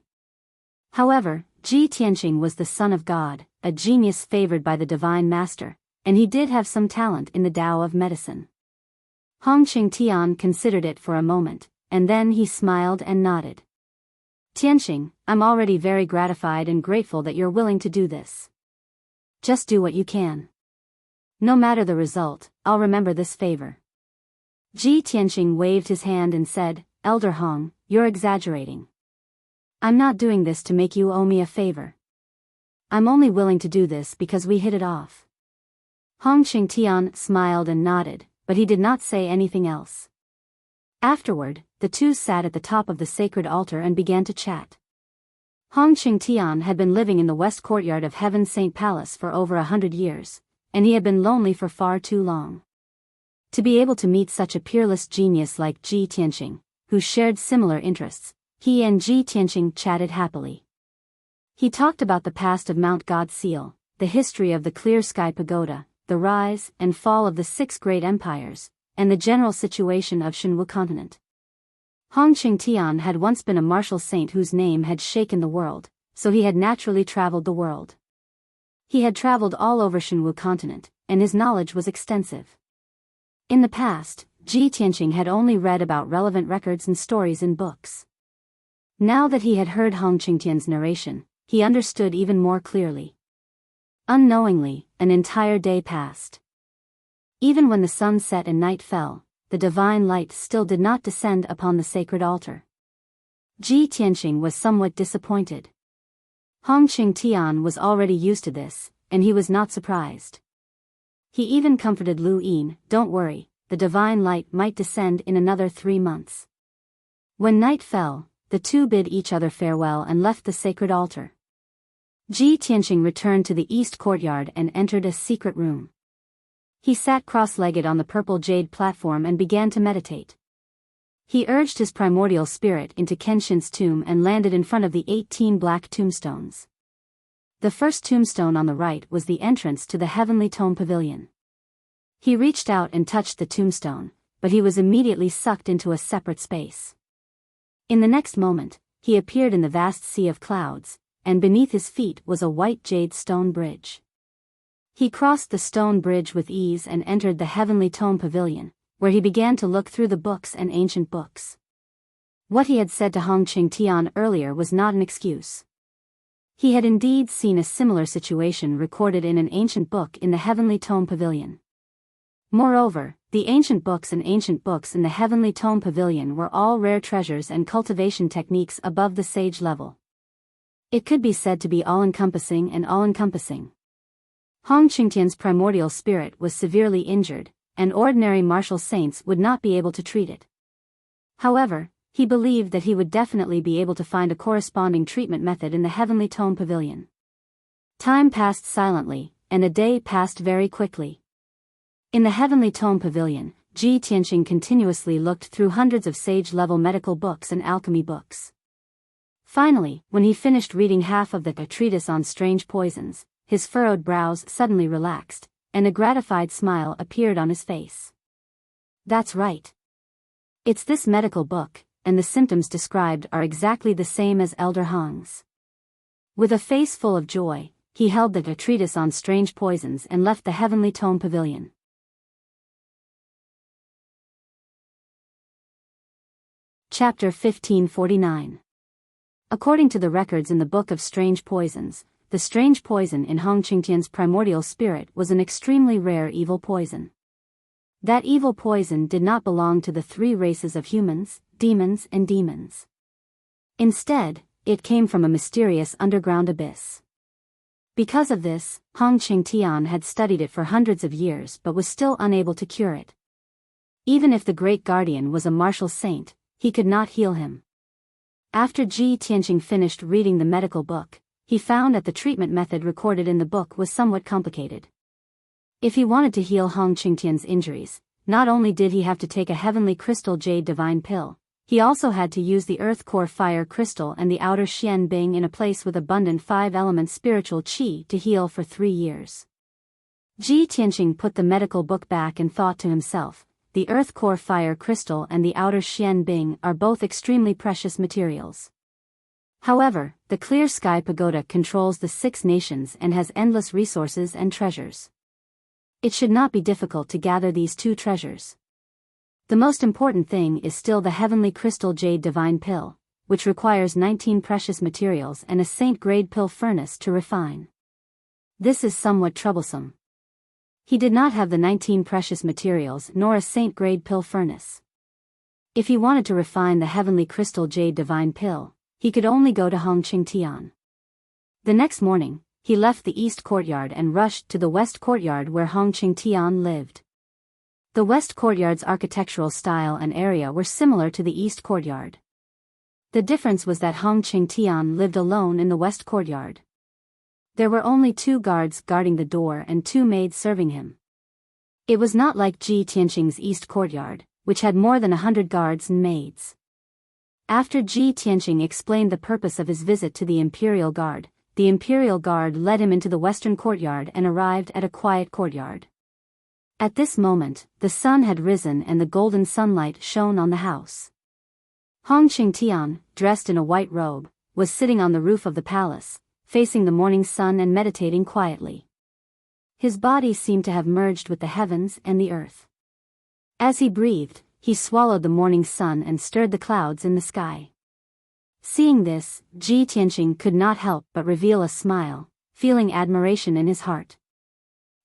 However, Ji Tianqing was the son of God, a genius favored by the divine master, and he did have some talent in the Tao of medicine. Hong Qingtian considered it for a moment, and then he smiled and nodded. Tianqing, I'm already very gratified and grateful that you're willing to do this. Just do what you can. No matter the result, I'll remember this favor. Ji Tianqing waved his hand and said, Elder Hong, you're exaggerating. I'm not doing this to make you owe me a favor. I'm only willing to do this because we hit it off. Hong Qingtian smiled and nodded, but he did not say anything else. Afterward, the two sat at the top of the sacred altar and began to chat. Hong Qingtian had been living in the west courtyard of Heaven's Saint Palace for over 100 years, and he had been lonely for far too long. To be able to meet such a peerless genius like Ji Tianqing, who shared similar interests, he and Ji Tianqing chatted happily. He talked about the past of Mount God Seal, the history of the Clear Sky Pagoda, the rise and fall of the 6 great empires, and the general situation of Shenwu continent. Hong Qingtian had once been a martial saint whose name had shaken the world, so he had naturally traveled the world. He had traveled all over Shenwu continent, and his knowledge was extensive. In the past, Ji Tianqing had only read about relevant records and stories in books. Now that he had heard Hong Qingtian's narration, he understood even more clearly. Unknowingly, an entire day passed. Even when the sun set and night fell, the divine light still did not descend upon the sacred altar. Ji Tianqing was somewhat disappointed. Hong Qingtian was already used to this, and he was not surprised. He even comforted Lu Yin, don't worry, the divine light might descend in another 3 months. When night fell, the two bid each other farewell and left the sacred altar. Ji Tianqing returned to the east courtyard and entered a secret room. He sat cross-legged on the purple jade platform and began to meditate. He urged his primordial spirit into Kenshin's tomb and landed in front of the 18 black tombstones. The first tombstone on the right was the entrance to the Heavenly Tome Pavilion. He reached out and touched the tombstone, but he was immediately sucked into a separate space. In the next moment, he appeared in the vast sea of clouds, and beneath his feet was a white jade stone bridge. He crossed the stone bridge with ease and entered the Heavenly Tome Pavilion, where he began to look through the books and ancient books. What he had said to Hong Qingtian earlier was not an excuse. He had indeed seen a similar situation recorded in an ancient book in the Heavenly Tome Pavilion. Moreover, the ancient books in the heavenly tome pavilion were all rare treasures and cultivation techniques above the sage level. It could be said to be all-encompassing and all-encompassing. Hong Qingtian's primordial spirit was severely injured, and ordinary martial saints would not be able to treat it. However, he believed that he would definitely be able to find a corresponding treatment method in the heavenly tome pavilion. Time passed silently, and a day passed very quickly. In the heavenly tome pavilion, Ji Tianqing continuously looked through hundreds of sage-level medical books and alchemy books. Finally, when he finished reading half of the treatise on strange poisons, his furrowed brows suddenly relaxed, and a gratified smile appeared on his face. That's right. It's this medical book, and the symptoms described are exactly the same as Elder Hong's. With a face full of joy, he held the treatise on strange poisons and left the heavenly tome pavilion. Chapter 1549. According to the records in the Book of Strange Poisons, the strange poison in Hong Qingtian's primordial spirit was an extremely rare evil poison. That evil poison did not belong to the three races of humans, demons and demons. Instead, it came from a mysterious underground abyss. Because of this, Hong Qingtian had studied it for hundreds of years but was still unable to cure it. Even if the great guardian was a martial saint, he could not heal him. After Ji Tianqing finished reading the medical book, he found that the treatment method recorded in the book was somewhat complicated. If he wanted to heal Hong Qingtian's injuries, not only did he have to take a heavenly crystal jade divine pill, he also had to use the earth core fire crystal and the outer Xian Bing in a place with abundant 5-element spiritual qi to heal for 3 years. Ji Tianqing put the medical book back and thought to himself, the earth core fire crystal and the outer Xian Bing are both extremely precious materials. However, the clear sky pagoda controls the 6 nations and has endless resources and treasures. It should not be difficult to gather these 2 treasures. The most important thing is still the heavenly crystal jade divine pill, which requires 19 precious materials and a saint-grade pill furnace to refine. This is somewhat troublesome. He did not have the 19 precious materials nor a saint-grade pill furnace. If he wanted to refine the heavenly crystal jade divine pill, he could only go to Hong Qingtian. The next morning, he left the east courtyard and rushed to the west courtyard where Hong Qingtian lived. The west courtyard's architectural style and area were similar to the east courtyard. The difference was that Hong Qingtian lived alone in the west courtyard. There were only 2 guards guarding the door and 2 maids serving him. It was not like Ji Tianqing's east courtyard, which had more than 100 guards and maids. After Ji Tianqing explained the purpose of his visit to the Imperial Guard, the Imperial Guard led him into the western courtyard and arrived at a quiet courtyard. At this moment, the sun had risen and the golden sunlight shone on the house. Hong Qingtian, dressed in a white robe, was sitting on the roof of the palace, facing the morning sun and meditating quietly. His body seemed to have merged with the heavens and the earth. As he breathed, he swallowed the morning sun and stirred the clouds in the sky. Seeing this, Ji Tianqing could not help but reveal a smile, feeling admiration in his heart.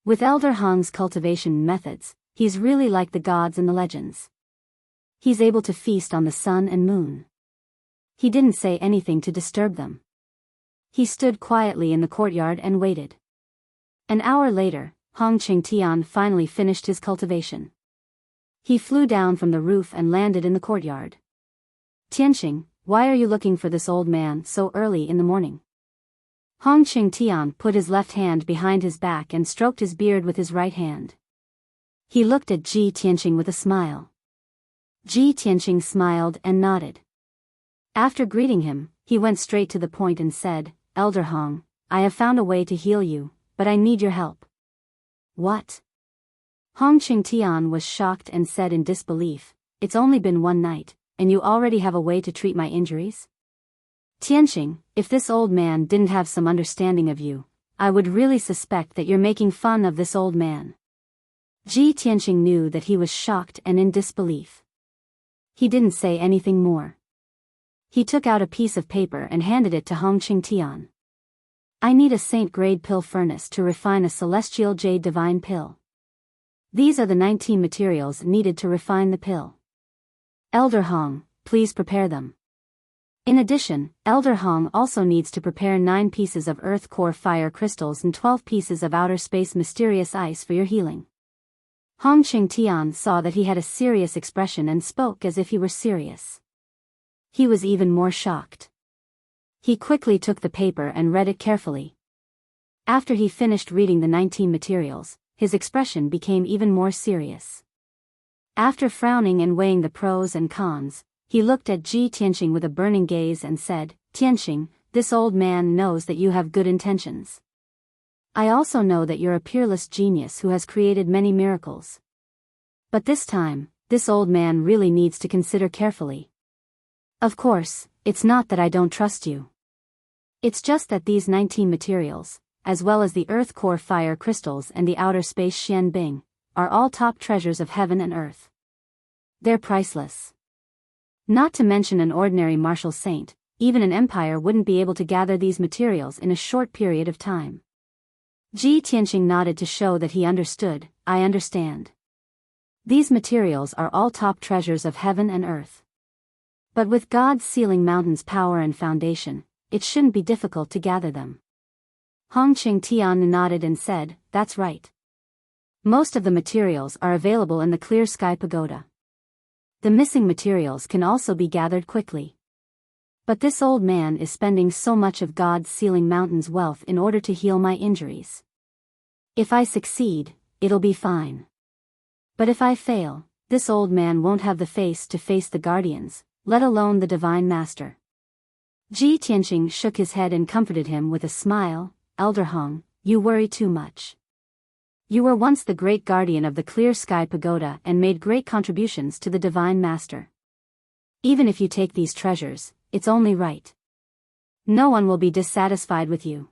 With Elder Hong's cultivation methods, he's really like the gods in the legends. He's able to feast on the sun and moon. He didn't say anything to disturb them. He stood quietly in the courtyard and waited. An hour later, Hong Qingtian finally finished his cultivation. He flew down from the roof and landed in the courtyard. Tianqing, why are you looking for this old man so early in the morning? Hong Qingtian put his left hand behind his back and stroked his beard with his right hand. He looked at Ji Tianqing with a smile. Ji Tianqing smiled and nodded. After greeting him, he went straight to the point and said, Elder Hong, I have found a way to heal you, but I need your help. What? Hong Qingtian was shocked and said in disbelief, it's only been 1 night, and you already have a way to treat my injuries? Tianqing, if this old man didn't have some understanding of you, I would really suspect that you're making fun of this old man. Ji Tianqing knew that he was shocked and in disbelief. He didn't say anything more. He took out a piece of paper and handed it to Hong Qingtian. I need a saint-grade pill furnace to refine a celestial jade divine pill. These are the 19 materials needed to refine the pill. Elder Hong, please prepare them. In addition, Elder Hong also needs to prepare 9 pieces of earth core fire crystals and 12 pieces of outer space mysterious ice for your healing. Hong Qingtian saw that he had a serious expression and spoke as if he were serious. He was even more shocked. He quickly took the paper and read it carefully. After he finished reading the 19 materials, his expression became even more serious. After frowning and weighing the pros and cons, he looked at Ji Tianxing with a burning gaze and said, "Tianxing, this old man knows that you have good intentions. I also know that you're a peerless genius who has created many miracles. But this time, this old man really needs to consider carefully. Of course, it's not that I don't trust you. It's just that these 19 materials, as well as the earth core fire crystals and the outer space Xian Bing, are all top treasures of heaven and earth. They're priceless. Not to mention an ordinary martial saint, even an empire wouldn't be able to gather these materials in a short period of time." Ji Tianxing nodded to show that he understood. "I understand. These materials are all top treasures of heaven and earth. But with God's sealing mountain's power and foundation, it shouldn't be difficult to gather them." Hong Qingtian nodded and said, "That's right. Most of the materials are available in the Clear Sky Pagoda. The missing materials can also be gathered quickly. But this old man is spending so much of God's sealing mountain's wealth in order to heal my injuries. If I succeed, it'll be fine. But if I fail, this old man won't have the face to face the guardians, let alone the divine master." Ji Tianxing shook his head and comforted him with a smile. "Elder Hong, you worry too much. You were once the great guardian of the Clear Sky Pagoda and made great contributions to the Divine Master. Even if you take these treasures, it's only right. No one will be dissatisfied with you.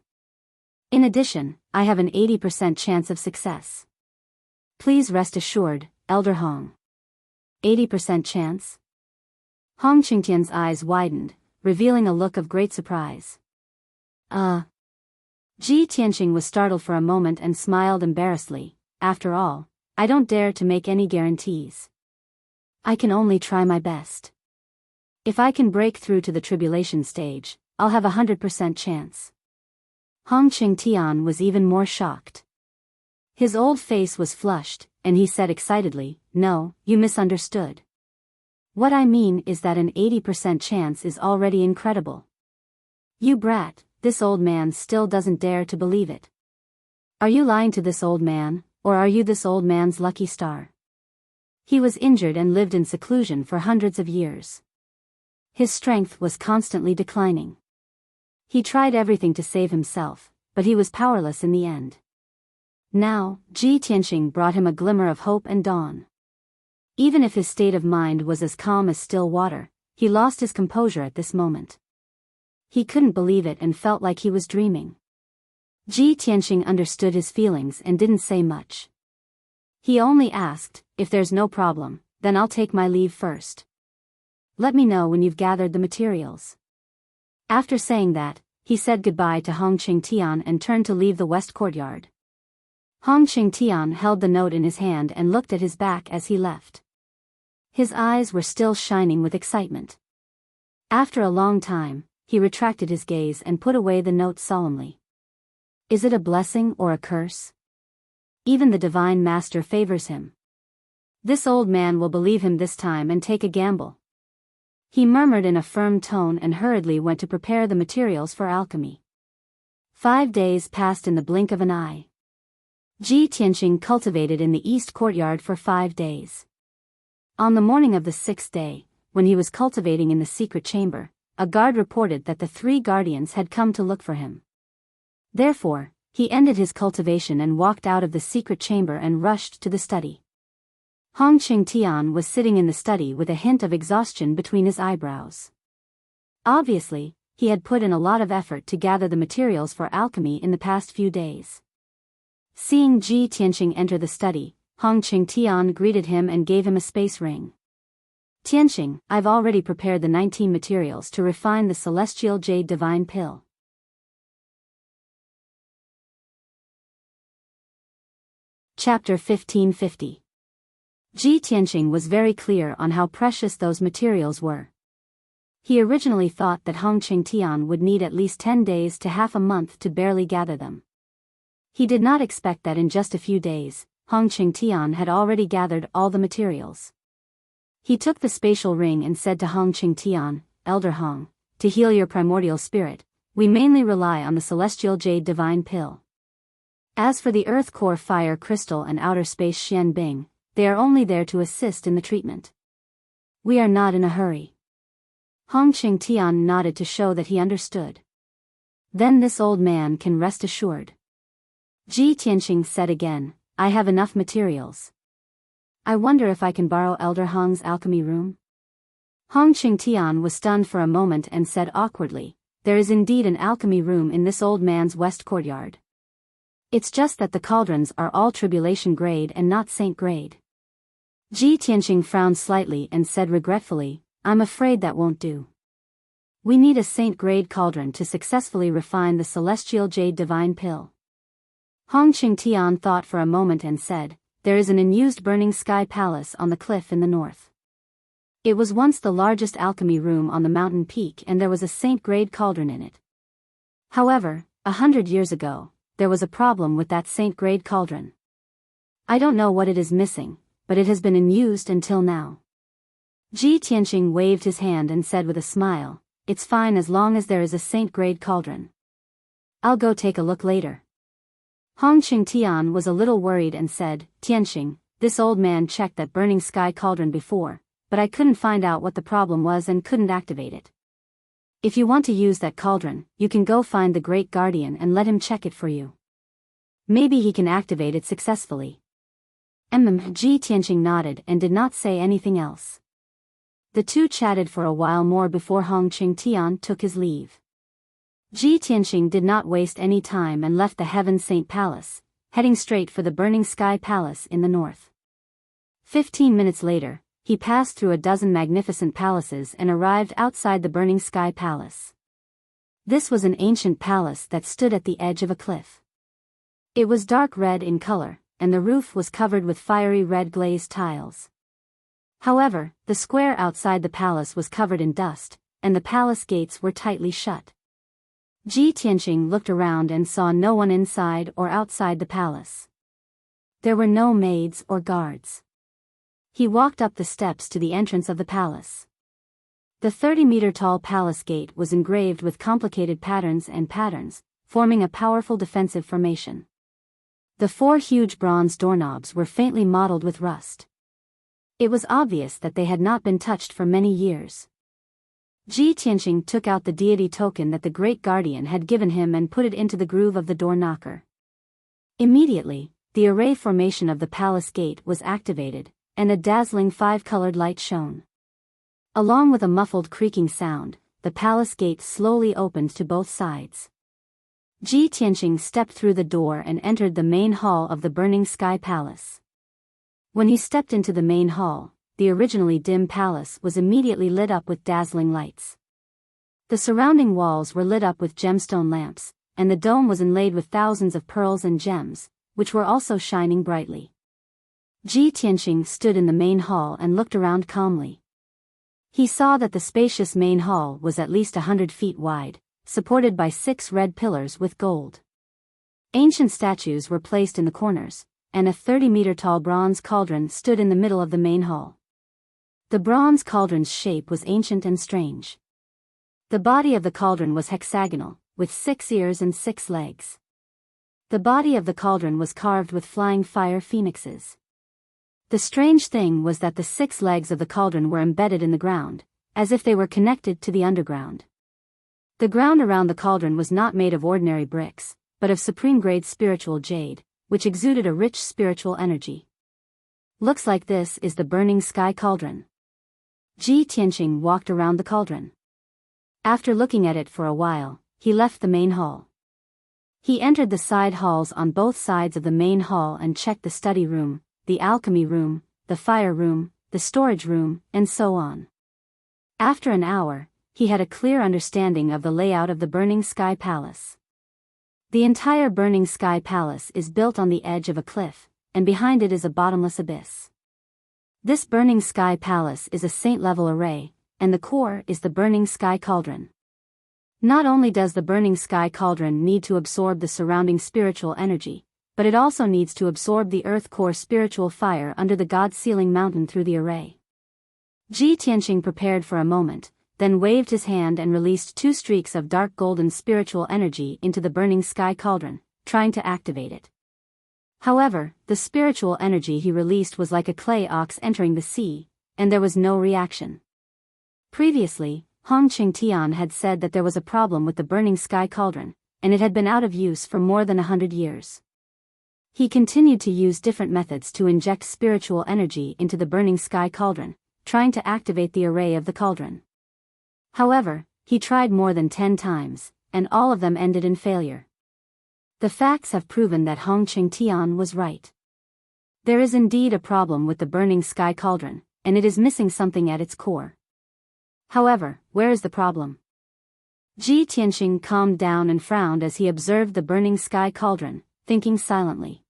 In addition, I have an 80% chance of success. Please rest assured, Elder Hong." 80% chance? Hong Qingtian's eyes widened, revealing a look of great surprise. Ji Tianxing was startled for a moment and smiled embarrassedly. "After all, I don't dare to make any guarantees. I can only try my best. If I can break through to the tribulation stage, I'll have 100% chance." Hong Qingtian was even more shocked. His old face was flushed, and he said excitedly, "No, you misunderstood. What I mean is that an 80% chance is already incredible. You brat, this old man still doesn't dare to believe it. Are you lying to this old man, or are you this old man's lucky star? He was injured and lived in seclusion for hundreds of years. His strength was constantly declining. He tried everything to save himself, but he was powerless in the end. Now, Ji Tianxing brought him a glimmer of hope and dawn. Even if his state of mind was as calm as still water, he lost his composure at this moment. He couldn't believe it and felt like he was dreaming. Ji Tianxing understood his feelings and didn't say much. He only asked, "If there's no problem, then I'll take my leave first. Let me know when you've gathered the materials." After saying that, he said goodbye to Hong Qingtian and turned to leave the west courtyard. Hong Qingtian held the note in his hand and looked at his back as he left. His eyes were still shining with excitement. After a long time, he retracted his gaze and put away the note solemnly. Is it a blessing or a curse? Even the Divine Master favors him. This old man will believe him this time and take a gamble. He murmured in a firm tone and hurriedly went to prepare the materials for alchemy. 5 days passed in the blink of an eye. Ji Tianxing cultivated in the east courtyard for 5 days. On the morning of the 6th day, when he was cultivating in the secret chamber, a guard reported that the 3 guardians had come to look for him. Therefore, he ended his cultivation and walked out of the secret chamber and rushed to the study. Hong Qingtian was sitting in the study with a hint of exhaustion between his eyebrows. Obviously, he had put in a lot of effort to gather the materials for alchemy in the past few days. Seeing Ji Tianxing enter the study, Hong Qingtian greeted him and gave him a space ring. "Tianxing, I've already prepared the 19 materials to refine the celestial jade divine pill. Chapter 1550. Ji Tianqing was very clear on how precious those materials were. He originally thought that Hong Qingtian would need at least 10 days to half a month to barely gather them. He did not expect that in just a few days, Hong Qingtian had already gathered all the materials. He took the spatial ring and said to Hong Qingtian, "Elder Hong, to heal your primordial spirit, we mainly rely on the celestial jade divine pill. As for the earth core fire crystal and outer space Xian Bing, they are only there to assist in the treatment. We are not in a hurry." Hong Qingtian nodded to show that he understood. "Then this old man can rest assured." Ji Tianqing said again, "I have enough materials. I wonder if I can borrow Elder Hong's alchemy room?" Hong Qingtian was stunned for a moment and said awkwardly, "There is indeed an alchemy room in this old man's west courtyard. It's just that the cauldrons are all tribulation grade and not saint grade." Ji Tianqing frowned slightly and said regretfully, "I'm afraid that won't do. We need a saint-grade cauldron to successfully refine the celestial jade divine pill." Hong Qingtian thought for a moment and said, "There is an unused burning sky palace on the cliff in the north. It was once the largest alchemy room on the mountain peak and there was a saint-grade cauldron in it. However, 100 years ago, there was a problem with that saint-grade cauldron. I don't know what it is missing, but it has been unused until now." Ji Tianqing waved his hand and said with a smile, "It's fine as long as there is a saint-grade cauldron. I'll go take a look later." Hong Qingtian was a little worried and said, "Tianqing, this old man checked that burning sky cauldron before, but I couldn't find out what the problem was and couldn't activate it. If you want to use that cauldron, you can go find the Great Guardian and let him check it for you. Maybe he can activate it successfully." Ji Tianqing nodded and did not say anything else. The two chatted for a while more before Hong Qingtian took his leave. Ji Tianqing did not waste any time and left the Heaven Saint Palace, heading straight for the Burning Sky Palace in the north. 15 minutes later, he passed through a dozen magnificent palaces and arrived outside the Burning Sky Palace. This was an ancient palace that stood at the edge of a cliff. It was dark red in color, and the roof was covered with fiery red glazed tiles. However, the square outside the palace was covered in dust, and the palace gates were tightly shut. Ji Tianqing looked around and saw no one inside or outside the palace. There were no maids or guards. He walked up the steps to the entrance of the palace. The 30-meter-tall palace gate was engraved with complicated patterns, forming a powerful defensive formation. The 4 huge bronze doorknobs were faintly mottled with rust. It was obvious that they had not been touched for many years. Ji Tianqing took out the deity token that the Great Guardian had given him and put it into the groove of the door knocker. Immediately, the array formation of the palace gate was activated, and a dazzling 5-colored light shone. Along with a muffled creaking sound, the palace gate slowly opened to both sides. Ji Tianqing stepped through the door and entered the main hall of the Burning Sky Palace. When he stepped into the main hall, the originally dim palace was immediately lit up with dazzling lights. The surrounding walls were lit up with gemstone lamps, and the dome was inlaid with thousands of pearls and gems, which were also shining brightly. Ji Tianqing stood in the main hall and looked around calmly. He saw that the spacious main hall was at least 100 feet wide, supported by 6 red pillars with gold. Ancient statues were placed in the corners, and a 30-meter-tall bronze cauldron stood in the middle of the main hall. The bronze cauldron's shape was ancient and strange. The body of the cauldron was hexagonal, with 6 ears and 6 legs. The body of the cauldron was carved with flying fire phoenixes. The strange thing was that the 6 legs of the cauldron were embedded in the ground, as if they were connected to the underground. The ground around the cauldron was not made of ordinary bricks, but of supreme-grade spiritual jade, which exuded a rich spiritual energy. "Looks like this is the Burning Sky Cauldron." Ji Tianqing walked around the cauldron. After looking at it for a while, he left the main hall. He entered the side halls on both sides of the main hall and checked the study room, the alchemy room, the fire room, the storage room, and so on. After an hour, he had a clear understanding of the layout of the Burning Sky Palace. The entire Burning Sky Palace is built on the edge of a cliff, and behind it is a bottomless abyss. This burning sky palace is a saint-level array, and the core is the burning sky cauldron. Not only does the burning sky cauldron need to absorb the surrounding spiritual energy, but it also needs to absorb the earth core spiritual fire under the God-sealing mountain through the array. Ji Tianqing prepared for a moment, then waved his hand and released 2 streaks of dark golden spiritual energy into the burning sky cauldron, trying to activate it. However, the spiritual energy he released was like a clay ox entering the sea, and there was no reaction. Previously, Hong Qingtian had said that there was a problem with the burning sky cauldron, and it had been out of use for more than 100 years. He continued to use different methods to inject spiritual energy into the burning sky cauldron, trying to activate the array of the cauldron. However, he tried more than 10 times, and all of them ended in failure. The facts have proven that Hong Qingtian was right. There is indeed a problem with the burning sky cauldron, and it is missing something at its core. However, where is the problem? Ji Tianqing calmed down and frowned as he observed the burning sky cauldron, thinking silently.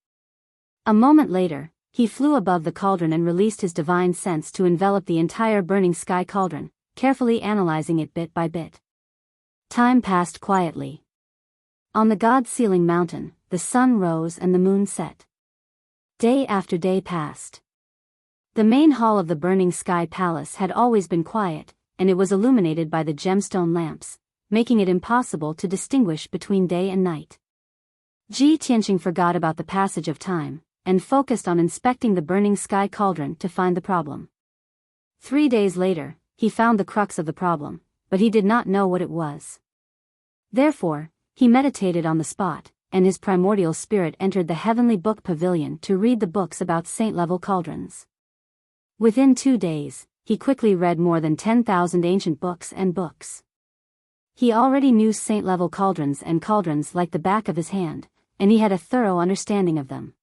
A moment later, he flew above the cauldron and released his divine sense to envelop the entire burning sky cauldron, carefully analyzing it bit by bit. Time passed quietly. On the God-sealing mountain, the sun rose and the moon set. Day after day passed. The main hall of the burning sky palace had always been quiet, and it was illuminated by the gemstone lamps, making it impossible to distinguish between day and night. Ji Tianqing forgot about the passage of time, and focused on inspecting the burning sky cauldron to find the problem. 3 days later, he found the crux of the problem, but he did not know what it was. Therefore, he meditated on the spot, and his primordial spirit entered the heavenly book pavilion to read the books about saint-level cauldrons. Within 2 days, he quickly read more than 10,000 ancient books and books. He already knew saint-level cauldrons and cauldrons like the back of his hand, and he had a thorough understanding of them.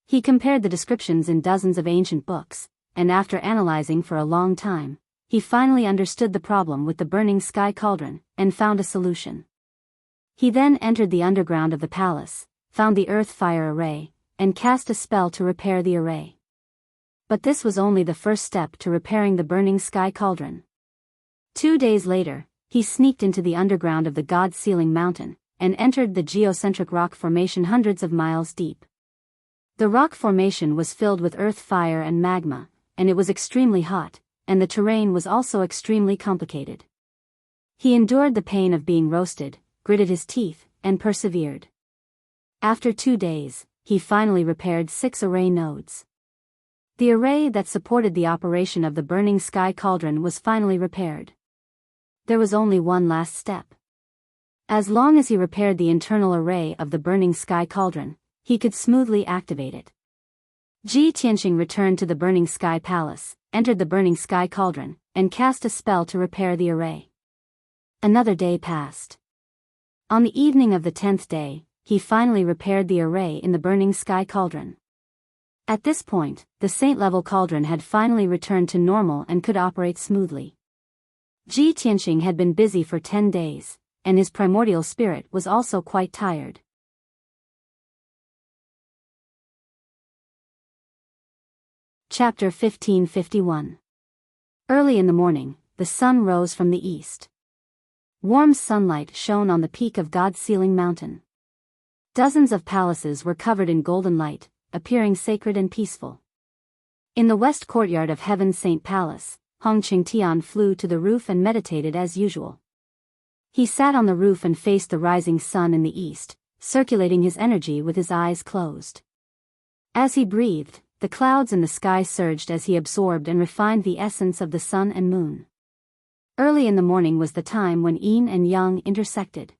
He compared the descriptions in dozens of ancient books, and after analyzing for a long time, he finally understood the problem with the burning sky cauldron, and found a solution. He then entered the underground of the palace, found the earth fire array, and cast a spell to repair the array. But this was only the first step to repairing the burning sky cauldron. 2 days later, he sneaked into the underground of the God-sealing mountain, and entered the geocentric rock formation hundreds of miles deep. The rock formation was filled with earth fire and magma, and it was extremely hot, and the terrain was also extremely complicated. He endured the pain of being roasted, gritted his teeth, and persevered. After 2 days, he finally repaired 6 array nodes. The array that supported the operation of the burning sky cauldron was finally repaired. There was only one last step. As long as he repaired the internal array of the burning sky cauldron, he could smoothly activate it. Ji Tianqing returned to the burning sky palace, entered the burning sky cauldron, and cast a spell to repair the array. Another day passed. On the evening of the 10th day, he finally repaired the array in the burning sky cauldron. At this point, the saint-level cauldron had finally returned to normal and could operate smoothly. Ji Tianqing had been busy for 10 days, and his primordial spirit was also quite tired. Chapter 1551. Early in the morning, the sun rose from the east. Warm sunlight shone on the peak of God-sealing mountain. Dozens of palaces were covered in golden light, appearing sacred and peaceful. In the west courtyard of Heaven's Saint Palace, Hong Qingtian flew to the roof and meditated as usual. He sat on the roof and faced the rising sun in the east, circulating his energy with his eyes closed. As he breathed, the clouds in the sky surged as he absorbed and refined the essence of the sun and moon. Early in the morning was the time when yin and yang intersected.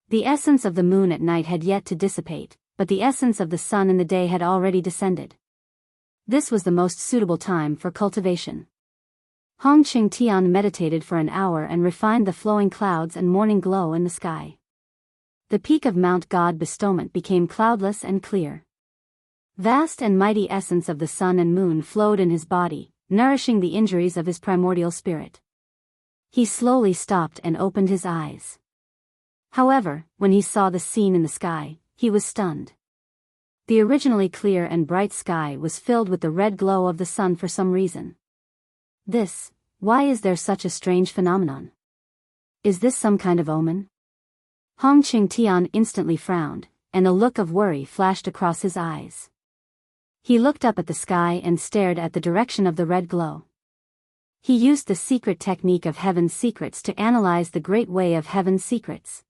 The essence of the moon at night had yet to dissipate, but the essence of the sun in the day had already descended. This was the most suitable time for cultivation. Hong Qingtian meditated for an hour and refined the flowing clouds and morning glow in the sky. The peak of Mount God Bestowment became cloudless and clear. Vast and mighty essence of the sun and moon flowed in his body, nourishing the injuries of his primordial spirit. He slowly stopped and opened his eyes. However, when he saw the scene in the sky, he was stunned. The originally clear and bright sky was filled with the red glow of the sun for some reason. Why is there such a strange phenomenon? Is this some kind of omen? Hong Qingtian instantly frowned, and a look of worry flashed across his eyes. He looked up at the sky and stared at the direction of the red glow. He used the secret technique of heaven's secrets to analyze the great way of heaven's secrets.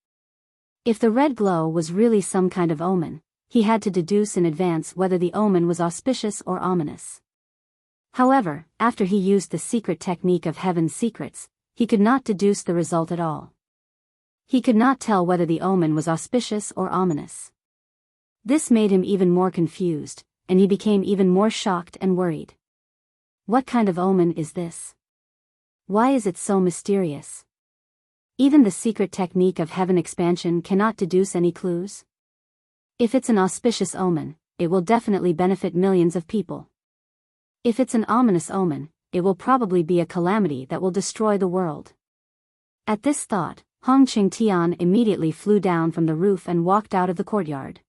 If the red glow was really some kind of omen, he had to deduce in advance whether the omen was auspicious or ominous. However, after he used the secret technique of heaven's secrets, he could not deduce the result at all. He could not tell whether the omen was auspicious or ominous. This made him even more confused, and he became even more shocked and worried. What kind of omen is this? Why is it so mysterious? Even the secret technique of heaven expansion cannot deduce any clues. If it's an auspicious omen, it will definitely benefit millions of people. If it's an ominous omen, it will probably be a calamity that will destroy the world. At this thought, Hong Qingtian immediately flew down from the roof and walked out of the courtyard.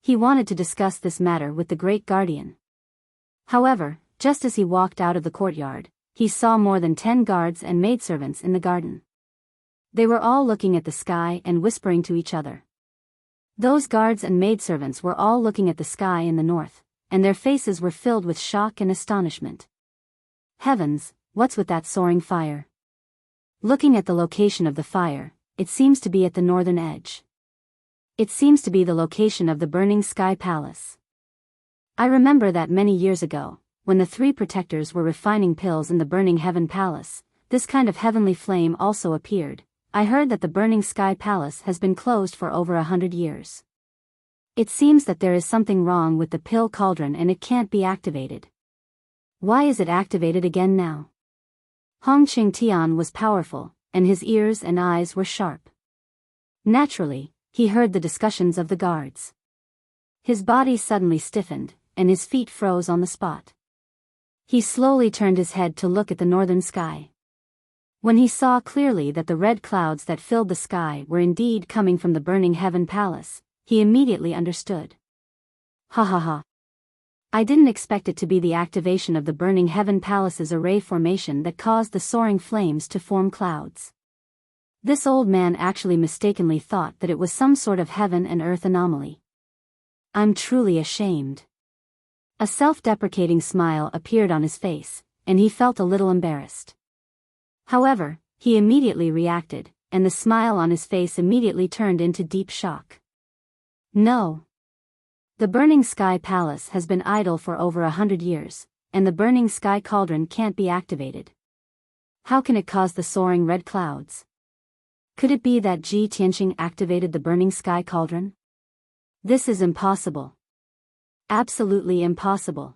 He wanted to discuss this matter with the great guardian. However, just as he walked out of the courtyard, he saw more than 10 guards and maidservants in the garden. They were all looking at the sky and whispering to each other. Those guards and maidservants were all looking at the sky in the north, and their faces were filled with shock and astonishment. Heavens, what's with that soaring fire? Looking at the location of the fire, it seems to be at the northern edge. It seems to be the location of the burning sky palace. I remember that many years ago, when the three protectors were refining pills in the burning heaven palace, this kind of heavenly flame also appeared. I heard that the burning sky palace has been closed for over 100 years. It seems that there is something wrong with the pill cauldron and it can't be activated. Why is it activated again now? Hong Qingtian was powerful, and his ears and eyes were sharp. Naturally, he heard the discussions of the guards. His body suddenly stiffened, and his feet froze on the spot. He slowly turned his head to look at the northern sky. When he saw clearly that the red clouds that filled the sky were indeed coming from the burning heaven palace, he immediately understood. Ha ha ha. I didn't expect it to be the activation of the burning heaven palace's array formation that caused the soaring flames to form clouds. This old man actually mistakenly thought that it was some sort of heaven and earth anomaly. I'm truly ashamed. A self-deprecating smile appeared on his face, and he felt a little embarrassed. However, he immediately reacted, and the smile on his face immediately turned into deep shock. No. The burning sky palace has been idle for over 100 years, and the burning sky cauldron can't be activated. How can it cause the soaring red clouds? Could it be that Ji Tianqing activated the burning sky cauldron? This is impossible. Absolutely impossible.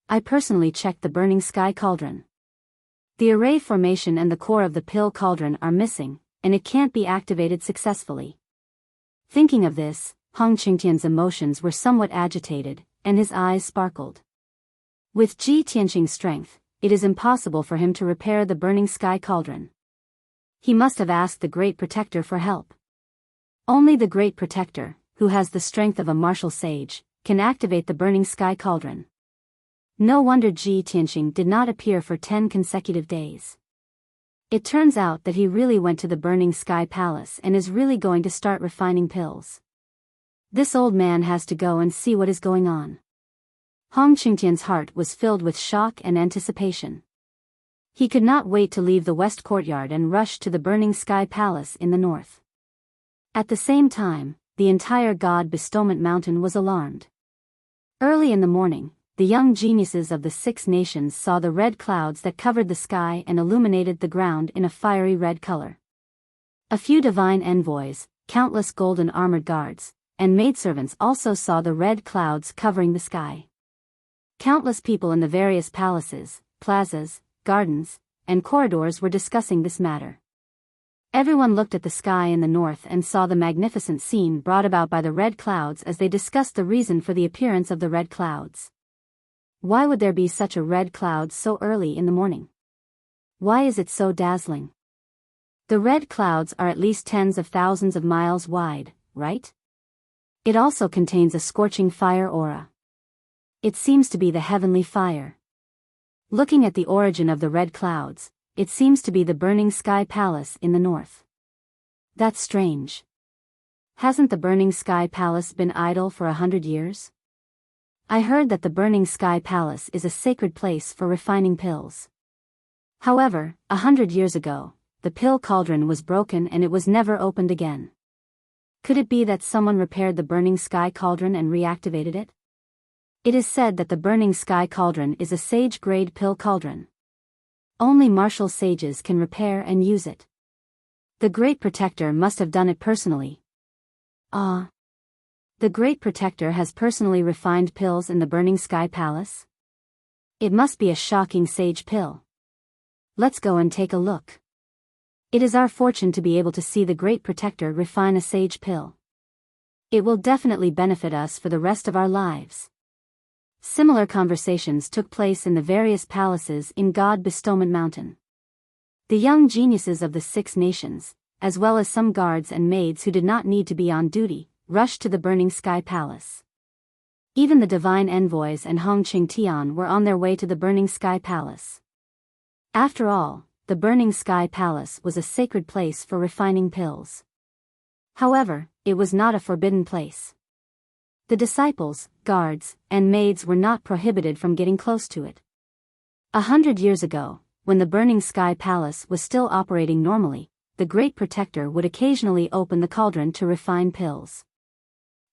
I personally checked the burning sky cauldron. The array formation and the core of the pill cauldron are missing, and it can't be activated successfully. Thinking of this, Hong Qingtian's emotions were somewhat agitated, and his eyes sparkled. With Ji Tianqing's strength, it is impossible for him to repair the burning sky cauldron. He must have asked the Great Protector for help. Only the Great Protector, who has the strength of a martial sage, can activate the burning sky cauldron. No wonder Ji Tianqing did not appear for 10 consecutive days. It turns out that he really went to the burning sky palace and is really going to start refining pills. This old man has to go and see what is going on. Hong Qingtian's heart was filled with shock and anticipation. He could not wait to leave the west courtyard and rush to the burning sky palace in the north. At the same time, the entire God Bestowment Mountain was alarmed. Early in the morning, the young geniuses of the 6 nations saw the red clouds that covered the sky and illuminated the ground in a fiery red color. A few divine envoys, countless golden armored guards, and maidservants also saw the red clouds covering the sky. Countless people in the various palaces, plazas, gardens, and corridors were discussing this matter. Everyone looked at the sky in the north and saw the magnificent scene brought about by the red clouds as they discussed the reason for the appearance of the red clouds. Why would there be such a red cloud so early in the morning? Why is it so dazzling? The red clouds are at least tens of thousands of miles wide, right? It also contains a scorching fire aura. It seems to be the heavenly fire. Looking at the origin of the red clouds, it seems to be the burning sky palace in the north. That's strange. Hasn't the burning sky palace been idle for 100 years? I heard that the burning sky palace is a sacred place for refining pills. However, 100 years ago, the pill cauldron was broken and it was never opened again. Could it be that someone repaired the burning sky cauldron and reactivated it? It is said that the burning sky cauldron is a sage-grade pill cauldron. Only martial sages can repair and use it. The Great Protector must have done it personally. Ah. The Great Protector has personally refined pills in the burning sky palace? It must be a shocking sage pill. Let's go and take a look. It is our fortune to be able to see the Great Protector refine a sage pill. It will definitely benefit us for the rest of our lives. Similar conversations took place in the various palaces in God Bestowment Mountain. The young geniuses of the 6 nations, as well as some guards and maids who did not need to be on duty, rushed to the burning sky palace. Even the divine envoys and Hong Qing Tian were on their way to the burning sky palace. After all, the burning sky palace was a sacred place for refining pills. However, it was not a forbidden place. The disciples, guards, and maids were not prohibited from getting close to it. 100 years ago, when the burning sky palace was still operating normally, the Great Protector would occasionally open the cauldron to refine pills.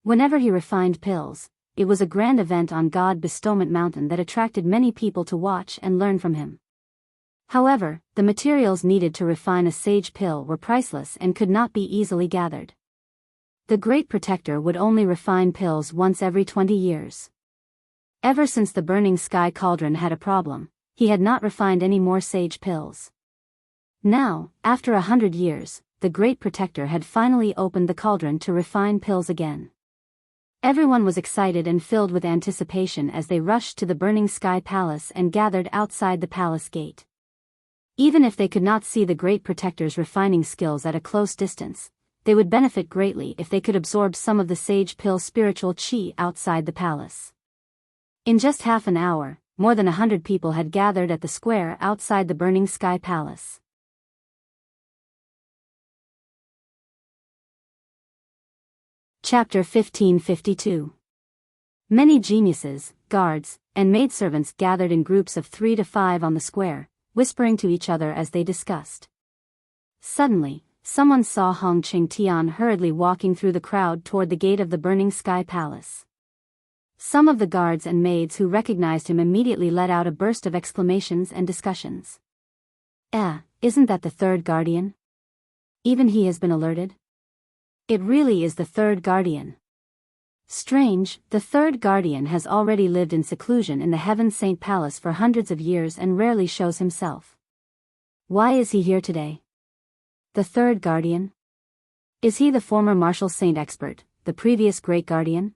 Whenever he refined pills, it was a grand event on God Bestowment Mountain that attracted many people to watch and learn from him. However, the materials needed to refine a sage pill were priceless and could not be easily gathered. The Great Protector would only refine pills once every 20 years. Ever since the burning sky cauldron had a problem, he had not refined any more sage pills. Now, after 100 years, the Great Protector had finally opened the cauldron to refine pills again. Everyone was excited and filled with anticipation as they rushed to the burning sky palace and gathered outside the palace gate. Even if they could not see the Great Protector's refining skills at a close distance, they would benefit greatly if they could absorb some of the sage pill spiritual qi outside the palace. In just half an hour, more than 100 people had gathered at the square outside the burning sky palace. Chapter 1552. Many geniuses, guards, and maidservants gathered in groups of 3 to 5 on the square, whispering to each other as they discussed. Suddenly, someone saw Hong Qing Tian hurriedly walking through the crowd toward the gate of the burning sky palace. Some of the guards and maids who recognized him immediately let out a burst of exclamations and discussions. Isn't that the third guardian? Even he has been alerted? It really is the third guardian. Strange, the third guardian has already lived in seclusion in the Heaven Saint Palace for hundreds of years and rarely shows himself. Why is he here today? The third guardian? Is he the former martial saint expert, the previous great guardian?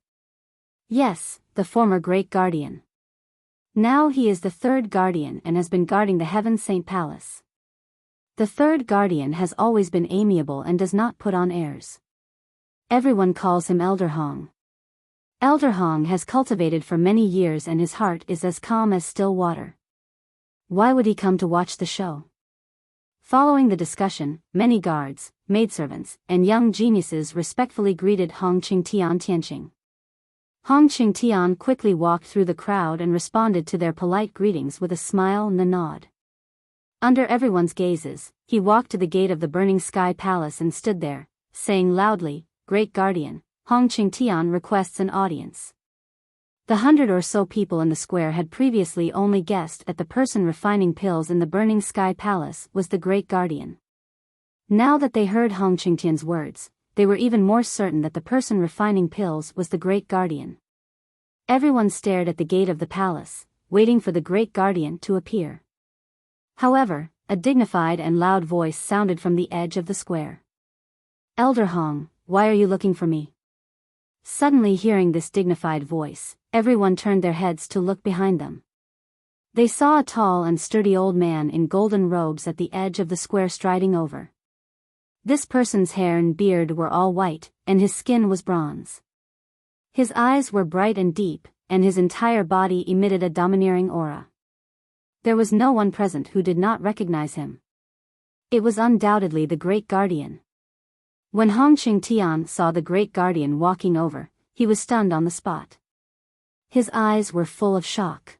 Yes, the former great guardian. Now he is the third guardian and has been guarding the Heaven Saint Palace. The third guardian has always been amiable and does not put on airs. Everyone calls him Elder Hong. Elder Hong has cultivated for many years and his heart is as calm as still water. Why would he come to watch the show? Following the discussion, many guards, maidservants, and young geniuses respectfully greeted Hong Qing Tian Tianqing. Hong Qing Tian quickly walked through the crowd and responded to their polite greetings with a smile and a nod. Under everyone's gazes, he walked to the gate of the burning sky palace and stood there, saying loudly, "Great Guardian, Hong Qing Tian requests an audience." The 100 or so people in the square had previously only guessed that the person refining pills in the burning sky palace was the Great Guardian. Now that they heard Hong Qing Tian's words, they were even more certain that the person refining pills was the Great Guardian. Everyone stared at the gate of the palace, waiting for the Great Guardian to appear. However, a dignified and loud voice sounded from the edge of the square. "Elder Hong, why are you looking for me?" Suddenly hearing this dignified voice, everyone turned their heads to look behind them. They saw a tall and sturdy old man in golden robes at the edge of the square striding over. This person's hair and beard were all white, and his skin was bronze. His eyes were bright and deep, and his entire body emitted a domineering aura. There was no one present who did not recognize him. It was undoubtedly the Great Guardian. When Hong Qingtian saw the Great Guardian walking over, he was stunned on the spot. His eyes were full of shock.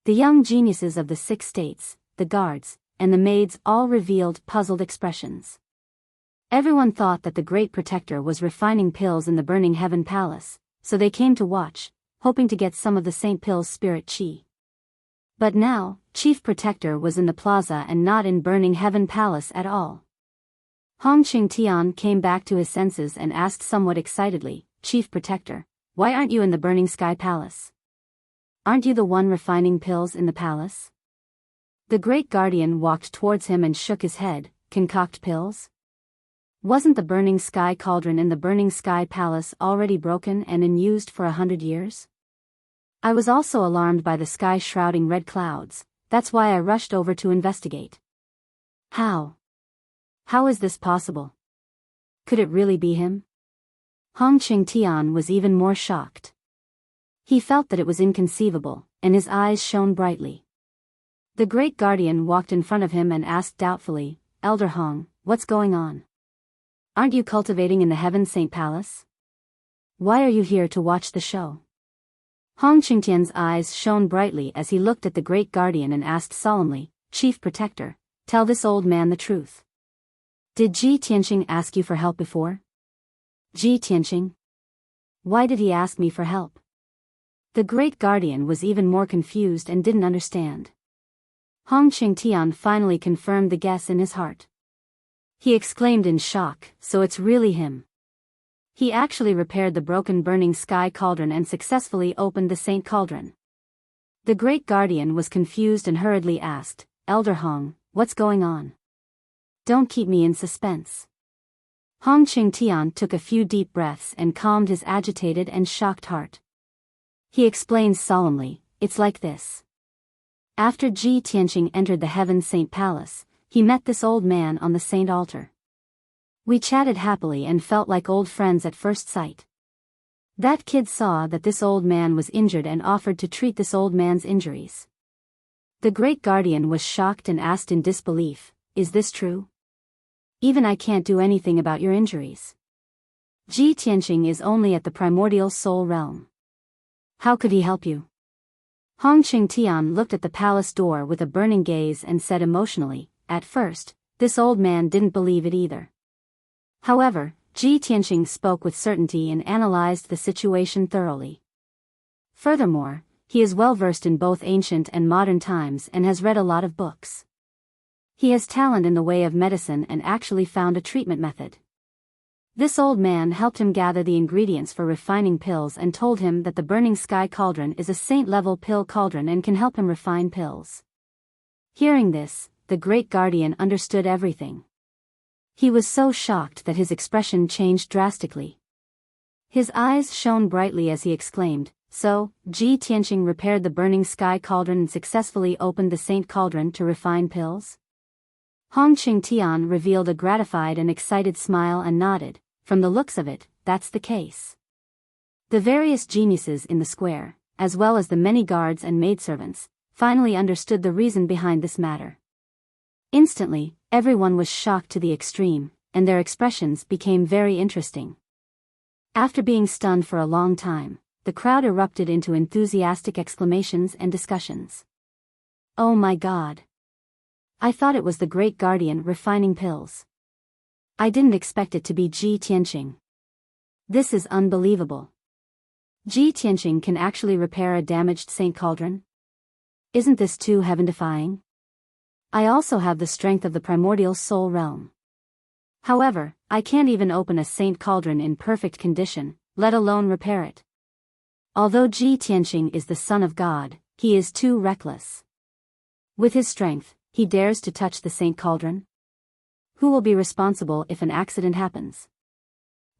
The young geniuses of the 6 states, the guards, and the maids all revealed puzzled expressions. Everyone thought that the Great Protector was refining pills in the Burning Heaven Palace, so they came to watch, hoping to get some of the Saint Pill's spirit chi. But now, Chief Protector was in the plaza and not in Burning Heaven Palace at all. Hong Qingtian came back to his senses and asked somewhat excitedly, "Chief Protector, why aren't you in the Burning Sky Palace? Aren't you the one refining pills in the palace?" The Great Guardian walked towards him and shook his head. "Concoct pills? Wasn't the Burning Sky Cauldron in the Burning Sky Palace already broken and unused for 100 years? I was also alarmed by the sky shrouding red clouds, that's why I rushed over to investigate." How? How is this possible? Could it really be him? Hong Qingtian was even more shocked. He felt that it was inconceivable, and his eyes shone brightly. The Great Guardian walked in front of him and asked doubtfully, "Elder Hong, what's going on? Aren't you cultivating in the Heaven Saint Palace? Why are you here to watch the show?" Hong Qingtian's eyes shone brightly as he looked at the Great Guardian and asked solemnly, "Chief Protector, tell this old man the truth. Did Ji Tianqing ask you for help before?" "Ji Tianqing? Why did he ask me for help?" The Great Guardian was even more confused and didn't understand. Hong Qingtian finally confirmed the guess in his heart. He exclaimed in shock, "So it's really him." He actually repaired the broken Burning Sky Cauldron and successfully opened the Saint Cauldron. The Great Guardian was confused and hurriedly asked, "Elder Hong, what's going on? Don't keep me in suspense." Hong Qingtian took a few deep breaths and calmed his agitated and shocked heart. He explained solemnly, "It's like this. After Ji Tianqing entered the Heaven Saint Palace, he met this old man on the Saint Altar. We chatted happily and felt like old friends at first sight. That kid saw that this old man was injured and offered to treat this old man's injuries." The Great Guardian was shocked and asked in disbelief, "Is this true? Even I can't do anything about your injuries. Ji Tianqing is only at the primordial soul realm. How could he help you?" Hong Qingtian looked at the palace door with a burning gaze and said emotionally, "At first, this old man didn't believe it either. However, Ji Tianqing spoke with certainty and analyzed the situation thoroughly. Furthermore, he is well versed in both ancient and modern times and has read a lot of books. He has talent in the way of medicine and actually found a treatment method. This old man helped him gather the ingredients for refining pills and told him that the Burning Sky Cauldron is a saint-level pill cauldron and can help him refine pills." Hearing this, the Great Guardian understood everything. He was so shocked that his expression changed drastically. His eyes shone brightly as he exclaimed, "So, Ji Tianqing repaired the Burning Sky Cauldron and successfully opened the Saint Cauldron to refine pills?" Hong Qingtian revealed a gratified and excited smile and nodded. "From the looks of it, that's the case." The various geniuses in the square, as well as the many guards and maidservants, finally understood the reason behind this matter. Instantly, everyone was shocked to the extreme, and their expressions became very interesting. After being stunned for a long time, the crowd erupted into enthusiastic exclamations and discussions. "Oh my God! I thought it was the Great Guardian refining pills. I didn't expect it to be Ji Tianqing. This is unbelievable. Ji Tianqing can actually repair a damaged Saint Cauldron? Isn't this too heaven-defying? I also have the strength of the primordial soul realm. However, I can't even open a Saint Cauldron in perfect condition, let alone repair it. Although Ji Tianqing is the son of God, he is too reckless. With his strength, he dares to touch the Saint Cauldron? Who will be responsible if an accident happens?"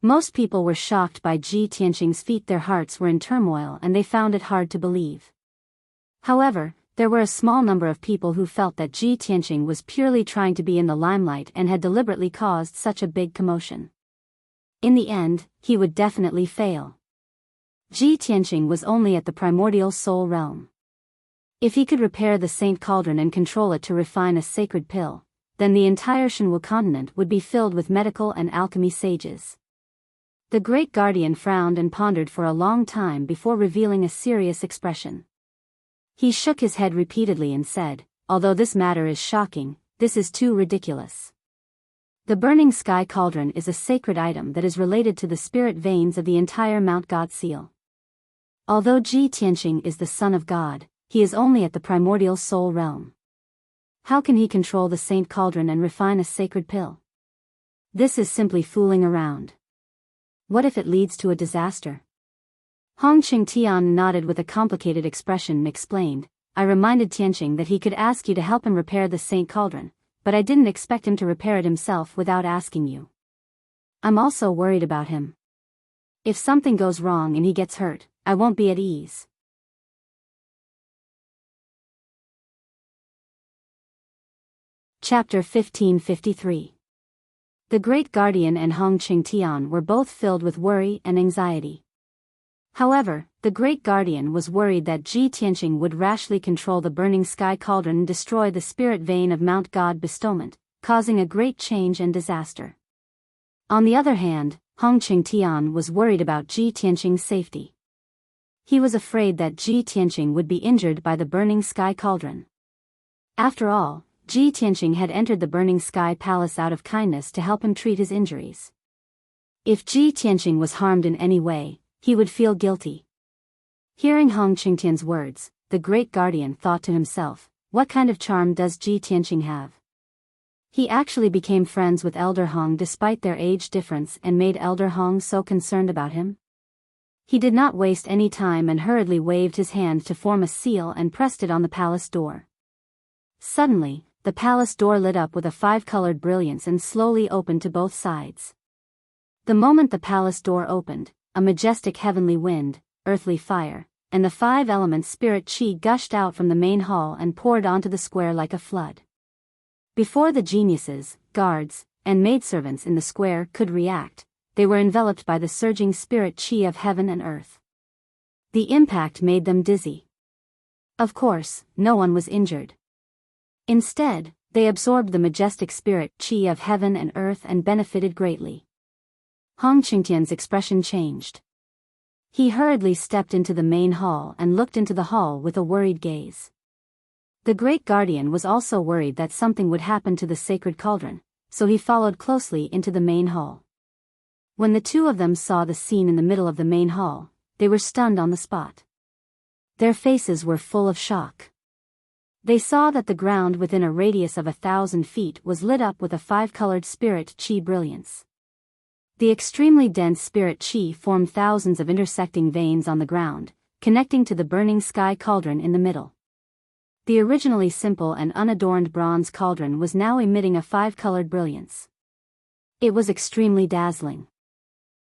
Most people were shocked by Ji Tianqing's feat. Their hearts were in turmoil and they found it hard to believe. However, there were a small number of people who felt that Ji Tianqing was purely trying to be in the limelight and had deliberately caused such a big commotion. In the end, he would definitely fail. Ji Tianqing was only at the primordial soul realm. If he could repair the Saint Cauldron and control it to refine a sacred pill, then the entire Shenwu continent would be filled with medical and alchemy sages. The great guardian frowned and pondered for a long time before revealing a serious expression. He shook his head repeatedly and said, "Although this matter is shocking, this is too ridiculous. The burning sky cauldron is a sacred item that is related to the spirit veins of the entire Mount God seal. Although Ji Tianqing is the son of God, he is only at the primordial soul realm. How can he control the Saint Cauldron and refine a sacred pill? This is simply fooling around. What if it leads to a disaster?" Hong Qingtian nodded with a complicated expression and explained, "I reminded Tianqing that he could ask you to help him repair the Saint Cauldron, but I didn't expect him to repair it himself without asking you. I'm also worried about him. If something goes wrong and he gets hurt, I won't be at ease." Chapter 1553. The Great Guardian and Hong Qingtian were both filled with worry and anxiety. However, the Great Guardian was worried that Ji Tianqing would rashly control the burning sky cauldron and destroy the spirit vein of Mount God bestowment, causing a great change and disaster. On the other hand, Hong Qingtian was worried about Ji Tianqing's safety. He was afraid that Ji Tianqing would be injured by the burning sky cauldron. After all, Ji Tianqing had entered the burning sky palace out of kindness to help him treat his injuries. If Ji Tianqing was harmed in any way, he would feel guilty. Hearing Hong Qingtian's words, the Great Guardian thought to himself, what kind of charm does Ji Tianqing have? He actually became friends with Elder Hong despite their age difference and made Elder Hong so concerned about him. He did not waste any time and hurriedly waved his hand to form a seal and pressed it on the palace door. Suddenly, the palace door lit up with a five-colored brilliance and slowly opened to both sides. The moment the palace door opened, a majestic heavenly wind, earthly fire, and the five elements spirit qi gushed out from the main hall and poured onto the square like a flood. Before the geniuses, guards, and maidservants in the square could react, they were enveloped by the surging spirit qi of heaven and earth. The impact made them dizzy. Of course, no one was injured. Instead, they absorbed the majestic spirit qi of heaven and earth and benefited greatly. Hong Qingtian's expression changed. He hurriedly stepped into the main hall and looked into the hall with a worried gaze. The Great Guardian was also worried that something would happen to the sacred cauldron, so he followed closely into the main hall. When the two of them saw the scene in the middle of the main hall, they were stunned on the spot. Their faces were full of shock. They saw that the ground within a radius of 1,000 feet was lit up with a five-colored spirit qi brilliance. The extremely dense spirit qi formed thousands of intersecting veins on the ground, connecting to the burning sky cauldron in the middle. The originally simple and unadorned bronze cauldron was now emitting a five-colored brilliance. It was extremely dazzling.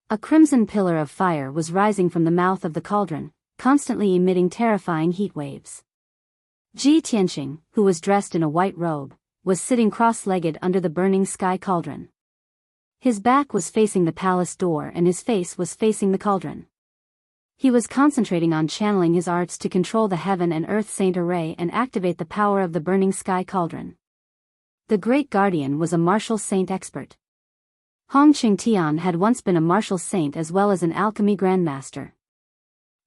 A crimson pillar of fire was rising from the mouth of the cauldron, constantly emitting terrifying heat waves. Ji Tianqing, who was dressed in a white robe, was sitting cross-legged under the burning sky cauldron. His back was facing the palace door and his face was facing the cauldron. He was concentrating on channeling his arts to control the heaven and earth saint array and activate the power of the burning sky cauldron. The Great Guardian was a martial saint expert. Hong Qingtian had once been a martial saint as well as an alchemy grandmaster.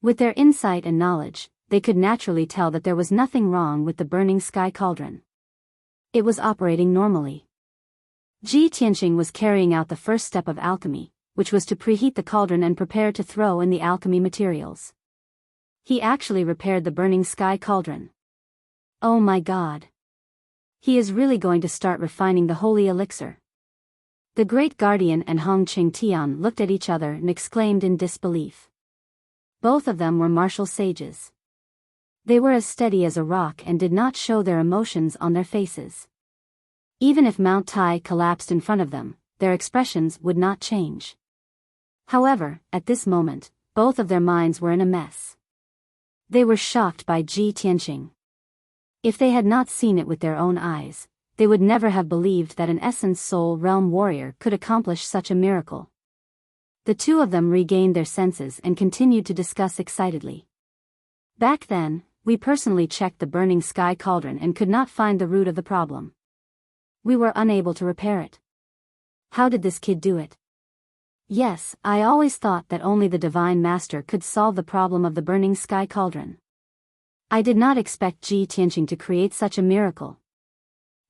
With their insight and knowledge, they could naturally tell that there was nothing wrong with the burning sky cauldron. It was operating normally. Ji Tianqing was carrying out the first step of alchemy, which was to preheat the cauldron and prepare to throw in the alchemy materials. He actually repaired the burning sky cauldron. Oh my God! He is really going to start refining the holy elixir. The Great Guardian and Hong Qingtian looked at each other and exclaimed in disbelief. Both of them were martial sages. They were as steady as a rock and did not show their emotions on their faces. Even if Mount Tai collapsed in front of them, their expressions would not change. However, at this moment, both of their minds were in a mess. They were shocked by Ji Tianqing. If they had not seen it with their own eyes, they would never have believed that an essence soul realm warrior could accomplish such a miracle. The two of them regained their senses and continued to discuss excitedly. Back then, we personally checked the burning sky cauldron and could not find the root of the problem. We were unable to repair it. How did this kid do it? Yes, I always thought that only the Divine Master could solve the problem of the burning sky cauldron. I did not expect Ji Tianqing to create such a miracle.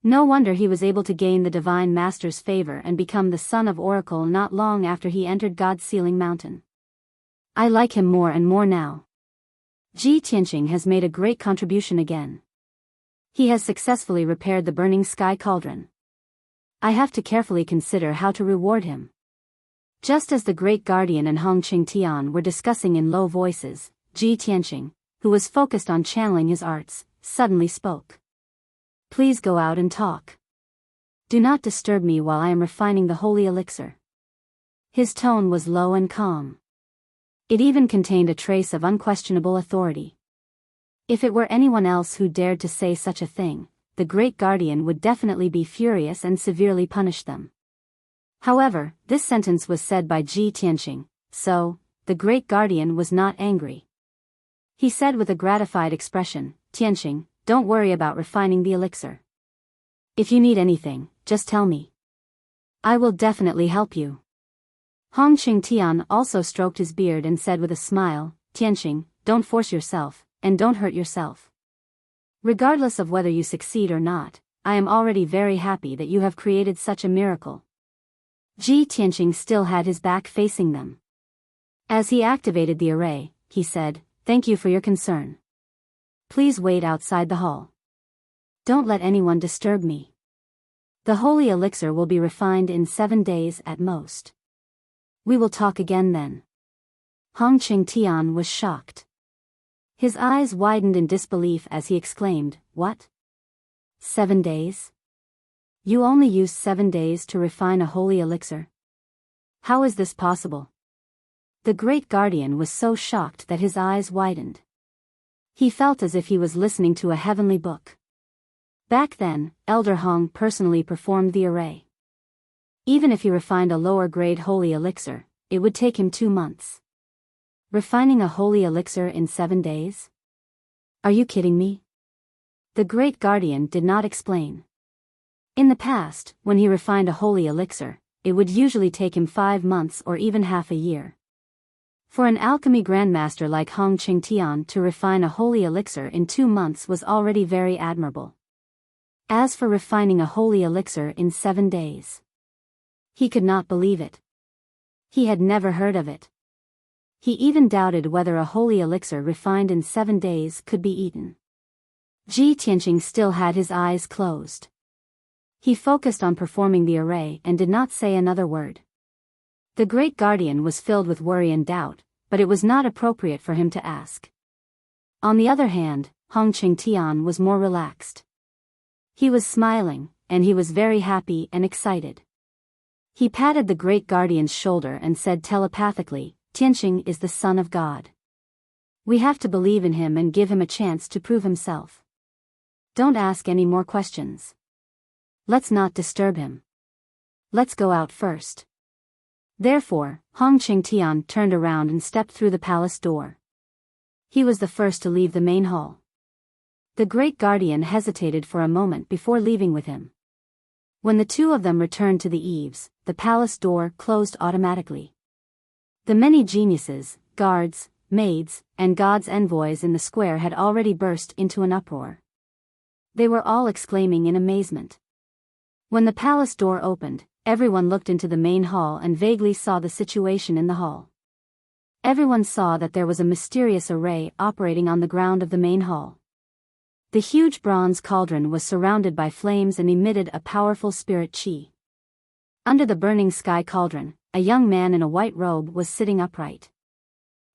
No wonder he was able to gain the Divine Master's favor and become the son of Oracle not long after he entered God's Sealing Mountain. I like him more and more now. Ji Tianqing has made a great contribution again. He has successfully repaired the burning sky cauldron. I have to carefully consider how to reward him. Just as the great guardian and Hong Qingtian were discussing in low voices, Ji Tianqing, who was focused on channeling his arts, suddenly spoke. Please go out and talk. Do not disturb me while I am refining the holy elixir. His tone was low and calm. It even contained a trace of unquestionable authority. If it were anyone else who dared to say such a thing, the great guardian would definitely be furious and severely punish them. However, this sentence was said by Ji Tianqing, so, the great guardian was not angry. He said with a gratified expression, Tianqing, don't worry about refining the elixir. If you need anything, just tell me. I will definitely help you. Hong Qingtian also stroked his beard and said with a smile, Tianqing, don't force yourself, and don't hurt yourself. Regardless of whether you succeed or not, I am already very happy that you have created such a miracle. Ji Tianqing still had his back facing them. As he activated the array, he said, thank you for your concern. Please wait outside the hall. Don't let anyone disturb me. The holy elixir will be refined in 7 days at most. We will talk again then. Hong Qingtian was shocked. His eyes widened in disbelief as he exclaimed, what? 7 days? You only used 7 days to refine a holy elixir? How is this possible? The great guardian was so shocked that his eyes widened. He felt as if he was listening to a heavenly book. Back then, Elder Hong personally performed the array. Even if he refined a lower-grade holy elixir, it would take him 2 months. Refining a holy elixir in 7 days? Are you kidding me? The great guardian did not explain. In the past, when he refined a holy elixir, it would usually take him 5 months or even half a year. For an alchemy grandmaster like Hong Qingtian to refine a holy elixir in 2 months was already very admirable. As for refining a holy elixir in 7 days, he could not believe it. He had never heard of it. He even doubted whether a holy elixir refined in 7 days could be eaten. Ji Tianqing still had his eyes closed. He focused on performing the array and did not say another word. The great guardian was filled with worry and doubt, but it was not appropriate for him to ask. On the other hand, Hong Qingtian was more relaxed. He was smiling, and he was very happy and excited. He patted the great guardian's shoulder and said telepathically, Tianqing is the son of God. We have to believe in him and give him a chance to prove himself. Don't ask any more questions. Let's not disturb him. Let's go out first. Therefore, Hong Qingtian turned around and stepped through the palace door. He was the first to leave the main hall. The great guardian hesitated for a moment before leaving with him. When the two of them returned to the eaves, the palace door closed automatically. The many geniuses, guards, maids, and God's envoys in the square had already burst into an uproar. They were all exclaiming in amazement. When the palace door opened, everyone looked into the main hall and vaguely saw the situation in the hall. Everyone saw that there was a mysterious array operating on the ground of the main hall. The huge bronze cauldron was surrounded by flames and emitted a powerful spirit chi. Under the burning sky cauldron, a young man in a white robe was sitting upright.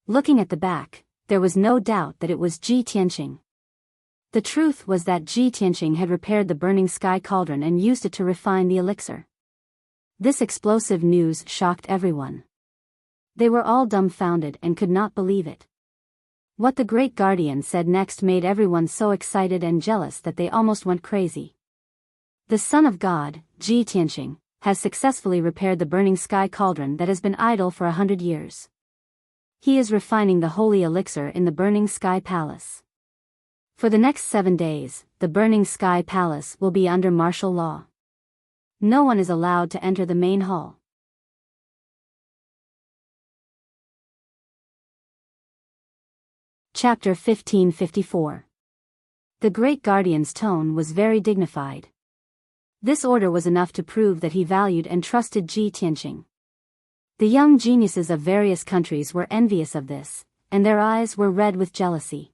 Looking at the back, there was no doubt that it was Ji Tianqing. The truth was that Ji Tianqing had repaired the burning sky cauldron and used it to refine the elixir. This explosive news shocked everyone. They were all dumbfounded and could not believe it. What the great guardian said next made everyone so excited and jealous that they almost went crazy. The son of God, Ji Tianqing, has successfully repaired the burning sky cauldron that has been idle for 100 years. He is refining the holy elixir in the burning sky palace. For the next 7 days, the burning sky palace will be under martial law. No one is allowed to enter the main hall. Chapter 1554. The great guardian's tone was very dignified. This order was enough to prove that he valued and trusted Ji Tianqing. The young geniuses of various countries were envious of this, and their eyes were red with jealousy.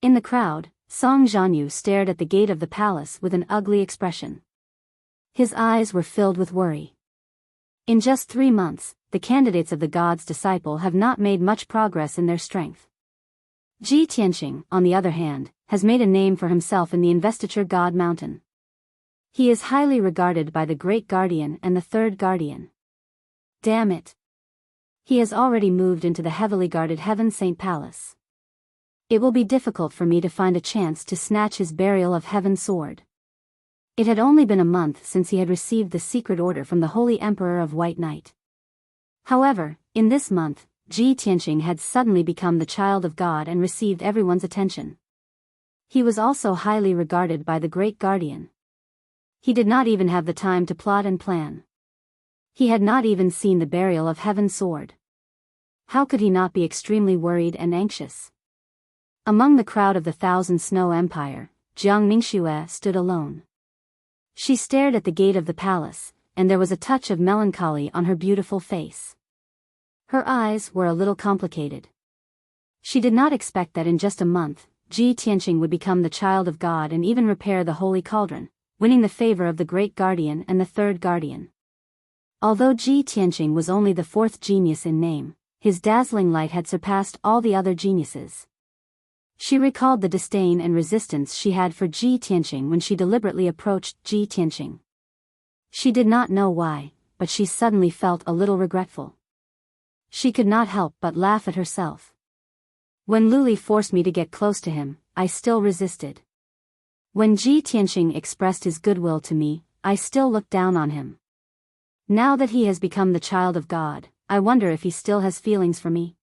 In the crowd, Song Zhanyu stared at the gate of the palace with an ugly expression. His eyes were filled with worry. In just 3 months, the candidates of the god's disciple have not made much progress in their strength. Ji Tianqing, on the other hand, has made a name for himself in the investiture god mountain. He is highly regarded by the great guardian and the third guardian. Damn it! He has already moved into the heavily guarded Heaven Saint Palace. It will be difficult for me to find a chance to snatch his burial of Heaven sword. It had only been a month since he had received the secret order from the Holy Emperor of White Knight. However, in this month, Ji Tianqing had suddenly become the child of God and received everyone's attention. He was also highly regarded by the great guardian. He did not even have the time to plot and plan. He had not even seen the burial of Heaven's sword. How could he not be extremely worried and anxious? Among the crowd of the Thousand Snow Empire, Jiang Mingxue stood alone. She stared at the gate of the palace, and there was a touch of melancholy on her beautiful face. Her eyes were a little complicated. She did not expect that in just a month, Ji Tianqing would become the child of God and even repair the holy cauldron, winning the favor of the great guardian and the third guardian. Although Ji Tianqing was only the 4th genius in name, his dazzling light had surpassed all the other geniuses. She recalled the disdain and resistance she had for Ji Tianqing when she deliberately approached Ji Tianqing. She did not know why, but she suddenly felt a little regretful. She could not help but laugh at herself. When Luli forced me to get close to him, I still resisted. When Ji Tianqing expressed his goodwill to me, I still looked down on him. Now that he has become the child of God, I wonder if he still has feelings for me.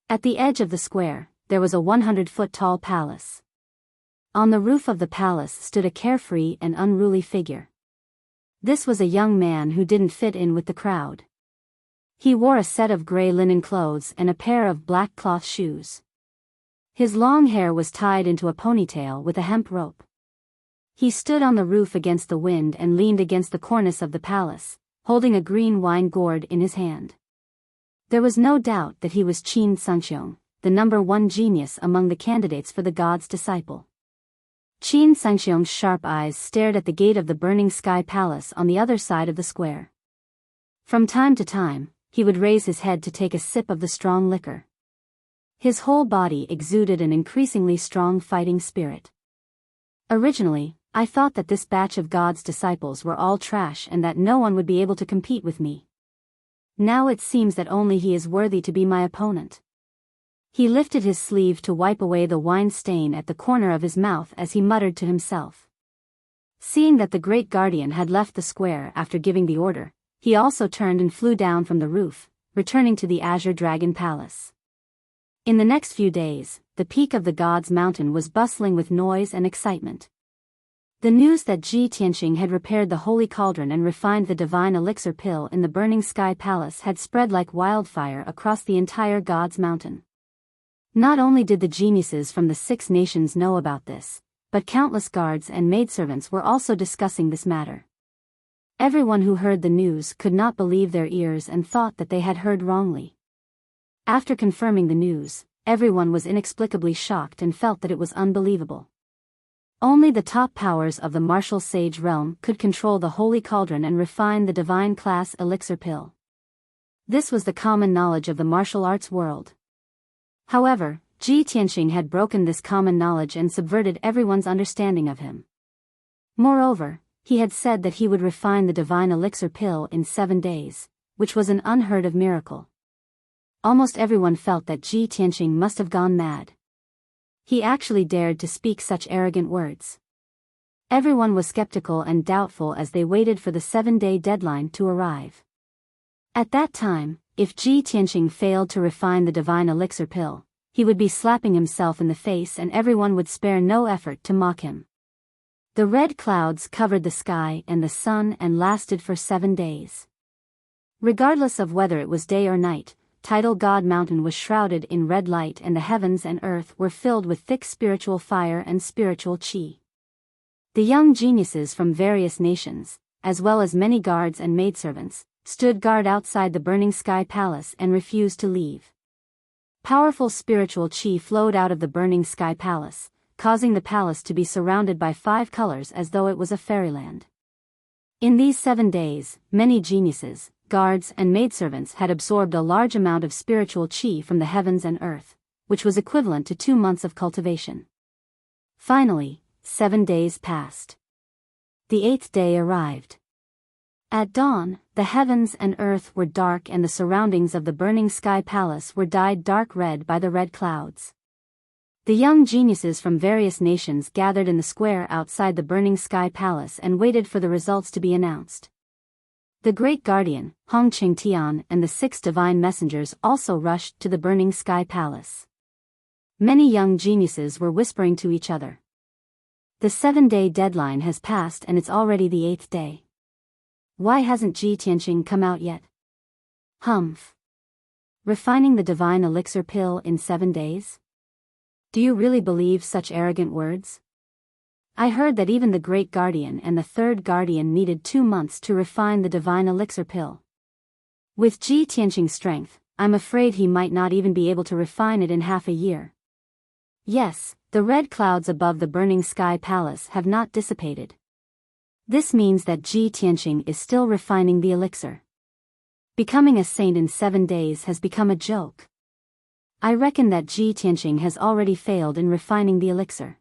At the edge of the square, there was a 100-foot-tall palace. On the roof of the palace stood a carefree and unruly figure. This was a young man who didn't fit in with the crowd. He wore a set of gray linen clothes and a pair of black cloth shoes. His long hair was tied into a ponytail with a hemp rope. He stood on the roof against the wind and leaned against the cornice of the palace, holding a green wine gourd in his hand. There was no doubt that he was Qin Sangxiong, the number 1 genius among the candidates for the god's disciple. Qin Sangxiong's sharp eyes stared at the gate of the burning sky palace on the other side of the square. From time to time, he would raise his head to take a sip of the strong liquor. His whole body exuded an increasingly strong fighting spirit. Originally, I thought that this batch of God's disciples were all trash and that no one would be able to compete with me. Now it seems that only he is worthy to be my opponent. He lifted his sleeve to wipe away the wine stain at the corner of his mouth as he muttered to himself. Seeing that the great guardian had left the square after giving the order, he also turned and flew down from the roof, returning to the Azure Dragon Palace. In the next few days, the peak of the God's Mountain was bustling with noise and excitement. The news that Ji Tianqing had repaired the holy cauldron and refined the divine elixir pill in the burning sky palace had spread like wildfire across the entire God's Mountain. Not only did the geniuses from the 6 nations know about this, but countless guards and maidservants were also discussing this matter. Everyone who heard the news could not believe their ears and thought that they had heard wrongly. After confirming the news, everyone was inexplicably shocked and felt that it was unbelievable. Only the top powers of the martial sage realm could control the holy cauldron and refine the divine class elixir pill. This was the common knowledge of the martial arts world. However, Ji Tianqing had broken this common knowledge and subverted everyone's understanding of him. Moreover, he had said that he would refine the divine elixir pill in 7 days, which was an unheard of miracle. Almost everyone felt that Ji Tianqing must have gone mad. He actually dared to speak such arrogant words. Everyone was skeptical and doubtful as they waited for the 7-day deadline to arrive. At that time, if Ji Tianqing failed to refine the divine elixir pill, he would be slapping himself in the face and everyone would spare no effort to mock him. The red clouds covered the sky and the sun and lasted for 7 days. Regardless of whether it was day or night, Tidal God Mountain was shrouded in red light and the heavens and earth were filled with thick spiritual fire and spiritual qi. The young geniuses from various nations, as well as many guards and maidservants, stood guard outside the burning sky palace and refused to leave. Powerful spiritual qi flowed out of the burning sky palace, causing the palace to be surrounded by 5 colors as though it was a fairyland. In these 7 days, many geniuses, guards and maidservants had absorbed a large amount of spiritual qi from the heavens and earth, which was equivalent to 2 months of cultivation. Finally, 7 days passed. The 8th day arrived. At dawn, the heavens and earth were dark and the surroundings of the burning sky palace were dyed dark red by the red clouds. The young geniuses from various nations gathered in the square outside the burning sky palace and waited for the results to be announced. The great guardian, Hong Qingtian, and the 6 divine messengers also rushed to the burning sky palace. Many young geniuses were whispering to each other. The 7-day deadline has passed and it's already the 8th day. Why hasn't Ji Tianqing come out yet? Humph. Refining the divine elixir pill in 7 days? Do you really believe such arrogant words? I heard that even the great guardian and the 3rd guardian needed 2 months to refine the divine elixir pill. With Ji Tianqing's strength, I'm afraid he might not even be able to refine it in half a year. Yes, the red clouds above the burning sky palace have not dissipated. This means that Ji Tianqing is still refining the elixir. Becoming a saint in 7 days has become a joke. I reckon that Ji Tianqing has already failed in refining the elixir.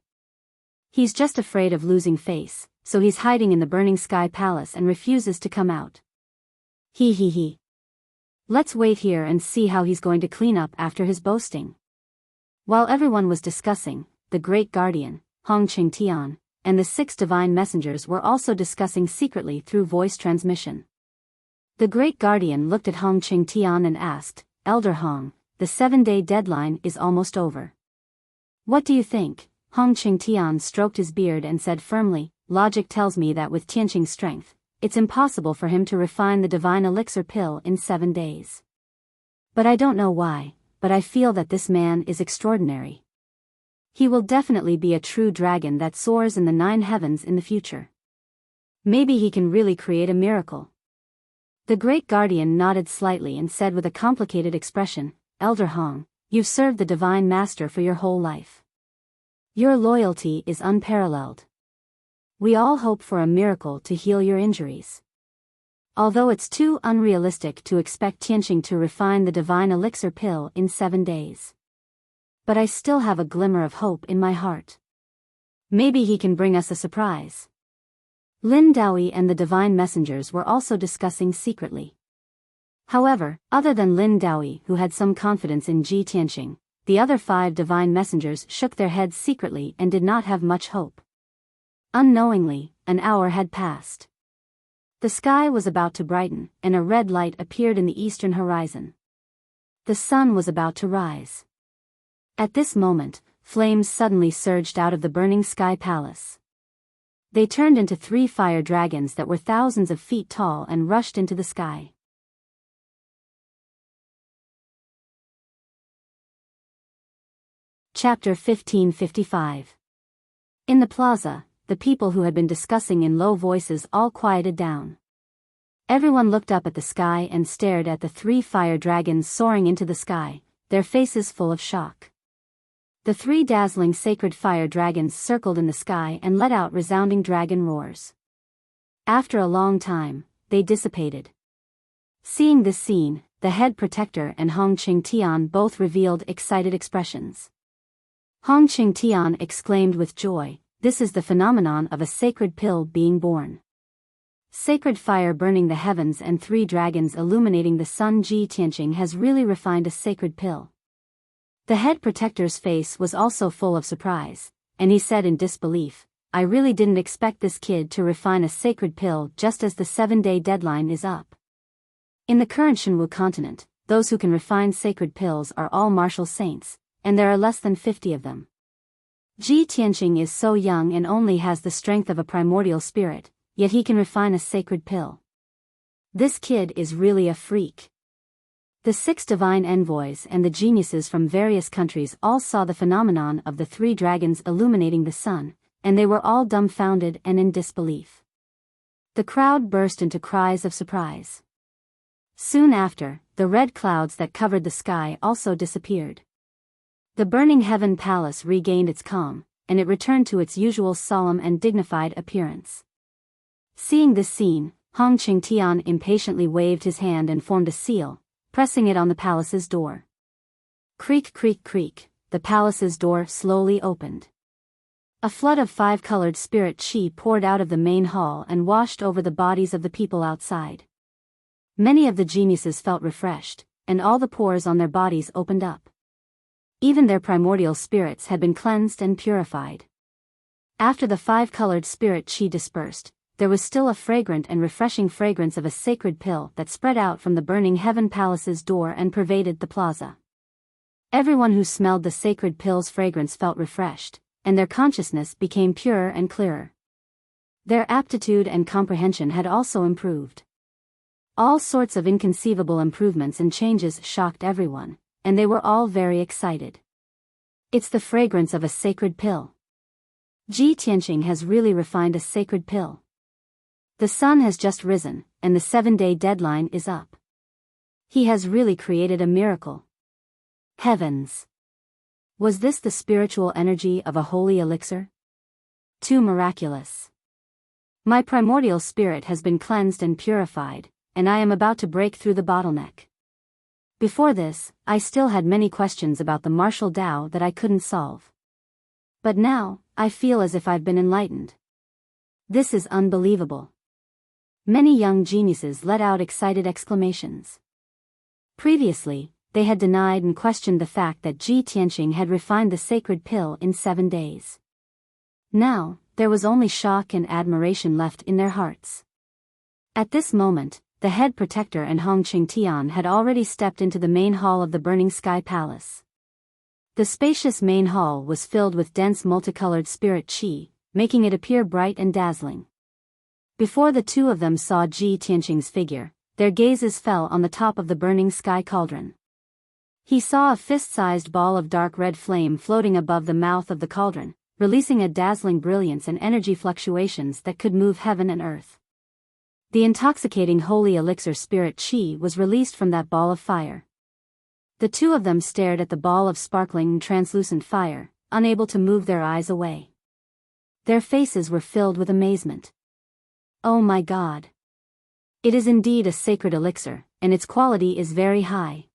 He's just afraid of losing face, so he's hiding in the burning sky palace and refuses to come out. He. Let's wait here and see how he's going to clean up after his boasting. While everyone was discussing, the great guardian, Hong Qingtian, and the 6 divine messengers were also discussing secretly through voice transmission. The great guardian looked at Hong Qingtian and asked, "Elder Hong, the 7-day deadline is almost over. What do you think?" Hong Qingtian stroked his beard and said firmly, "Logic tells me that with Tianqing's strength, it's impossible for him to refine the divine elixir pill in 7 days. But I don't know why, but I feel that this man is extraordinary. He will definitely be a true dragon that soars in the 9 heavens in the future. Maybe he can really create a miracle." The great guardian nodded slightly and said with a complicated expression, "Elder Hong, you've served the divine master for your whole life. Your loyalty is unparalleled. We all hope for a miracle to heal your injuries. Although it's too unrealistic to expect Tianqing to refine the divine elixir pill in 7 days. But I still have a glimmer of hope in my heart. Maybe he can bring us a surprise." Lin Daoi and the divine messengers were also discussing secretly. However, other than Lin Daoi, who had some confidence in Ji Tianqing, the other 5 divine messengers shook their heads secretly and did not have much hope. Unknowingly, an hour had passed. The sky was about to brighten, and a red light appeared in the eastern horizon. The sun was about to rise. At this moment, flames suddenly surged out of the burning sky palace. They turned into 3 fire dragons that were thousands of feet tall and rushed into the sky. Chapter 1555. In the plaza, the people who had been discussing in low voices all quieted down. Everyone looked up at the sky and stared at the 3 fire dragons soaring into the sky, their faces full of shock. The 3 dazzling sacred fire dragons circled in the sky and let out resounding dragon roars. After a long time, they dissipated. Seeing this scene, the head protector and Hong Qingtian both revealed excited expressions. Hong Qingtian exclaimed with joy, "This is the phenomenon of a sacred pill being born. Sacred fire burning the heavens and 3 dragons illuminating the sun. Ji Tianqing has really refined a sacred pill." The head protector's face was also full of surprise, and he said in disbelief, I really didn't expect this kid to refine a sacred pill just as the 7-day deadline is up. In the current Shenwu continent, those who can refine sacred pills are all martial saints, and there are less than 50 of them. Ji Tianqing is so young and only has the strength of a primordial spirit, yet he can refine a sacred pill. This kid is really a freak. The 6 divine envoys and the geniuses from various countries all saw the phenomenon of the 3 dragons illuminating the sun, and they were all dumbfounded and in disbelief. The crowd burst into cries of surprise. Soon after, the red clouds that covered the sky also disappeared. The burning heaven palace regained its calm, and it returned to its usual solemn and dignified appearance. Seeing this scene, Hong Qingtian impatiently waved his hand and formed a seal, pressing it on the palace's door. Creak, creak, creak, the palace's door slowly opened. A flood of 5-colored spirit chi poured out of the main hall and washed over the bodies of the people outside. Many of the geniuses felt refreshed, and all the pores on their bodies opened up. Even their primordial spirits had been cleansed and purified. After the 5-colored spirit chi dispersed, there was still a fragrant and refreshing fragrance of a sacred pill that spread out from the burning heaven palace's door and pervaded the plaza. Everyone who smelled the sacred pill's fragrance felt refreshed, and their consciousness became purer and clearer. Their aptitude and comprehension had also improved. All sorts of inconceivable improvements and changes shocked everyone, and they were all very excited. It's the fragrance of a sacred pill. Ji Tianqing has really refined a sacred pill. The sun has just risen, and the 7-day deadline is up. He has really created a miracle. Heavens! Was this the spiritual energy of a holy elixir? Too miraculous. My primordial spirit has been cleansed and purified, and I am about to break through the bottleneck. Before this, I still had many questions about the martial Tao that I couldn't solve. But now, I feel as if I've been enlightened. This is unbelievable. Many young geniuses let out excited exclamations. Previously, they had denied and questioned the fact that Ji Tianqing had refined the sacred pill in 7 days. Now, there was only shock and admiration left in their hearts. At this moment, the head protector and Hong Qingtian had already stepped into the main hall of the Burning Sky Palace. The spacious main hall was filled with dense multicolored spirit chi, making it appear bright and dazzling. Before the 2 of them saw Ji Tianqing's figure, their gazes fell on the top of the burning sky cauldron. He saw a fist-sized ball of dark red flame floating above the mouth of the cauldron, releasing a dazzling brilliance and energy fluctuations that could move heaven and earth. The intoxicating holy elixir spirit chi was released from that ball of fire. The 2 of them stared at the ball of sparkling translucent fire, unable to move their eyes away. Their faces were filled with amazement. Oh my God! It is indeed a sacred elixir, and its quality is very high.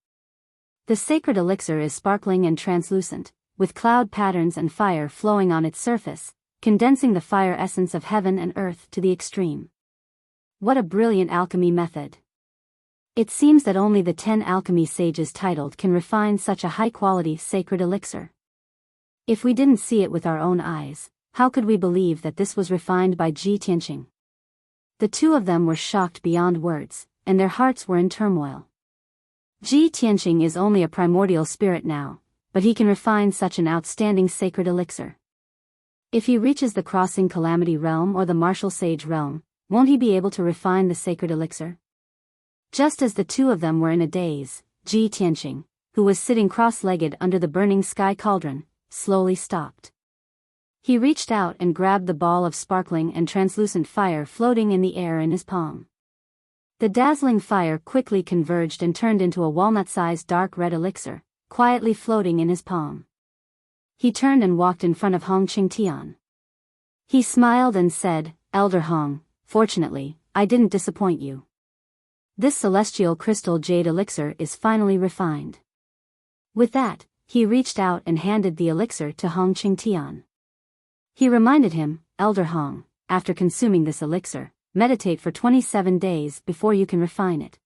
The sacred elixir is sparkling and translucent, with cloud patterns and fire flowing on its surface, condensing the fire essence of heaven and earth to the extreme. What a brilliant alchemy method! It seems that only the 10 alchemy sages titled can refine such a high-quality sacred elixir. If we didn't see it with our own eyes, how could we believe that this was refined by Ji Tianqing? The 2 of them were shocked beyond words, and their hearts were in turmoil. Ji Tianqing is only a primordial spirit now, but he can refine such an outstanding sacred elixir. If he reaches the crossing calamity realm or the martial sage realm, won't he be able to refine the sacred elixir? Just as the 2 of them were in a daze, Ji Tianqing, who was sitting cross-legged under the burning sky cauldron, slowly stopped. He reached out and grabbed the ball of sparkling and translucent fire floating in the air in his palm. The dazzling fire quickly converged and turned into a walnut-sized dark red elixir, quietly floating in his palm. He turned and walked in front of Hong Qingtian. He smiled and said, "Elder Hong, fortunately, I didn't disappoint you. This celestial crystal jade elixir is finally refined." With that, he reached out and handed the elixir to Hong Qingtian. He reminded him, "Elder Hong, after consuming this elixir, meditate for 27 days before you can refine it.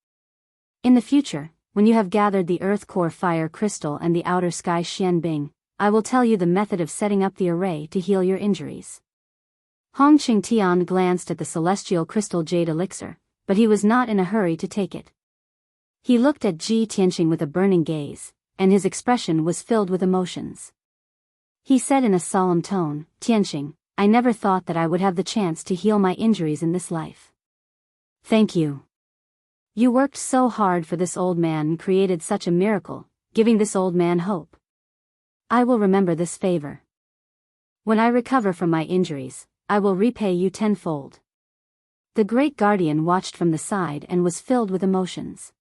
In the future, when you have gathered the earth core fire crystal and the outer sky Xian Bing, I will tell you the method of setting up the array to heal your injuries." Hong Qingtian glanced at the celestial crystal jade elixir, but he was not in a hurry to take it. He looked at Ji Tianqing with a burning gaze, and his expression was filled with emotions. He said in a solemn tone, "Tianqing, I never thought that I would have the chance to heal my injuries in this life. Thank you. You worked so hard for this old man and created such a miracle, giving this old man hope. I will remember this favor. When I recover from my injuries, I will repay you tenfold." The great guardian watched from the side and was filled with emotions.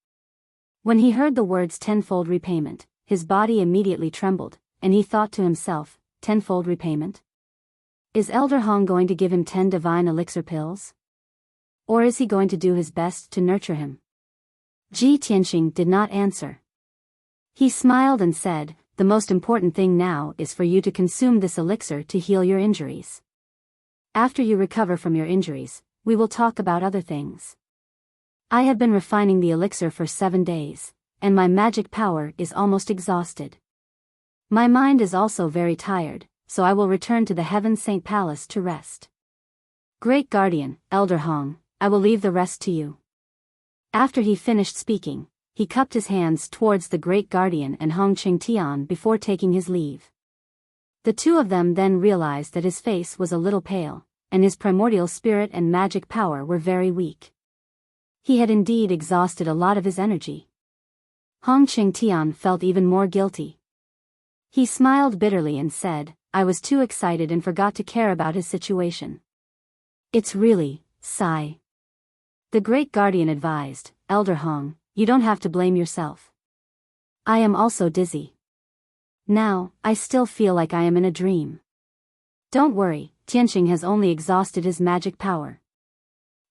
When he heard the words tenfold repayment, his body immediately trembled, and he thought to himself, tenfold repayment? Is Elder Hong going to give him 10 divine elixir pills? Or is he going to do his best to nurture him? Ji Tianqing did not answer. He smiled and said, "The most important thing now is for you to consume this elixir to heal your injuries. After you recover from your injuries, we will talk about other things. I have been refining the elixir for 7 days, and my magic power is almost exhausted. My mind is also very tired, so I will return to the Heaven Saint Palace to rest. Great Guardian, Elder Hong, I will leave the rest to you." After he finished speaking, he cupped his hands towards the Great Guardian and Hong Qingtian before taking his leave. The two of them then realized that his face was a little pale, and his primordial spirit and magic power were very weak. He had indeed exhausted a lot of his energy. Hong Qingtian felt even more guilty. He smiled bitterly and said, "I was too excited and forgot to care about his situation." "It's really, sigh." The Great Guardian advised, "Elder Hong, you don't have to blame yourself. I am also dizzy. Now, I still feel like I am in a dream. Don't worry, Tianqing has only exhausted his magic power.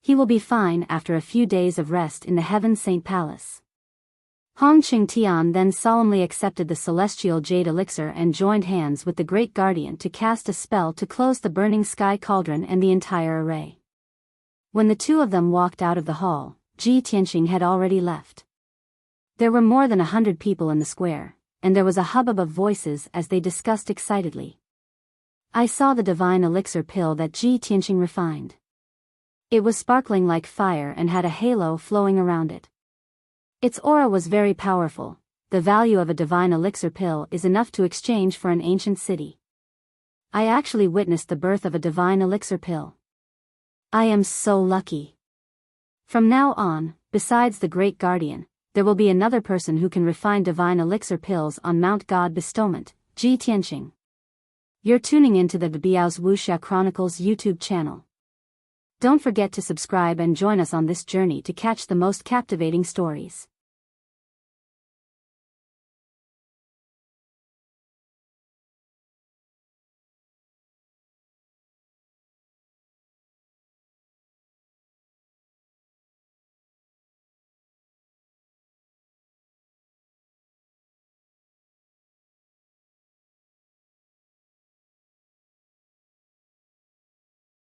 He will be fine after a few days of rest in the Heaven Saint Palace." Hong Qingtian then solemnly accepted the celestial jade elixir and joined hands with the Great Guardian to cast a spell to close the burning sky cauldron and the entire array. When the two of them walked out of the hall, Ji Tianqing had already left. There were more than 100 people in the square, and there was a hubbub of voices as they discussed excitedly. "I saw the divine elixir pill that Ji Tianqing refined. It was sparkling like fire and had a halo flowing around it. Its aura was very powerful. The value of a divine elixir pill is enough to exchange for an ancient city. I actually witnessed the birth of a divine elixir pill. I am so lucky. From now on, besides the Great Guardian, there will be another person who can refine divine elixir pills on Mount God Bestowment, Ji Tianqing." You're tuning into the Biyao's Wuxia Chronicles YouTube channel. Don't forget to subscribe and join us on this journey to catch the most captivating stories.